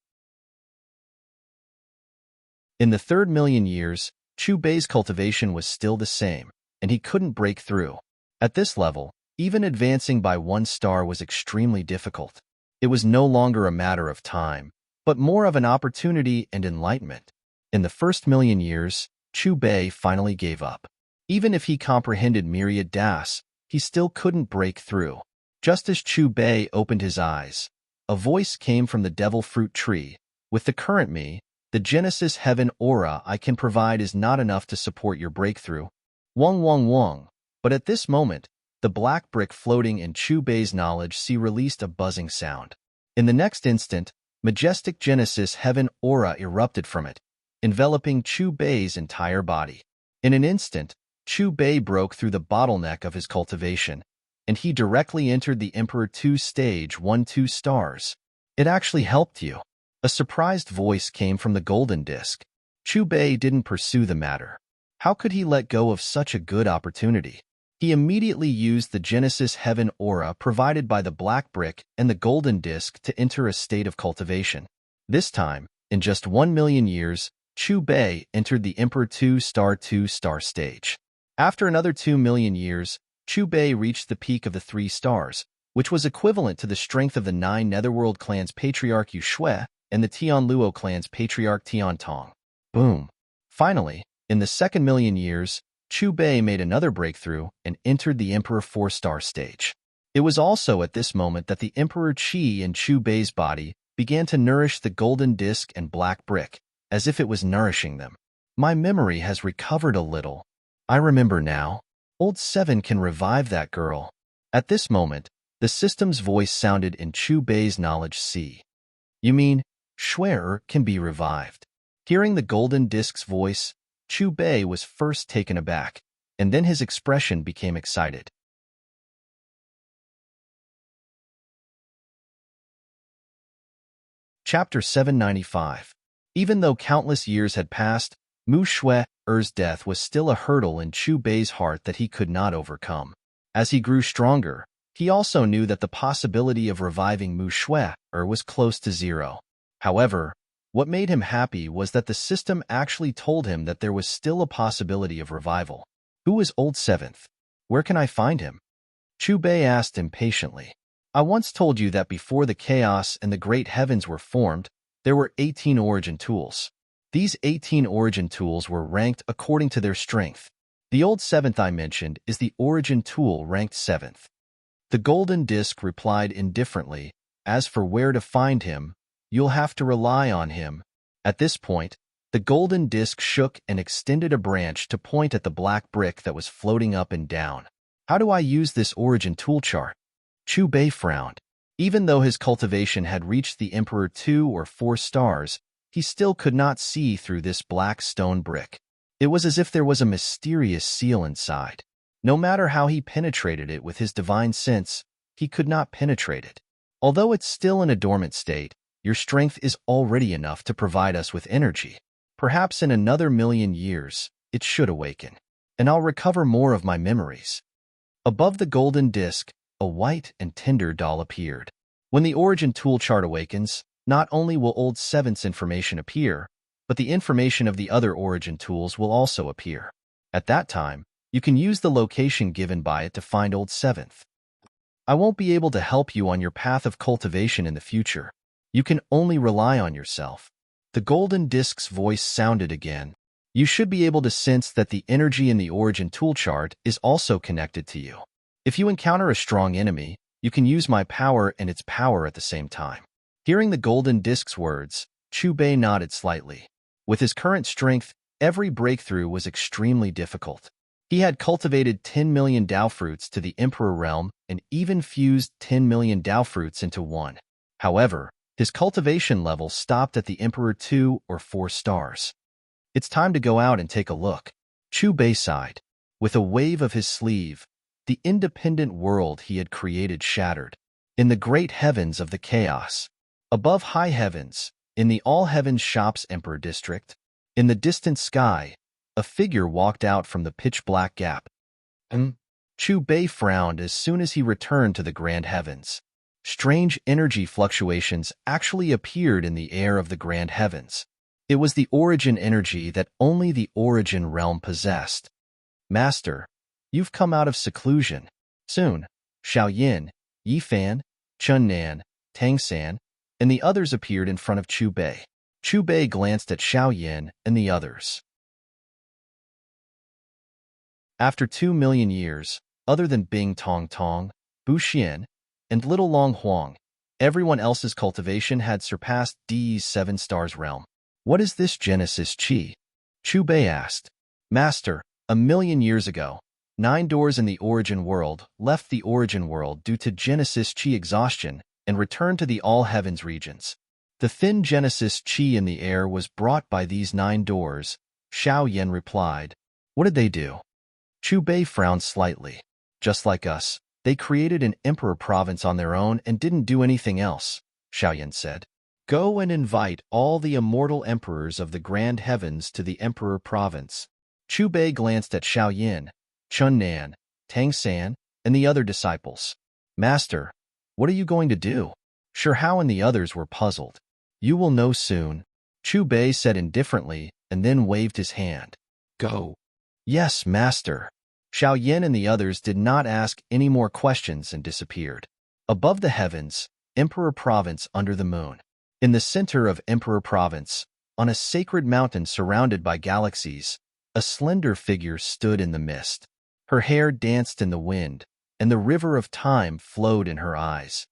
In the third million years, Chu Bei's cultivation was still the same, and he couldn't break through. At this level, Even advancing by 1 star was extremely difficult. It was no longer a matter of time, but more of an opportunity and enlightenment. In the first million years, Chu Bei finally gave up. Even if he comprehended myriad das, he still couldn't break through. Just as Chu Bei opened his eyes, a voice came from the devil fruit tree. With the current me, the Genesis heaven aura I can provide is not enough to support your breakthrough. Wong wong wong. But at this moment, the black brick floating in Chu Bei's knowledge sea released a buzzing sound. In the next instant, majestic Genesis heaven aura erupted from it, enveloping Chu Bei's entire body. In an instant, Chu Bei broke through the bottleneck of his cultivation, and he directly entered the Emperor 2 stage 1-2 stars. It actually helped you. A surprised voice came from the golden disc. Chu Bei didn't pursue the matter. How could he let go of such a good opportunity? He immediately used the Genesis heaven aura provided by the black brick and the golden disc to enter a state of cultivation. This time, in just 1 million years, Chu Bei entered the Emperor 2 star stage. After another 2 million years, Chu Bei reached the peak of the 3 stars, which was equivalent to the strength of the 9 Netherworld clans Patriarch Yu Shui and the Tianluo clan's Patriarch Tian Tong. Boom! Finally, in the second million years, Chu Bei made another breakthrough and entered the Emperor 4 star stage. It was also at this moment that the Emperor Qi in Chu Bei's body began to nourish the golden disc and black brick, as if it was nourishing them. My memory has recovered a little. I remember now. Old 7 can revive that girl. At this moment, the system's voice sounded in Chu Bei's knowledge sea. You mean, Shui can be revived? Hearing the golden disc's voice, Chu Bei was first taken aback, and then his expression became excited. Chapter 795. Even though countless years had passed, Mu Shui-er's death was still a hurdle in Chu Bei's heart that he could not overcome. As he grew stronger, he also knew that the possibility of reviving Mu Shui-er was close to zero. However, what made him happy was that the system actually told him that there was still a possibility of revival. Who is Old 7th? Where can I find him? Chu Bei asked impatiently. I once told you that before the chaos and the great heavens were formed, there were 18 origin tools. These 18 origin tools were ranked according to their strength. The Old 7th I mentioned is the origin tool ranked 7th. The golden disc replied indifferently, as for where to find him, you'll have to rely on him. At this point, the golden disc shook and extended a branch to point at the black brick that was floating up and down. How do I use this origin tool chart? Chu Bei frowned. Even though his cultivation had reached the Emperor 2 or 4 stars, he still could not see through this black stone brick. It was as if there was a mysterious seal inside. No matter how he penetrated it with his divine sense, he could not penetrate it. Although it's still in a dormant state, your strength is already enough to provide us with energy. Perhaps in another million years, it should awaken, and I'll recover more of my memories. Above the golden disc, a white and tender doll appeared. When the origin tool chart awakens, not only will Old 7's information appear, but the information of the other origin tools will also appear. At that time, you can use the location given by it to find Old 7th. I won't be able to help you on your path of cultivation in the future. You can only rely on yourself. The golden disc's voice sounded again. You should be able to sense that the energy in the origin tool chart is also connected to you. If you encounter a strong enemy, you can use my power and its power at the same time. Hearing the golden disc's words, Chu Bei nodded slightly. With his current strength, every breakthrough was extremely difficult. He had cultivated 10 million Dao fruits to the Emperor realm and even fused 10 million Dao fruits into one. However, his cultivation level stopped at the Emperor 2 or 4 stars. It's time to go out and take a look. Chu Bei sighed. With a wave of his sleeve, the independent world he had created shattered. In the great heavens of the chaos, above high heavens, in the all heavens shops Emperor district, in the distant sky, a figure walked out from the pitch-black gap. Chu Bei frowned as soon as he returned to the grand heavens. Strange energy fluctuations actually appeared in the air of the grand heavens. It was the origin energy that only the origin realm possessed. Master, you've come out of seclusion. Soon, Xiaoyin, Yifan, Chunnan, Tangsan, and the others appeared in front of Chu Bei. Chu Bei glanced at Xiaoyin and the others. After 2 million years, other than Bing Tong Tong, Bu Xian, and Little Long Huang, everyone else's cultivation had surpassed Di's 7 stars realm. What is this Genesis Qi? Chu Bei asked. Master, 1 million years ago, 9 doors in the origin world left the origin world due to Genesis Qi exhaustion and returned to the all heavens regions. The thin Genesis Qi in the air was brought by these 9 doors, Xiaoyin replied. What did they do? Chu Bei frowned slightly. Just like us, they created an emperor province on their own and didn't do anything else, Xiaoyin said. Go and invite all the immortal emperors of the grand heavens to the emperor province. Chu Bei glanced at Xiaoyin, Chunnan, Tangsan, and the other disciples. Master, what are you going to do? Sure Hao and the others were puzzled. You will know soon, Chu Bei said indifferently and then waved his hand. Go. Yes, master. Xiaoyin and the others did not ask any more questions and disappeared. Above the heavens, Emperor Province under the moon. In the center of Emperor Province, on a sacred mountain surrounded by galaxies, a slender figure stood in the mist. Her hair danced in the wind, and the river of time flowed in her eyes.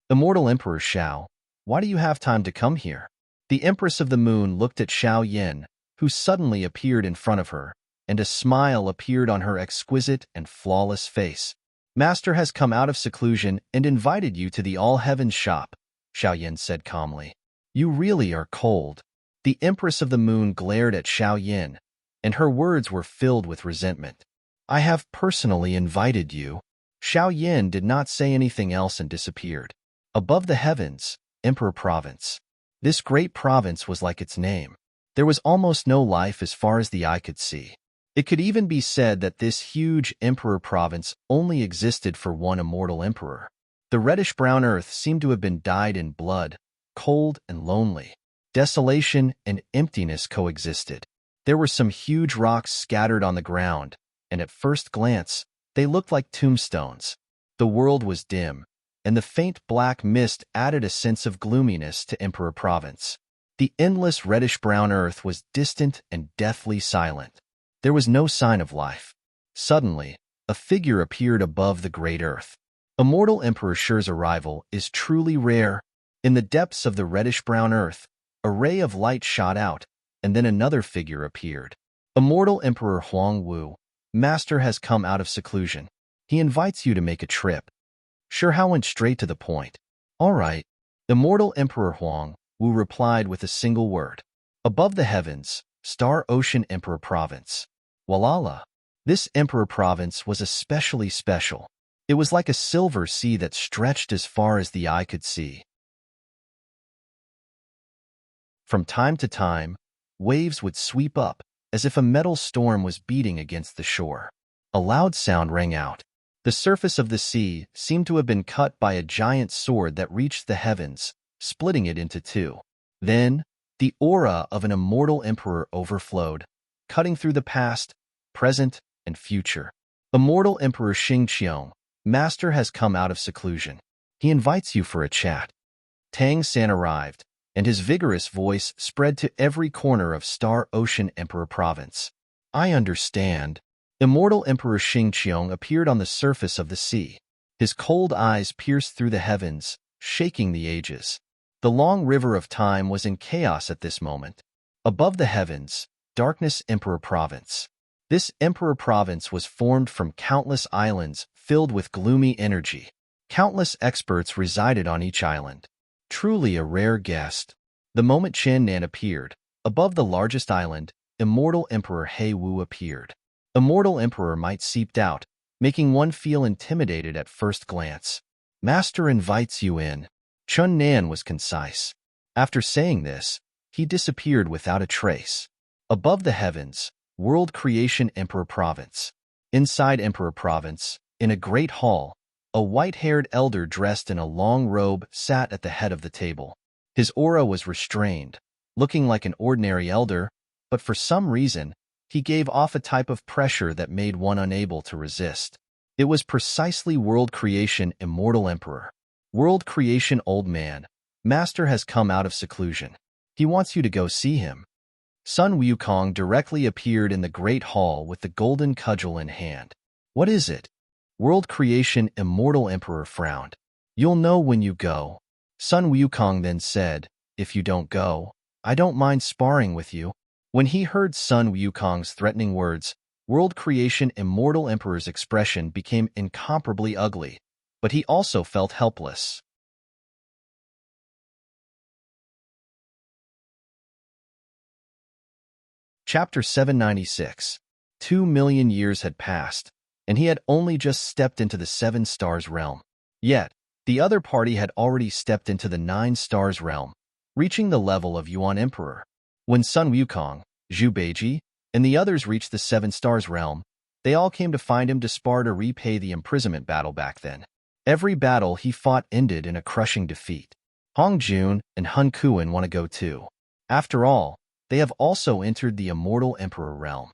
Immortal Emperor Xiao, why do you have time to come here? The Empress of the Moon looked at Xiaoyin, who suddenly appeared in front of her, and a smile appeared on her exquisite and flawless face. Master has come out of seclusion and invited you to the all-heavens shop, Xiaoyin said calmly. You really are cold. The Empress of the Moon glared at Xiaoyin, and her words were filled with resentment. I have personally invited you. Xiaoyin did not say anything else and disappeared. Above the heavens, Emperor Province. This great province was like its name. There was almost no life as far as the eye could see. It could even be said that this huge emperor province only existed for one immortal emperor. The reddish-brown earth seemed to have been dyed in blood, cold and lonely. Desolation and emptiness coexisted. There were some huge rocks scattered on the ground, and at first glance, they looked like tombstones. The world was dim, and the faint black mist added a sense of gloominess to Emperor Province. The endless reddish-brown earth was distant and deathly silent. There was no sign of life. Suddenly, a figure appeared above the great earth. Immortal Emperor Shi's arrival is truly rare. In the depths of the reddish-brown earth, a ray of light shot out, and then another figure appeared. Immortal Emperor Huang Wu, Master has come out of seclusion. He invites you to make a trip. Shi Hao went straight to the point. All right. Immortal Emperor Huang Wu replied with a single word. Above the heavens, Star Ocean Emperor Province. Walala. This Emperor Province was especially special. It was like a silver sea that stretched as far as the eye could see. From time to time, waves would sweep up, as if a metal storm was beating against the shore. A loud sound rang out. The surface of the sea seemed to have been cut by a giant sword that reached the heavens, splitting it into two. Then, the aura of an immortal emperor overflowed, cutting through the past, present, and future. Immortal Emperor Xingqiong, Master has come out of seclusion. He invites you for a chat. Tang San arrived, and his vigorous voice spread to every corner of Star Ocean Emperor Province. I understand. Immortal Emperor Xingqiong appeared on the surface of the sea. His cold eyes pierced through the heavens, shaking the ages. The long river of time was in chaos at this moment. Above the heavens, Darkness Emperor Province. This Emperor Province was formed from countless islands filled with gloomy energy. Countless experts resided on each island. Truly a rare guest. The moment Chen Nan appeared, above the largest island, Immortal Emperor He Wu appeared. Immortal Emperor might seeped out, making one feel intimidated at first glance. Master invites you in. Chun Nan was concise. After saying this, he disappeared without a trace. Above the heavens, World Creation Emperor Province. Inside Emperor Province, in a great hall, a white-haired elder dressed in a long robe sat at the head of the table. His aura was restrained, looking like an ordinary elder, but for some reason, he gave off a type of pressure that made one unable to resist. It was precisely world creation immortal emperor. World creation old man. Master has come out of seclusion. He wants you to go see him. Sun Wukong directly appeared in the great hall with the golden cudgel in hand. What is it? World creation immortal emperor frowned. You'll know when you go. Sun Wukong then said, if you don't go, I don't mind sparring with you. When he heard Sun Wukong's threatening words, world creation immortal emperor's expression became incomparably ugly, but he also felt helpless. Chapter 796. 2 million years had passed, and he had only just stepped into the 7 stars realm. Yet, the other party had already stepped into the 9 stars realm, reaching the level of Yuan Emperor. When Sun Wukong, Zhu Beiji, and the others reached the 7 stars realm, they all came to find him to spar to repay the imprisonment battle back then. Every battle he fought ended in a crushing defeat. Hong Jun and Hun Kuan want to go too. After all, they have also entered the immortal emperor realm.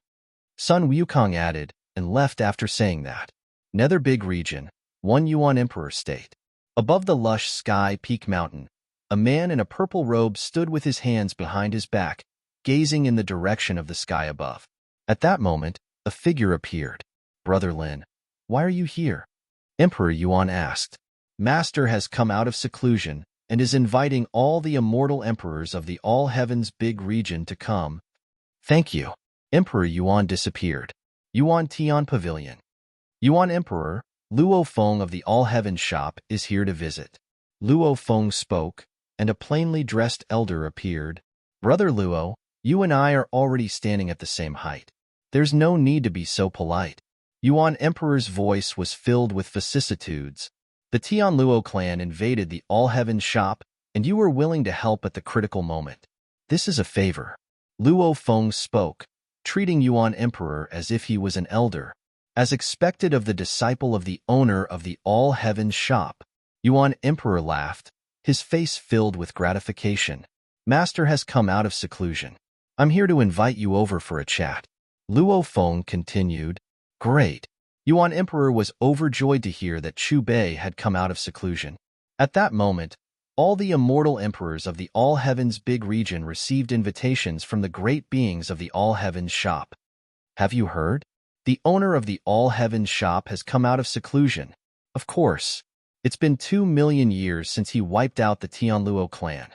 Sun Wukong added, and left after saying that. Nether Big Region, 1 Yuan Emperor State. Above the lush sky peak mountain, a man in a purple robe stood with his hands behind his back, gazing in the direction of the sky above. At that moment, a figure appeared. Brother Lin, why are you here? Emperor Yuan asked. Master has come out of seclusion and is inviting all the immortal emperors of the All Heavens Big Region to come. Thank you. Emperor Yuan disappeared. Yuan Tian Pavilion. Yuan Emperor, Luo Feng of the All Heavens Shop is here to visit. Luo Feng spoke, and a plainly dressed elder appeared. Brother Luo, you and I are already standing at the same height. There's no need to be so polite. Yuan Emperor's voice was filled with vicissitudes. The Tianluo clan invaded the All Heavens Shop, and you were willing to help at the critical moment. This is a favor. Luo Feng spoke, treating Yuan Emperor as if he was an elder. As expected of the disciple of the owner of the All Heavens Shop, Yuan Emperor laughed, his face filled with gratification. Master has come out of seclusion. I'm here to invite you over for a chat. Luo Feng continued. Great. Yuan Emperor was overjoyed to hear that Chu Bei had come out of seclusion. At that moment, all the immortal emperors of the All Heavens Big Region received invitations from the great beings of the All Heavens Shop. Have you heard? The owner of the All Heavens Shop has come out of seclusion. Of course. It's been 2 million years since he wiped out the Tianluo clan.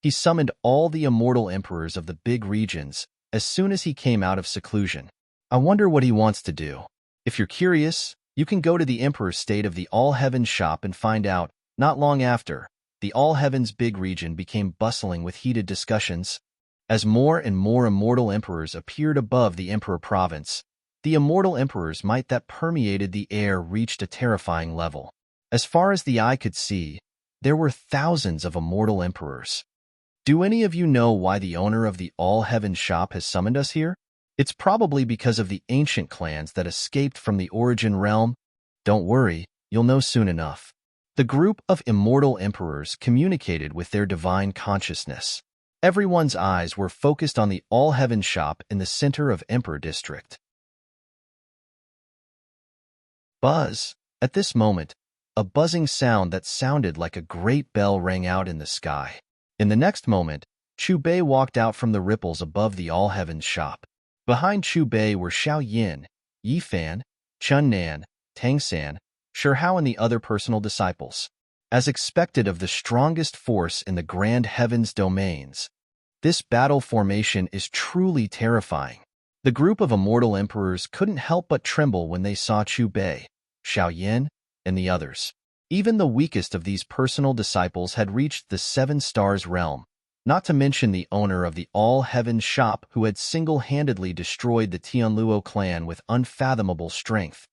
He summoned all the immortal emperors of the big regions as soon as he came out of seclusion. I wonder what he wants to do. If you're curious, you can go to the Emperor's State of the All Heavens Shop and find out. Not long after, the All Heavens Big Region became bustling with heated discussions. As more and more immortal emperors appeared above the Emperor Province, the immortal emperors' might that permeated the air reached a terrifying level. As far as the eye could see, there were thousands of immortal emperors. Do any of you know why the owner of the All Heavens Shop has summoned us here? It's probably because of the ancient clans that escaped from the origin realm. Don't worry, you'll know soon enough. The group of immortal emperors communicated with their divine consciousness. Everyone's eyes were focused on the All Heavens Shop in the center of Emperor District. Buzz. At this moment, a buzzing sound that sounded like a great bell rang out in the sky. In the next moment, Chu Bei walked out from the ripples above the All Heavens Shop. Behind Chu Bei were Xiao Yin, Yi Fan, Chun Nan, Tang San, Shi Hao and the other personal disciples. As expected of the strongest force in the grand heavens domains, this battle formation is truly terrifying. The group of immortal emperors couldn't help but tremble when they saw Chu Bei, Xiao Yin, and the others. Even the weakest of these personal disciples had reached the 7 stars realm, not to mention the owner of the All Heavens Shop who had single-handedly destroyed the Tianluo clan with unfathomable strength.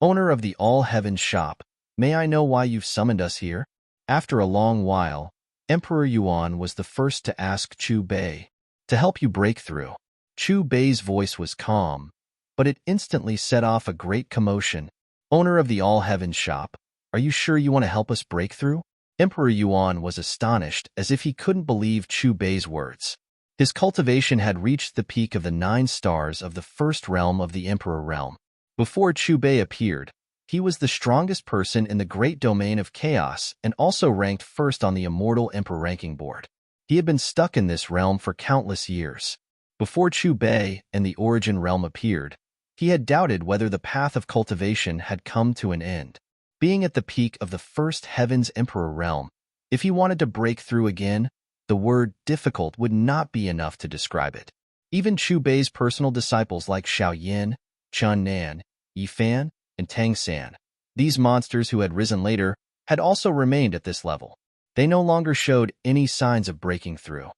Owner of the All Heavens Shop, may I know why you've summoned us here? After a long while, Emperor Yuan was the first to ask Chu Bei. To help you break through. Chu Bei's voice was calm, but it instantly set off a great commotion. Owner of the All Heavens Shop, are you sure you want to help us break through? Emperor Yuan was astonished as if he couldn't believe Chu Bei's words. His cultivation had reached the peak of the 9 stars of the first realm of the Emperor realm. Before Chu Bei appeared, He was the strongest person in the great domain of chaos and also ranked first on the Immortal Emperor ranking board. He had been stuck in this realm for countless years. Before Chu Bei and the Origin Realm appeared, he had doubted whether the path of cultivation had come to an end. Being at the peak of the first Heaven's Emperor realm, if he wanted to break through again, the word difficult would not be enough to describe it. Even Chu Bei's personal disciples like Xiao Yin, Chun Nan, Yi Fan, and Tang San, these monsters who had risen later, had also remained at this level. They no longer showed any signs of breaking through.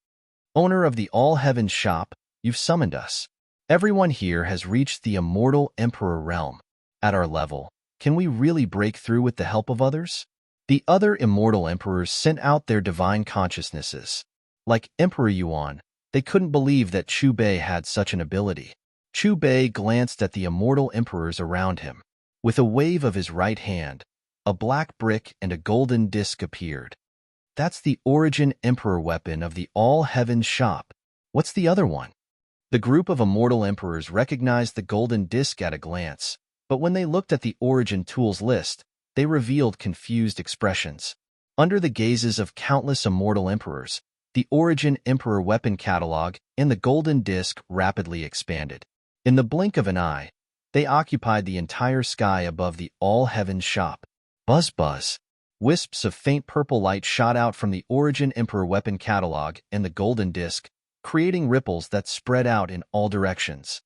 Owner of the All-Heavens shop, you've summoned us. Everyone here has reached the Immortal Emperor realm. At our level, can we really break through with the help of others? The other Immortal Emperors sent out their divine consciousnesses. Like Emperor Yuan, they couldn't believe that Chu Bei had such an ability. Chu Bei glanced at the Immortal Emperors around him. With a wave of his right hand, a black brick and a golden disc appeared. That's the Origin Emperor weapon of the All-Heavens shop. What's the other one? The group of Immortal Emperors recognized the golden disc at a glance, but when they looked at the Origin tools list, they revealed confused expressions. Under the gazes of countless Immortal Emperors, the Origin Emperor weapon catalog and the golden disc rapidly expanded. In the blink of an eye, they occupied the entire sky above the All-Heavens shop. Buzz buzz. Wisps of faint purple light shot out from the Origin Emperor weapon catalog and the golden disc, creating ripples that spread out in all directions.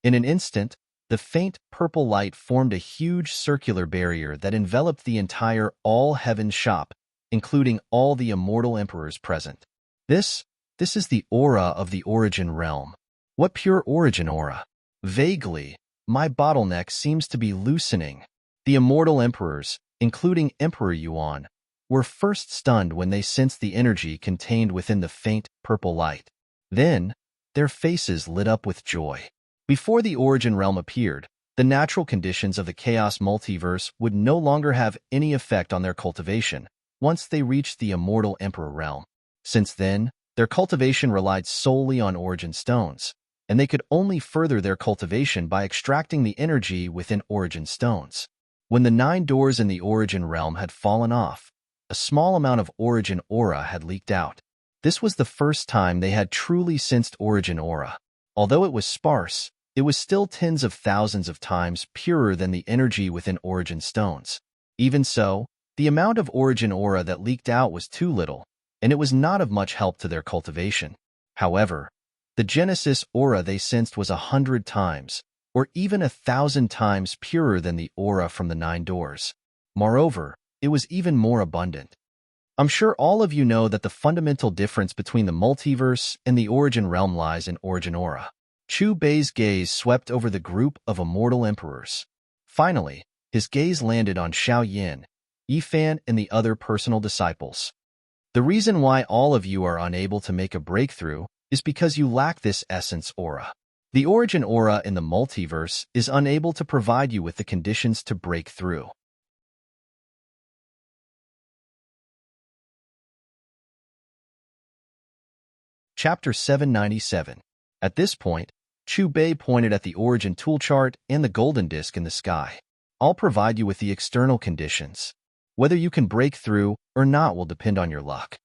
In an instant, the faint purple light formed a huge circular barrier that enveloped the entire All-Heavens shop, including all the Immortal Emperors present. This is the aura of the Origin realm. What pure Origin aura? Vaguely, my bottleneck seems to be loosening. The Immortal Emperors, including Emperor Yuan, were first stunned when they sensed the energy contained within the faint purple light. Then, their faces lit up with joy. Before the Origin realm appeared, the natural conditions of the Chaos Multiverse would no longer have any effect on their cultivation once they reached the Immortal Emperor realm. Since then, their cultivation relied solely on Origin stones, and they could only further their cultivation by extracting the energy within Origin stones. When the 9 doors in the Origin realm had fallen off, a small amount of Origin aura had leaked out. This was the first time they had truly sensed Origin aura. Although it was sparse, it was still tens of thousands of times purer than the energy within Origin stones. Even so, the amount of Origin aura that leaked out was too little, and it was not of much help to their cultivation. However, the Genesis aura they sensed was 100 times, or even 1,000 times purer than the aura from the 9 doors. Moreover, it was even more abundant. I'm sure all of you know that the fundamental difference between the multiverse and the Origin realm lies in Origin aura. Chu Bei's gaze swept over the group of Immortal Emperors. Finally, his gaze landed on Xiao Yin, Yi Fan, and the other personal disciples. The reason why all of you are unable to make a breakthrough is because you lack this essence aura. The Origin aura in the multiverse is unable to provide you with the conditions to break through. Chapter 797. At this point, Chu Bei pointed at the Origin tool chart and the golden disc in the sky. I'll provide you with the external conditions. Whether you can break through or not will depend on your luck.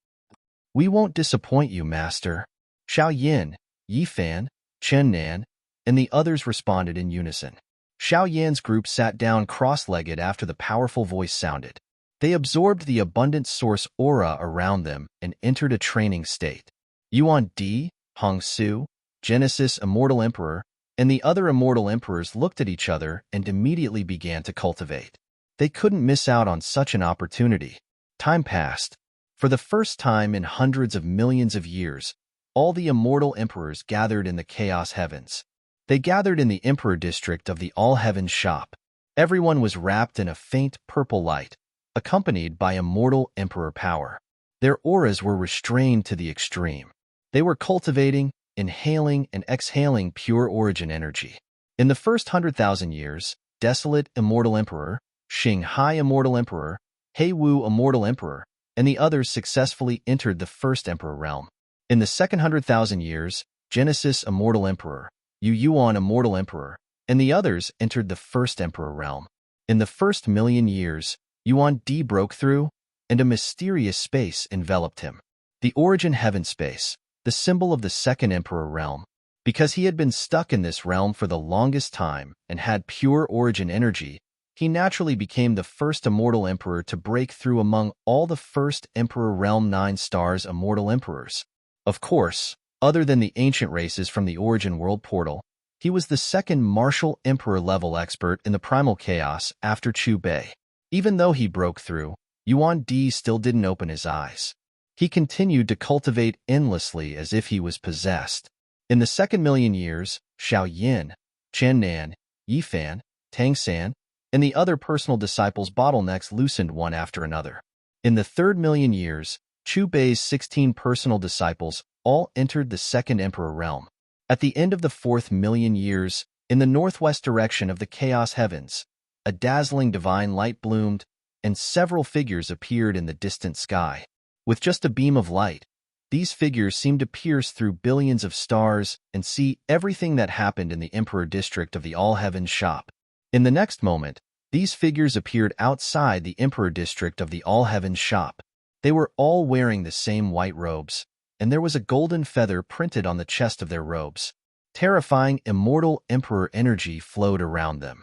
We won't disappoint you, Master. Xiao Yin, Yi Fan, Chen Nan, and the others responded in unison. Xiao Yan's group sat down cross-legged after the powerful voice sounded. They absorbed the abundant source aura around them and entered a training state. Yuan Di, Hong Su, Genesis Immortal Emperor, and the other Immortal Emperors looked at each other and immediately began to cultivate. They couldn't miss out on such an opportunity. Time passed. For the first time in hundreds of millions of years, all the Immortal Emperors gathered in the Chaos Heavens. They gathered in the Emperor District of the All-Heavens shop. Everyone was wrapped in a faint purple light, accompanied by Immortal Emperor power. Their auras were restrained to the extreme. They were cultivating, inhaling, and exhaling pure Origin energy. In the first 100,000 years, Desolate Immortal Emperor, Xinghai Immortal Emperor, Heiwu Immortal Emperor, and the others successfully entered the First Emperor realm. In the second 100,000 years, Genesis Immortal Emperor, Yu Yuan Immortal Emperor, and the others entered the first emperor realm. In the first million years, Yuan Di broke through, and a mysterious space enveloped him. The origin heaven space, the symbol of the second emperor realm. Because he had been stuck in this realm for the longest time and had pure origin energy, he naturally became the first immortal emperor to break through among all the first emperor realm 9 stars immortal emperors. Of course, other than the ancient races from the origin world portal, he was the second martial emperor level expert in the primal chaos after Chu Bei. Even though he broke through, Yuan Di still didn't open his eyes. He continued to cultivate endlessly as if he was possessed. In the second million years, Xiao Yin, Chen Nan, Yi Fan, Tang San, and the other personal disciples' bottlenecks loosened one after another. In the third million years, Chu Bei's 16 personal disciples all entered the second emperor realm. At the end of the fourth million years, in the northwest direction of the chaos heavens, a dazzling divine light bloomed, and several figures appeared in the distant sky. With just a beam of light, these figures seemed to pierce through billions of stars and see everything that happened in the Emperor District of the All-Heavens shop. In the next moment, these figures appeared outside the Emperor District of the All-Heavens shop. They were all wearing the same white robes, and there was a golden feather printed on the chest of their robes. Terrifying immortal Emperor energy flowed around them.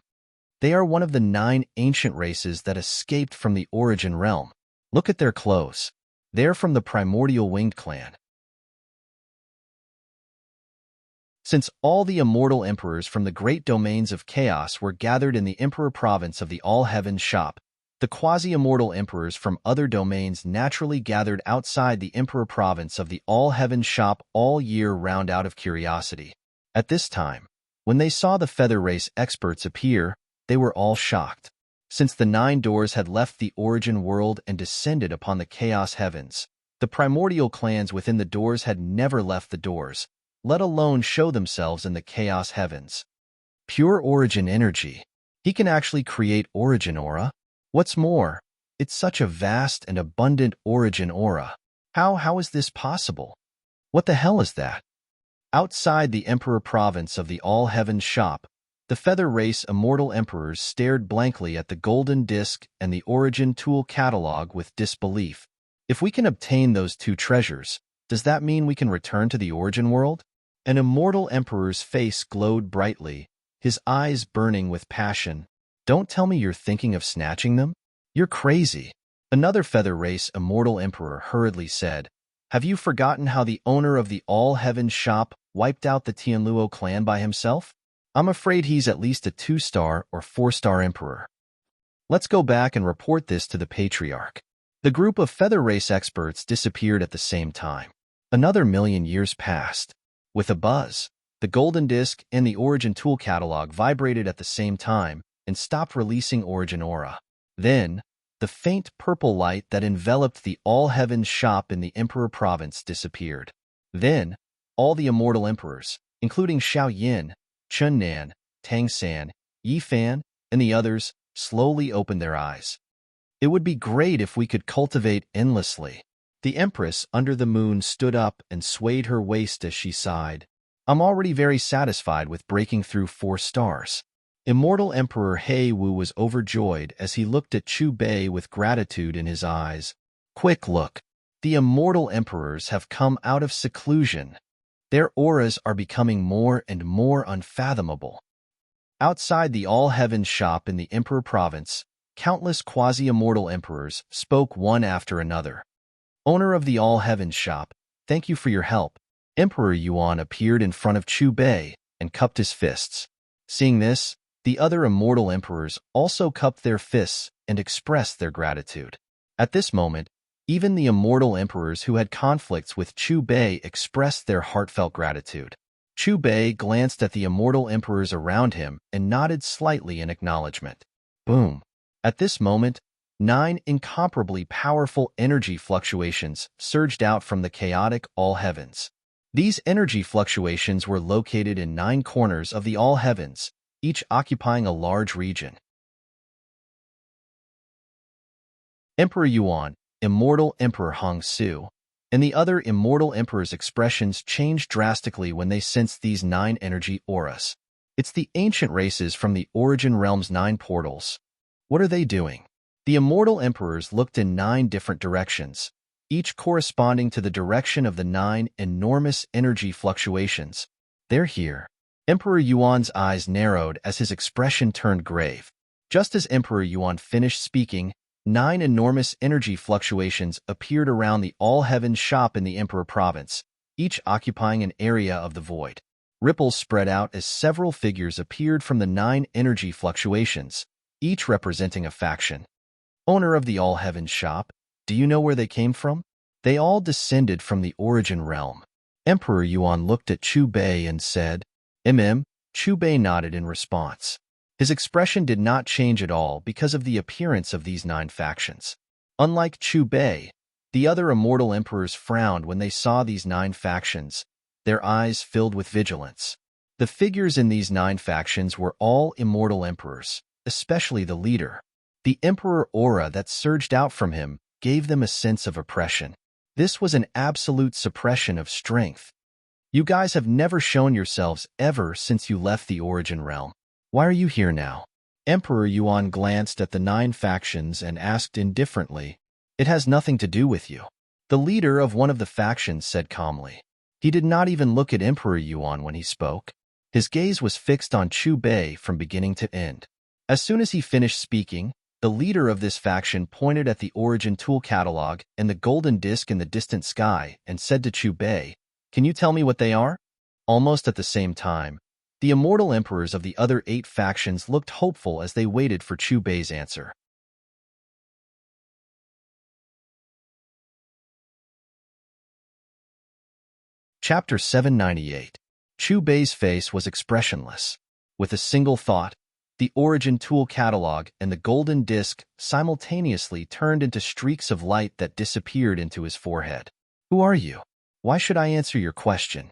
They are one of the 9 ancient races that escaped from the origin realm. Look at their clothes. They're from the primordial winged clan. Since all the immortal emperors from the great domains of chaos were gathered in the Emperor province of the All-Heavens shop, the quasi-immortal emperors from other domains naturally gathered outside the Emperor province of the All-Heavens shop all year round out of curiosity. At this time, when they saw the feather race experts appear, they were all shocked. Since the 9 doors had left the origin world and descended upon the chaos heavens, the primordial clans within the doors had never left the doors, let alone show themselves in the chaos heavens. Pure origin energy. He can actually create origin aura. What's more, it's such a vast and abundant origin aura. How is this possible? What the hell is that? Outside the Emperor province of the All-Heavens shop, the feather race immortal emperors stared blankly at the golden disc and the origin tool catalog with disbelief. If we can obtain those 2 treasures, does that mean we can return to the origin world? An immortal emperor's face glowed brightly, his eyes burning with passion. Don't tell me you're thinking of snatching them? You're crazy. Another feather race immortal emperor hurriedly said, have you forgotten how the owner of the All-Heavens shop wiped out the Tianluo clan by himself? I'm afraid he's at least a 2-star or 4-star emperor. Let's go back and report this to the patriarch. The group of feather race experts disappeared at the same time. Another million years passed. With a buzz, the golden disc and the origin tool catalog vibrated at the same time and stopped releasing origin aura. Then, the faint purple light that enveloped the All-Heavens shop in the Emperor province disappeared. Then, all the immortal emperors, including Xiao Yin, Chen Nan, Tang San, Yi Fan, and the others, slowly opened their eyes. It would be great if we could cultivate endlessly. The Empress under the moon stood up and swayed her waist as she sighed. I'm already very satisfied with breaking through 4 stars. Immortal Emperor He Wu was overjoyed as he looked at Chu Bei with gratitude in his eyes. Quick look. The immortal emperors have come out of seclusion. Their auras are becoming more and more unfathomable. Outside the All-Heavens shop in the Emperor province, countless quasi-immortal emperors spoke one after another. Owner of the All-Heavens shop, thank you for your help. Emperor Yuan appeared in front of Chu Bei and cupped his fists. Seeing this, the other immortal emperors also cupped their fists and expressed their gratitude. At this moment, even the immortal emperors who had conflicts with Chu Bei expressed their heartfelt gratitude. Chu Bei glanced at the immortal emperors around him and nodded slightly in acknowledgement. Boom. At this moment, 9 incomparably powerful energy fluctuations surged out from the chaotic All-Heavens. These energy fluctuations were located in 9 corners of the All-Heavens, each occupying a large region. Emperor Yuan, Immortal Emperor Hong Su, and the other immortal emperors' expressions changed drastically when they sensed these 9 energy auras. It's the ancient races from the Origin Realm's 9 portals. What are they doing? The immortal emperors looked in 9 different directions, each corresponding to the direction of the 9 enormous energy fluctuations. They're here. Emperor Yuan's eyes narrowed as his expression turned grave. Just as Emperor Yuan finished speaking, 9 enormous energy fluctuations appeared around the All-Heaven shop in the Emperor province, each occupying an area of the void. Ripples spread out as several figures appeared from the 9 energy fluctuations, each representing a faction. Owner of the All-Heaven shop, do you know where they came from? They all descended from the Origin Realm. Emperor Yuan looked at Chu Bei and said, Chu Bei nodded in response. His expression did not change at all because of the appearance of these 9 factions. Unlike Chu Bei, the other immortal emperors frowned when they saw these 9 factions, their eyes filled with vigilance. The figures in these 9 factions were all immortal emperors, especially the leader. The emperor aura that surged out from him gave them a sense of oppression. This was an absolute suppression of strength. You guys have never shown yourselves ever since you left the Origin Realm. Why are you here now? Emperor Yuan glanced at the 9 factions and asked indifferently, It has nothing to do with you. The leader of one of the factions said calmly. He did not even look at Emperor Yuan when he spoke. His gaze was fixed on Chu Bei from beginning to end. As soon as he finished speaking, the leader of this faction pointed at the Origin tool catalog and the golden disc in the distant sky and said to Chu Bei, Can you tell me what they are? Almost at the same time, the immortal emperors of the other 8 factions looked hopeful as they waited for Chu Bei's answer. Chapter 798. Chu Bei's face was expressionless. With a single thought, the Origin tool catalog and the golden disc simultaneously turned into streaks of light that disappeared into his forehead. Who are you? Why should I answer your question?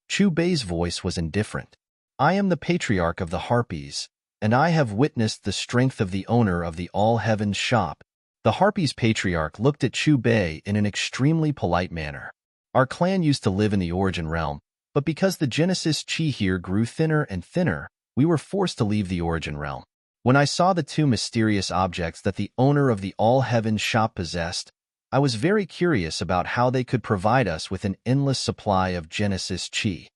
Chu Bei's voice was indifferent. I am the patriarch of the Harpies, and I have witnessed the strength of the owner of the All-Heaven shop. The Harpies patriarch looked at Chu Bei in an extremely polite manner. Our clan used to live in the Origin Realm, but because the Genesis Chi here grew thinner and thinner, we were forced to leave the Origin Realm. When I saw the 2 mysterious objects that the owner of the All-Heaven shop possessed, I was very curious about how they could provide us with an endless supply of Genesis Chi.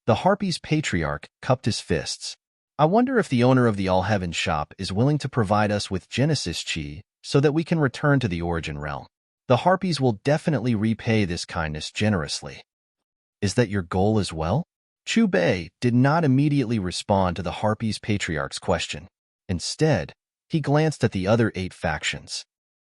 The Harpies patriarch cupped his fists. I wonder if the owner of the All-Heaven shop is willing to provide us with Genesis Chi so that we can return to the Origin Realm. The Harpies will definitely repay this kindness generously. Is that your goal as well? Chu Bei did not immediately respond to the Harpies patriarch's question. Instead, he glanced at the other 8 factions.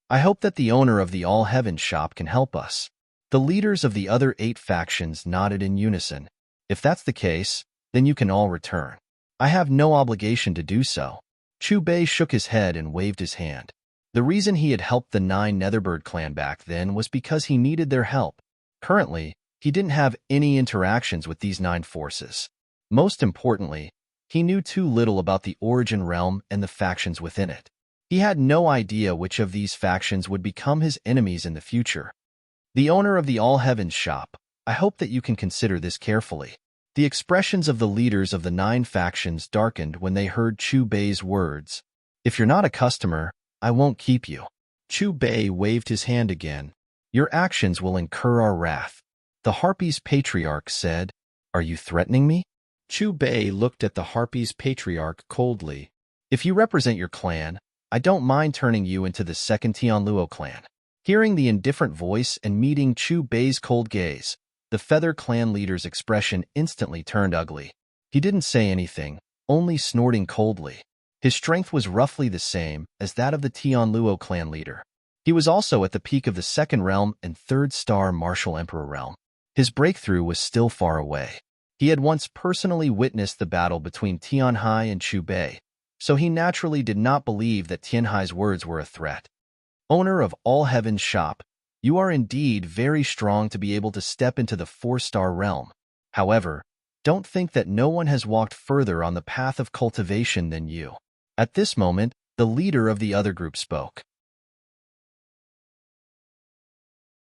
I hope that the owner of the All-Heaven shop can help us. The leaders of the other 8 factions nodded in unison. If that's the case, then you can all return. I have no obligation to do so. Chu Bei shook his head and waved his hand. The reason he had helped the 9 Netherbird clan back then was because he needed their help. Currently, he didn't have any interactions with these 9 forces. Most importantly, he knew too little about the Origin Realm and the factions within it. He had no idea which of these factions would become his enemies in the future. The owner of the All-Heaven shop, I hope that you can consider this carefully. The expressions of the leaders of the 9 factions darkened when they heard Chu Bei's words. If you're not a customer, I won't keep you. Chu Bei waved his hand again. Your actions will incur our wrath. The Harpies patriarch said, Are you threatening me? Chu Bei looked at the Harpies patriarch coldly. If you represent your clan, I don't mind turning you into the second Tianluo clan. Hearing the indifferent voice and meeting Chu Bei's cold gaze, the Feather clan leader's expression instantly turned ugly. He didn't say anything, only snorting coldly. His strength was roughly the same as that of the Tianluo clan leader. He was also at the peak of the 2nd realm and 3rd star Martial Emperor realm. His breakthrough was still far away. He had once personally witnessed the battle between Tianhai and Chu Bei, so he naturally did not believe that Tianhai's words were a threat. Owner of All-Heaven shop, you are indeed very strong to be able to step into the 4-star realm. However, don't think that no one has walked further on the path of cultivation than you. At this moment, the leader of the other group spoke.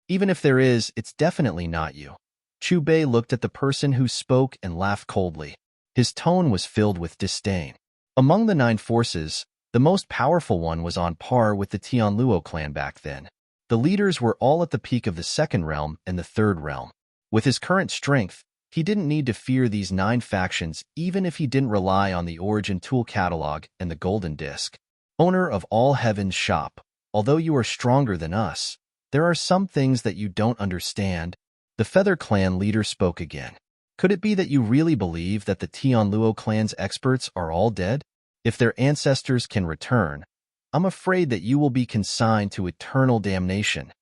Even if there is, it's definitely not you. Chu Bei looked at the person who spoke and laughed coldly. His tone was filled with disdain. Among the 9 forces, the most powerful one was on par with the Tianluo clan back then. The leaders were all at the peak of the second realm and the third realm. With his current strength, he didn't need to fear these 9 factions even if he didn't rely on the Origin tool catalog and the Golden Disc. Owner of All Heaven's shop, although you are stronger than us, there are some things that you don't understand. The Feather Clan leader spoke again. Could it be that you really believe that the Tianluo clan's experts are all dead? If their ancestors can return, I'm afraid that you will be consigned to eternal damnation.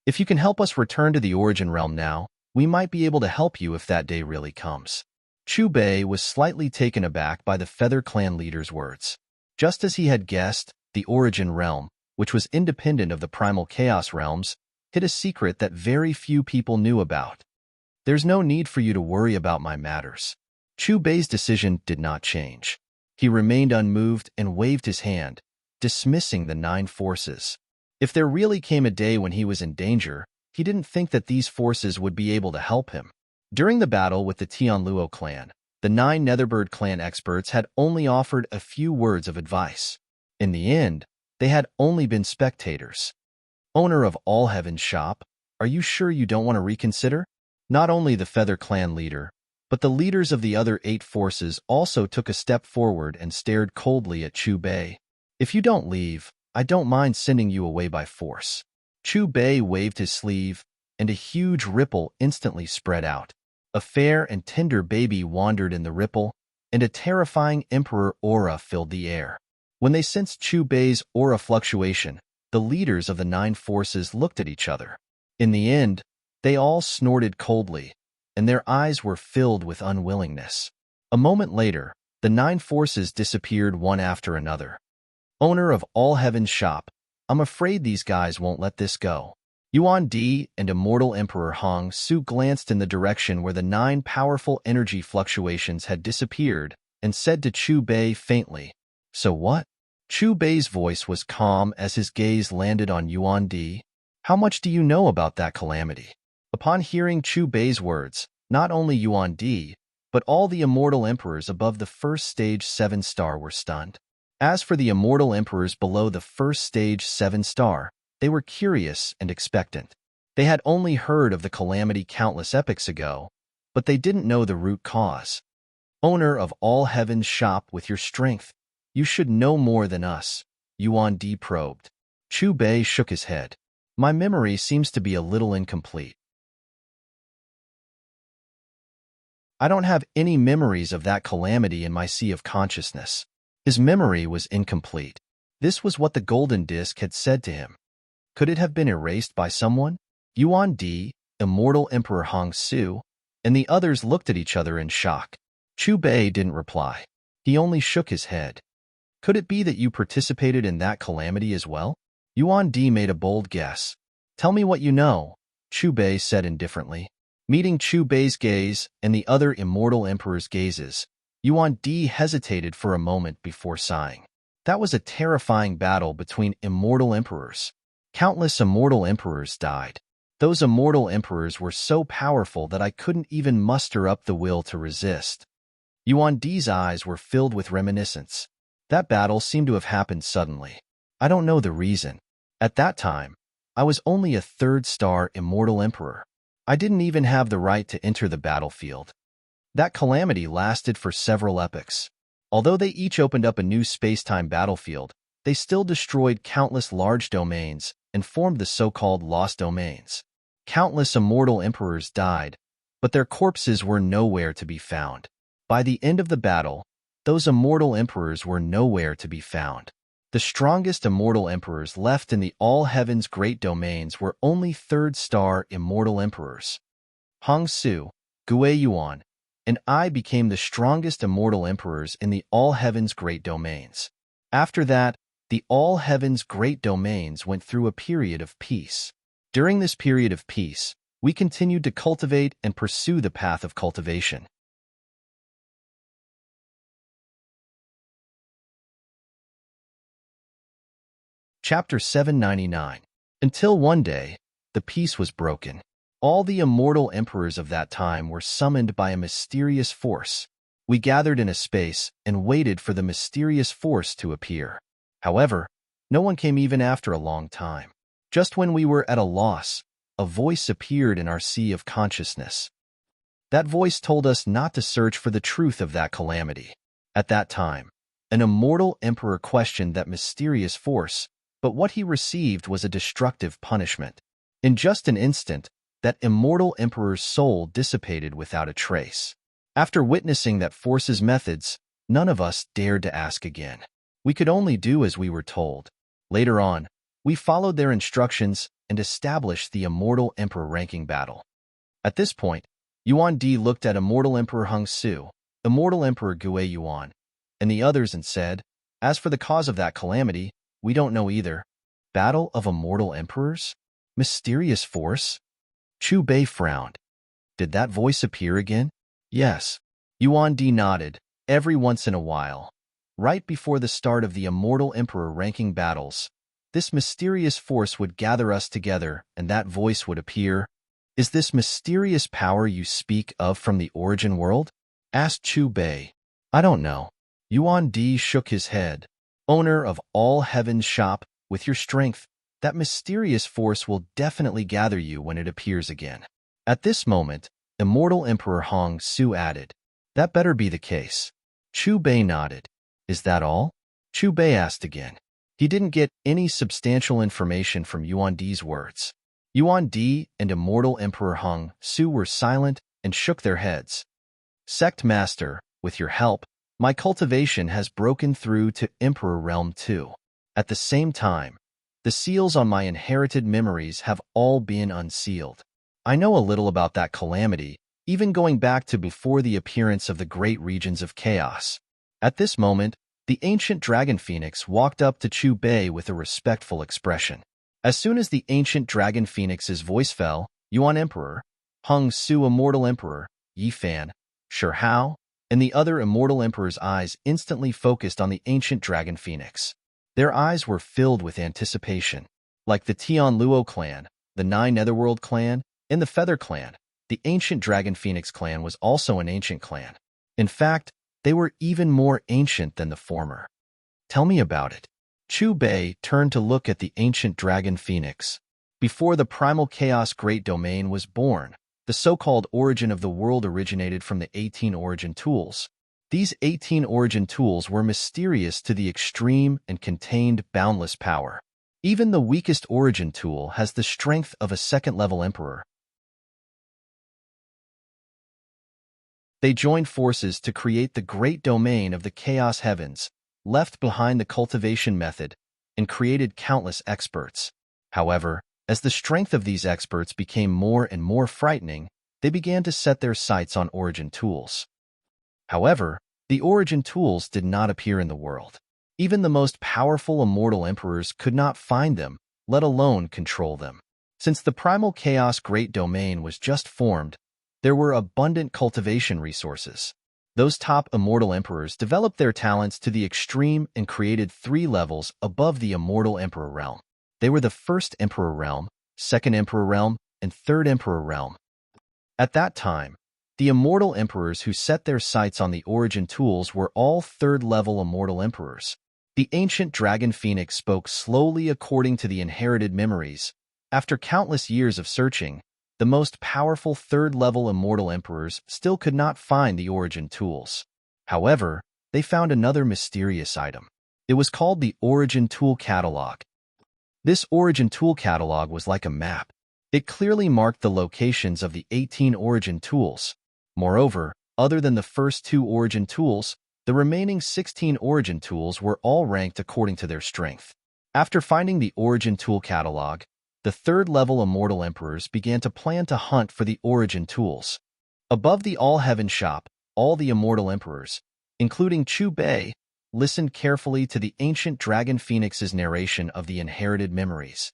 If you can help us return to the Origin realm now, we might be able to help you if that day really comes. Chu Bei was slightly taken aback by the Feather Clan leader's words. Just as he had guessed, the Origin realm, which was independent of the Primal Chaos realms, hid a secret that very few people knew about. There's no need for you to worry about my matters. Chu Bei's decision did not change. He remained unmoved and waved his hand, dismissing the 9 forces. If there really came a day when he was in danger, he didn't think that these forces would be able to help him. During the battle with the Tianluo clan, the 9 Netherbird clan experts had only offered a few words of advice. In the end, they had only been spectators. Owner of All Heaven's shop, are you sure you don't want to reconsider? Not only the Feather Clan leader, but the leaders of the other 8 forces also took a step forward and stared coldly at Chu Bei. If you don't leave, I don't mind sending you away by force. Chu Bei waved his sleeve, and a huge ripple instantly spread out. A fair and tender baby wandered in the ripple, and a terrifying emperor aura filled the air. When they sensed Chu Bei's aura fluctuation, the leaders of the 9 forces looked at each other. In the end, they all snorted coldly, and their eyes were filled with unwillingness. A moment later, the 9 forces disappeared one after another. Owner of All Heaven's shop, I'm afraid these guys won't let this go. Yuan Di and Immortal Emperor Hong Su glanced in the direction where the 9 powerful energy fluctuations had disappeared and said to Chu Bei faintly, So what? Chu Bei's voice was calm as his gaze landed on Yuan Di. How much do you know about that calamity? Upon hearing Chu Bei's words, not only Yuan Di, but all the immortal emperors above the first stage 7-star were stunned. As for the immortal emperors below the first stage 7-star, they were curious and expectant. They had only heard of the calamity countless epochs ago, but they didn't know the root cause. Owner of All Heaven's shop, with your strength, you should know more than us, Yuan Di probed. Chu Bei shook his head. My memory seems to be a little incomplete. I don't have any memories of that calamity in my sea of consciousness. His memory was incomplete. This was what the Golden Disc had said to him. Could it have been erased by someone? Yuan Di, Immortal Emperor Hong Su, and the others looked at each other in shock. Chu Bei didn't reply. He only shook his head. Could it be that you participated in that calamity as well? Yuan Di made a bold guess. Tell me what you know, Chu Bei said indifferently. Meeting Chu Bei's gaze and the other Immortal Emperor's gazes, Yuan Di hesitated for a moment before sighing. That was a terrifying battle between immortal emperors. Countless immortal emperors died. Those immortal emperors were so powerful that I couldn't even muster up the will to resist. Yuan Di's eyes were filled with reminiscence. That battle seemed to have happened suddenly. I don't know the reason. At that time, I was only a 3rd-star immortal emperor. I didn't even have the right to enter the battlefield. That calamity lasted for several epochs. Although they each opened up a new space-time battlefield, they still destroyed countless large domains and formed the so-called lost domains. Countless immortal emperors died, but their corpses were nowhere to be found. By the end of the battle, those immortal emperors were nowhere to be found. The strongest immortal emperors left in the All Heaven's great domains were only 3rd-star immortal emperors. Hong Su, Gue Yuan, and I became the strongest immortal emperors in the All Heaven's great domains. After that, the All Heaven's great domains went through a period of peace. During this period of peace, we continued to cultivate and pursue the path of cultivation. Chapter 799. Until one day, the peace was broken. All the immortal emperors of that time were summoned by a mysterious force. We gathered in a space and waited for the mysterious force to appear. However, no one came even after a long time. Just when we were at a loss, a voice appeared in our sea of consciousness. That voice told us not to search for the truth of that calamity. At that time, an immortal emperor questioned that mysterious force, but what he received was a destructive punishment. In just an instant, that immortal emperor's soul dissipated without a trace. After witnessing that force's methods, none of us dared to ask again. We could only do as we were told. Later on, we followed their instructions and established the immortal emperor ranking battle. At this point, Yuan Di looked at immortal emperor Hung Su, immortal emperor Gue Yuan, and the others and said, "As for the cause of that calamity, we don't know either." Battle of immortal emperors? Mysterious force? Chu Bei frowned. Did that voice appear again? Yes. Yuan Di nodded, every once in a while. Right before the start of the immortal emperor ranking battles, this mysterious force would gather us together and that voice would appear. "Is this mysterious power you speak of from the origin world?" asked Chu Bei. "I don't know." Yuan Di shook his head. "Owner of all heaven's shop, with your strength, that mysterious force will definitely gather you when it appears again." At this moment, immortal emperor Hong Su added, "That better be the case." Chu Bei nodded. "Is that all?" Chu Bei asked again. He didn't get any substantial information from Yuan Di's words. Yuan Di and immortal emperor Hong Su were silent and shook their heads. "Sect Master, with your help, my cultivation has broken through to Emperor Realm 2. At the same time, the seals on my inherited memories have all been unsealed. I know a little about that calamity, even going back to before the appearance of the great regions of chaos." At this moment, the ancient dragon phoenix walked up to Chu Bei with a respectful expression. As soon as the ancient dragon phoenix's voice fell, Yuan Emperor, Hung Su Immortal Emperor, Yi Fan, Shi Hao, and the other immortal emperor's eyes instantly focused on the ancient dragon phoenix. Their eyes were filled with anticipation. Like the Tian Luo clan, the Nine Netherworld clan, and the Feather clan, the ancient dragon phoenix clan was also an ancient clan. In fact, they were even more ancient than the former. "Tell me about it." Chu Bei turned to look at the ancient dragon phoenix. Before the primal chaos great domain was born, the so-called origin of the world originated from the 18 origin tools. These 18 origin tools were mysterious to the extreme and contained boundless power. Even the weakest origin tool has the strength of a second-level emperor. They joined forces to create the great domain of the chaos heavens, left behind the cultivation method, and created countless experts. However, as the strength of these experts became more and more frightening, they began to set their sights on origin tools. However, the origin tools did not appear in the world. Even the most powerful immortal emperors could not find them, let alone control them. Since the primal chaos great domain was just formed, there were abundant cultivation resources. Those top immortal emperors developed their talents to the extreme and created 3 levels above the immortal emperor realm. They were the first emperor realm, second emperor realm, and third emperor realm. At that time, the immortal emperors who set their sights on the origin tools were all third-level immortal emperors. The ancient dragon phoenix spoke slowly according to the inherited memories. After countless years of searching, the most powerful third-level immortal emperors still could not find the origin tools. However, they found another mysterious item. It was called the Origin Tool Catalog. This Origin Tool Catalog was like a map. It clearly marked the locations of the 18 origin tools. Moreover, other than the first 2 origin tools, the remaining 16 origin tools were all ranked according to their strength. After finding the Origin Tool Catalog, the third-level immortal emperors began to plan to hunt for the origin tools. Above the all-heaven shop, all the immortal emperors, including Chu Bei, listened carefully to the ancient dragon phoenix's narration of the inherited memories.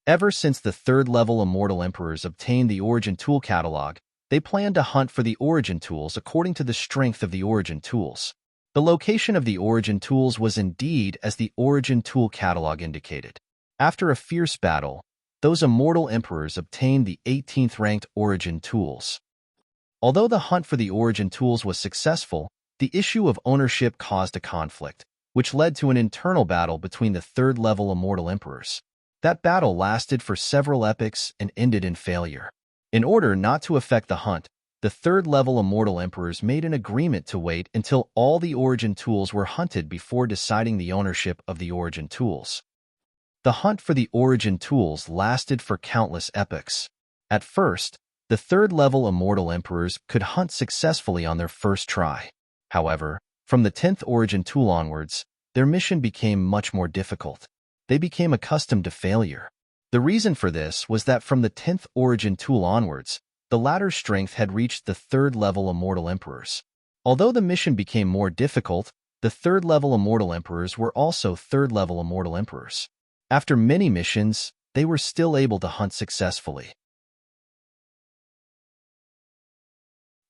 Ever since the third-level immortal emperors obtained the origin tool catalog, they planned to hunt for the origin tools according to the strength of the origin tools. The location of the origin tools was indeed as the origin tool catalog indicated. After a fierce battle, those immortal emperors obtained the 18th ranked origin tools. Although the hunt for the origin tools was successful, The issue of ownership caused a conflict, which led to an internal battle between the third-level immortal emperors. That battle lasted for several epochs and ended in failure. In order not to affect the hunt, the third-level immortal emperors made an agreement to wait until all the origin tools were hunted before deciding the ownership of the origin tools. The hunt for the origin tools lasted for countless epochs. At first, the third-level immortal emperors could hunt successfully on their first try. However, from the 10th origin tool onwards, their mission became much more difficult. They became accustomed to failure. The reason for this was that from the 10th origin tool onwards, the latter's strength had reached the third-level immortal emperors. Although the mission became more difficult, the third-level immortal emperors were also third-level immortal emperors. After many missions, they were still able to hunt successfully.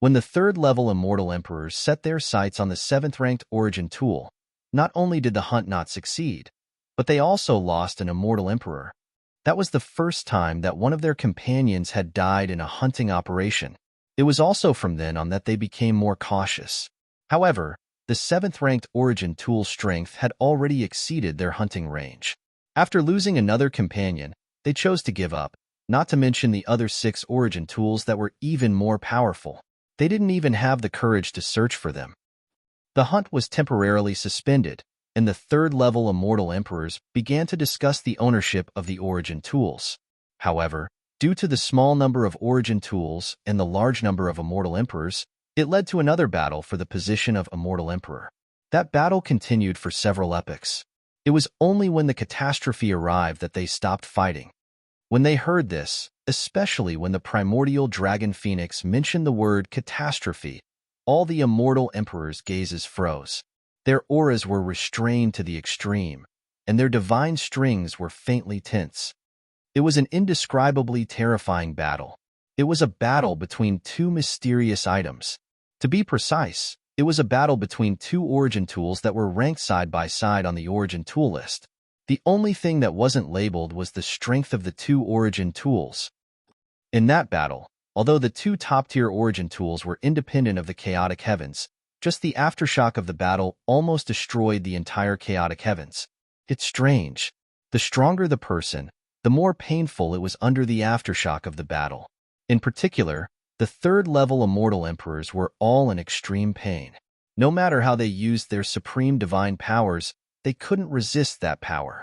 When the third-level immortal emperors set their sights on the 7th-ranked origin tool, not only did the hunt not succeed, but they also lost an immortal emperor. That was the first time that one of their companions had died in a hunting operation. It was also from then on that they became more cautious. However, the 7th-ranked origin tool's strength had already exceeded their hunting range. After losing another companion, they chose to give up, not to mention the other 6 origin tools that were even more powerful. They didn't even have the courage to search for them. The hunt was temporarily suspended, and the third-level immortal emperors began to discuss the ownership of the origin tools. However, due to the small number of origin tools and the large number of immortal emperors, it led to another battle for the position of immortal emperor. That battle continued for several epochs. It was only when the catastrophe arrived that they stopped fighting. When they heard this, especially when the primordial dragon phoenix mentioned the word catastrophe, all the immortal emperors' gazes froze. Their auras were restrained to the extreme, and their divine strings were faintly tense. It was an indescribably terrifying battle. It was a battle between two mysterious items. To be precise, it was a battle between 2 origin tools that were ranked side by side on the origin tool list. The only thing that wasn't labeled was the strength of the 2 origin tools. In that battle, although the 2 top-tier origin tools were independent of the chaotic heavens, just the aftershock of the battle almost destroyed the entire chaotic heavens. It's strange. The stronger the person, the more painful it was under the aftershock of the battle. In particular, the third-level immortal emperors were all in extreme pain. No matter how they used their supreme divine powers, they couldn't resist that power.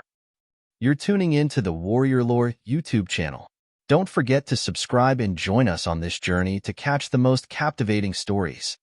You're tuning in to the Warrior Lore YouTube channel. Don't forget to subscribe and join us on this journey to catch the most captivating stories.